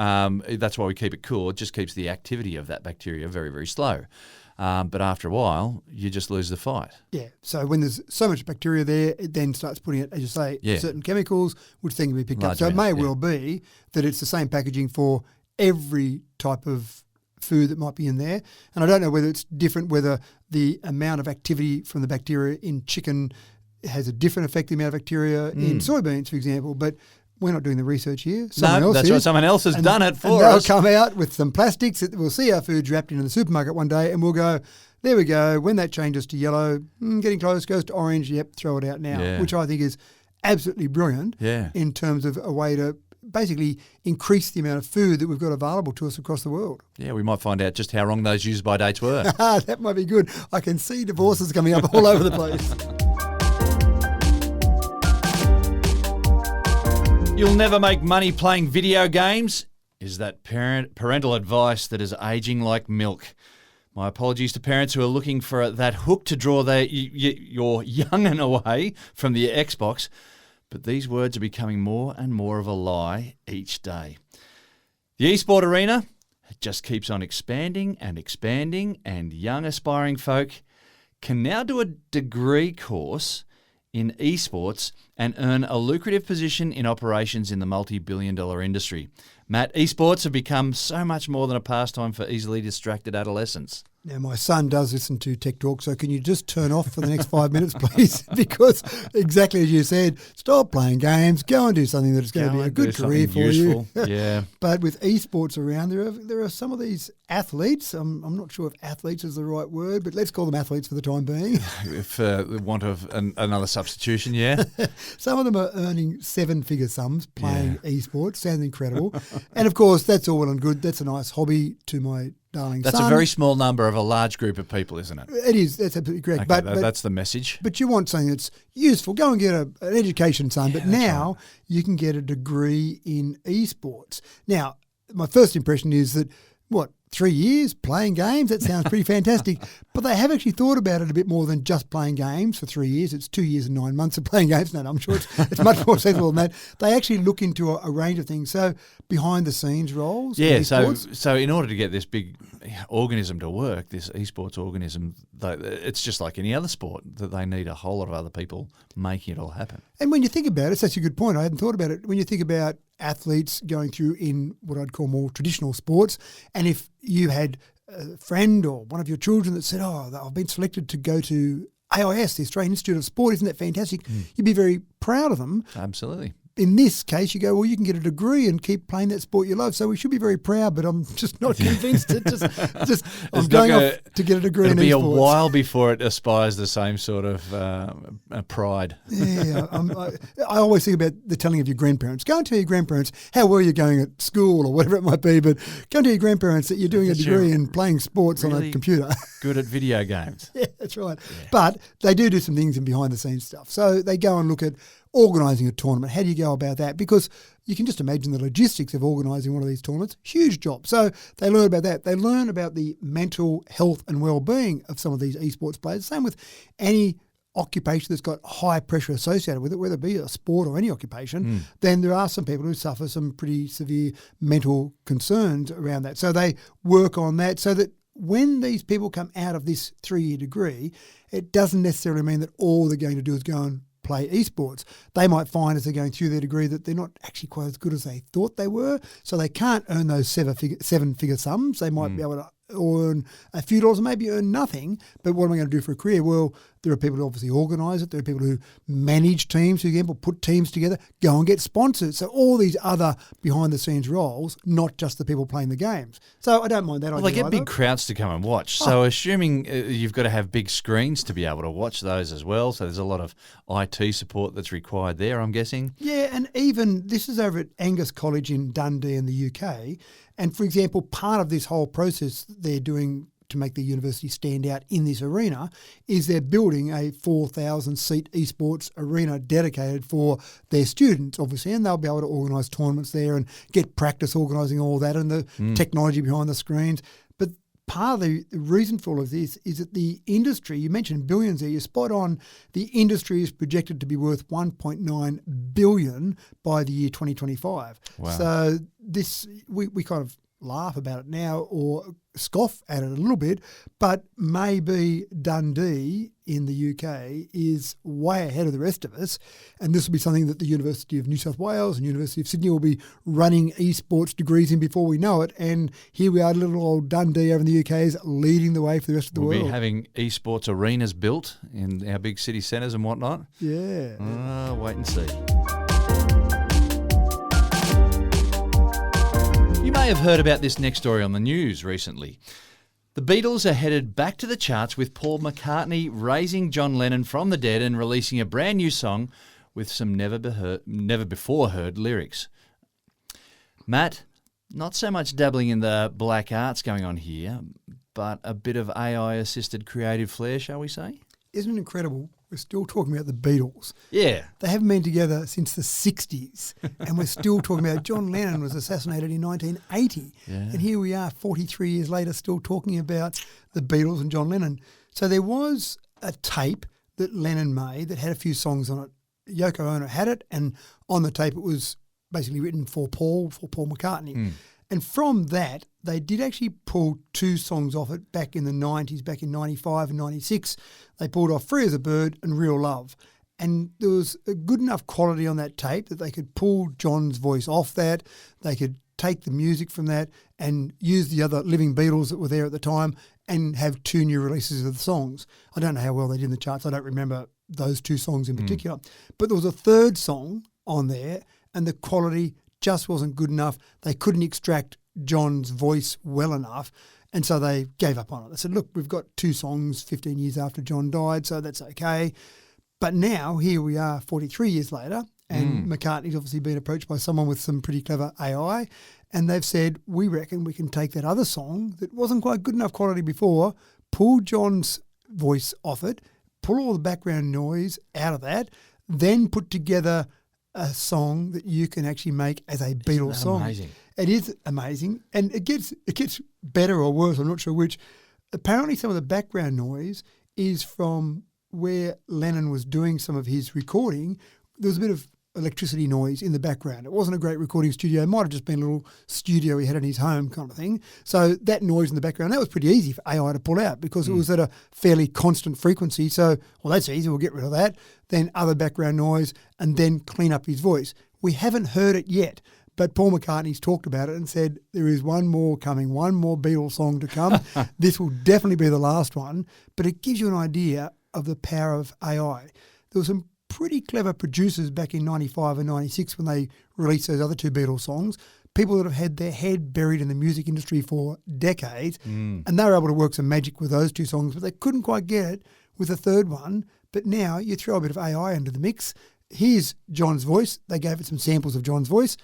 that's why we keep it cool. It just keeps the activity of that bacteria very, very slow. But after a while, you just lose the fight. Yeah. So when there's so much bacteria there, it then starts putting it, as you say, certain chemicals, which then can be picked up. So it may well be that it's the same packaging for every type of food that might be in there. And I don't know whether it's different, whether the amount of activity from the bacteria in chicken has a different effect, the amount of bacteria in soybeans, for example. But we're not doing the research here. Someone else has done it for us. us. They'll come out with some plastics. We'll see our food wrapped in the supermarket one day and we'll go, there we go. When that changes to yellow, getting close, goes to orange, yep, throw it out now, which I think is absolutely brilliant in terms of a way to basically increase the amount of food that we've got available to us across the world. Yeah, we might find out just how wrong those use-by dates were. That might be good. I can see divorces coming up all over the place. You'll never make money playing video games is that parental advice that is aging like milk. My apologies to parents who are looking for that hook to draw your young'un away from the Xbox, but these words are becoming more and more of a lie each day. The esport arena just keeps on expanding, and young aspiring folk can now do a degree course in esports and earn a lucrative position in operations in the multi-billion-dollar industry. Matt, esports have become so much more than a pastime for easily distracted adolescents. Now, my son does listen to Tech Talk, so can you just turn off for the next 5 minutes, please? Because exactly as you said, stop playing games, go and do something that's going to be a good career for you. Yeah. But with esports around, there are some of these athletes. I'm not sure if athletes is the right word, but let's call them athletes for the time being. For the want of another substitution, yeah. Some of them are earning seven-figure sums playing esports. Sounds incredible. And, of course, that's all well and good. That's a nice hobby to my darling That's son. a very small number of a large group of people, isn't it? It is. That's absolutely correct. Okay, but that's the message. But you want something that's useful. Go and get an education, son. But now you can get a degree in esports. Now, my first impression is that, 3 years playing games? That sounds pretty fantastic. But they have actually thought about it a bit more than just playing games for 3 years. It's 2 years and 9 months of playing games. No, I'm sure it's much more sensible than that. They actually look into a range of things. So behind the scenes roles. Yeah, so in order to get this big organism to work, this esports organism, it's just like any other sport, that they need a whole lot of other people making it all happen. And when you think about it, it's such a good point. I hadn't thought about it. When you think about athletes going through in what I'd call more traditional sports, and if you had a friend or one of your children that said, I've been selected to go to AIS, the Australian Institute of Sport, isn't that fantastic? You'd be very proud of them. Absolutely. In this case, you go, well, you can get a degree and keep playing that sport you love. So we should be very proud, but I'm just not convinced. I'm going off to get a degree in esports. It'll be a while before it aspires the same sort of pride. Yeah, I always think about the telling of your grandparents. Go and tell your grandparents how well you're going at school or whatever it might be, but go and tell your grandparents that you're doing a degree in playing sports on a computer. Good at video games. Yeah, that's right. Yeah. But they do some things in behind-the-scenes stuff. So they go and look at organising a tournament. How do you go about that? Because you can just imagine the logistics of organising one of these tournaments. Huge job. So they learn about that. They learn about the mental health and well-being of some of these esports players. Same with any occupation that's got high pressure associated with it, whether it be a sport or any occupation, then there are some people who suffer some pretty severe mental concerns around that. So they work on that so that when these people come out of this 3-year degree, it doesn't necessarily mean that all they're going to do is go and play esports. They might find as they're going through their degree that they're not actually quite as good as they thought they were, so they can't earn those seven-figure sums. They might be able to earn a few dollars and maybe earn nothing, but what am I going to do for a career? Well, there are people who obviously organise it. There are people who manage teams, for example, put teams together, go and get sponsors. So all these other behind-the-scenes roles, not just the people playing the games. So I don't mind that idea. Well, they get big crowds to come and watch. So assuming you've got to have big screens to be able to watch those as well. So there's a lot of IT support that's required there, I'm guessing. Yeah, and even this is over at Angus College in Dundee in the UK. And for example, part of this whole process they're doing to make the university stand out in this arena is they're building a 4,000-seat esports arena dedicated for their students, obviously, and they'll be able to organise tournaments there and get practice organising all that and the technology behind the screens. But part of the reason for all of this is that the industry, you mentioned billions there, you're spot on, the industry is projected to be worth $1.9 billion by the year 2025. Wow. So this, we kind of laugh about it now or scoff at it a little bit, but maybe Dundee in the UK is way ahead of the rest of us, and this will be something that the University of New South Wales and University of Sydney will be running esports degrees in before we know it, and here we are, little old Dundee over in the UK is leading the way for the rest of the world. We'll be having esports arenas built in our big city centres and whatnot. Yeah. Wait and see. You may have heard about this next story on the news recently. The Beatles are headed back to the charts with Paul McCartney raising John Lennon from the dead and releasing a brand new song with some never before heard lyrics. Matt, not so much dabbling in the black arts going on here, but a bit of AI-assisted creative flair, shall we say? Isn't it incredible? We're still talking about the Beatles. Yeah. They haven't been together since the 60s, and we're still talking about John Lennon was assassinated in 1980. Yeah. And here we are 43 years later still talking about the Beatles and John Lennon. So there was a tape that Lennon made that had a few songs on it. Yoko Ono had it, and on the tape it was basically written for Paul McCartney. And from that, they did actually pull two songs off it back in the 90s, back in 95 and 96. They pulled off Free as a Bird and Real Love. And there was a good enough quality on that tape that they could pull John's voice off that. They could take the music from that and use the other living Beatles that were there at the time and have two new releases of the songs. I don't know how well they did in the charts. I don't remember those two songs in particular. But there was a third song on there and the quality just wasn't good enough. They couldn't extract John's voice well enough, and so they gave up on it. They said, look, we've got two songs 15 years after John died, so that's okay. But now, here we are 43 years later, and McCartney's obviously been approached by someone with some pretty clever AI, and they've said, we reckon we can take that other song that wasn't quite good enough quality before, pull John's voice off it, pull all the background noise out of that, then put together a song that you can actually make as a Beatles song. Amazing. It is amazing, and it gets better or worse. I'm not sure which. Apparently, some of the background noise is from where Lennon was doing some of his recording. There was a bit of electricity noise in the background. It wasn't a great recording studio. It might have just been a little studio he had in his home kind of thing. So that noise in the background, that was pretty easy for AI to pull out because it was at a fairly constant frequency. So, well, that's easy. We'll get rid of that. Then other background noise and then clean up his voice. We haven't heard it yet, but Paul McCartney's talked about it and said there is one more coming, one more Beatles song to come. This will definitely be the last one, but it gives you an idea of the power of AI. There were some pretty clever producers back in 95 and 96 when they released those other two Beatles songs, people that have had their head buried in the music industry for decades, and they were able to work some magic with those two songs, but they couldn't quite get it with the third one. But now you throw a bit of AI into the mix. Here's John's voice. They gave it some samples of John's voice.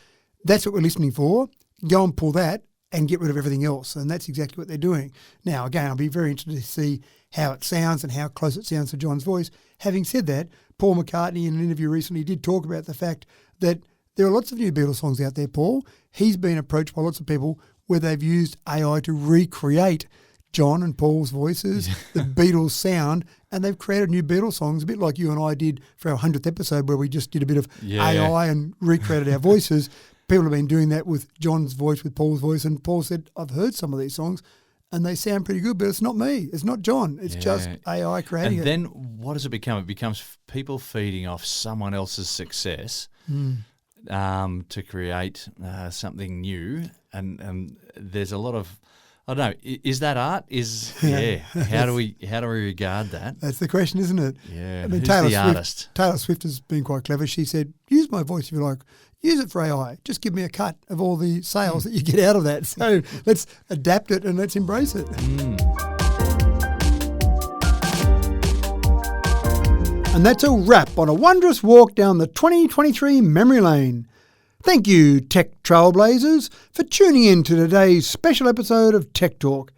That's what we're listening for. Go and pull that and get rid of everything else. And that's exactly what they're doing. Now, again, I'll be very interested to see how it sounds and how close it sounds to John's voice. Having said that, Paul McCartney in an interview recently did talk about the fact that there are lots of new Beatles songs out there, Paul. He's been approached by lots of people where they've used AI to recreate John and Paul's voices, the Beatles sound, and they've created new Beatles songs, a bit like you and I did for our 100th episode where we just did a bit of AI and recreated our voices. People have been doing that with John's voice, with Paul's voice, and Paul said, I've heard some of these songs and they sound pretty good, but it's not me. It's not John. It's just AI creating it. And then what does it become? It becomes people feeding off someone else's success to create something new. And there's a lot of, I don't know, is that art? How do we regard that? That's the question, isn't it? Yeah. I mean, Who's the artist? Taylor Swift has been quite clever. She said, use my voice if you like. Use it for AI. Just give me a cut of all the sales that you get out of that. So let's adapt it and let's embrace it. And that's a wrap on a wondrous walk down the 2023 memory lane. Thank you, Tech Trailblazers, for tuning in to today's special episode of Tech Talk.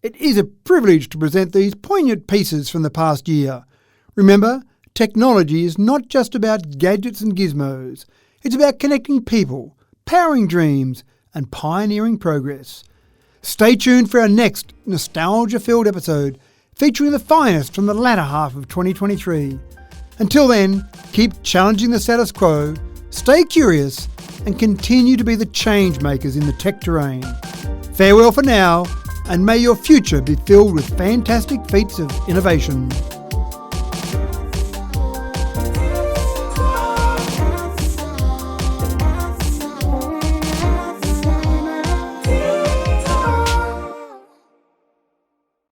It is a privilege to present these poignant pieces from the past year. Remember, technology is not just about gadgets and gizmos. It's about connecting people, powering dreams, and pioneering progress. Stay tuned for our next nostalgia-filled episode featuring the finest from the latter half of 2023. Until then, keep challenging the status quo, stay curious, and continue to be the change makers in the tech terrain. Farewell for now, and may your future be filled with fantastic feats of innovation.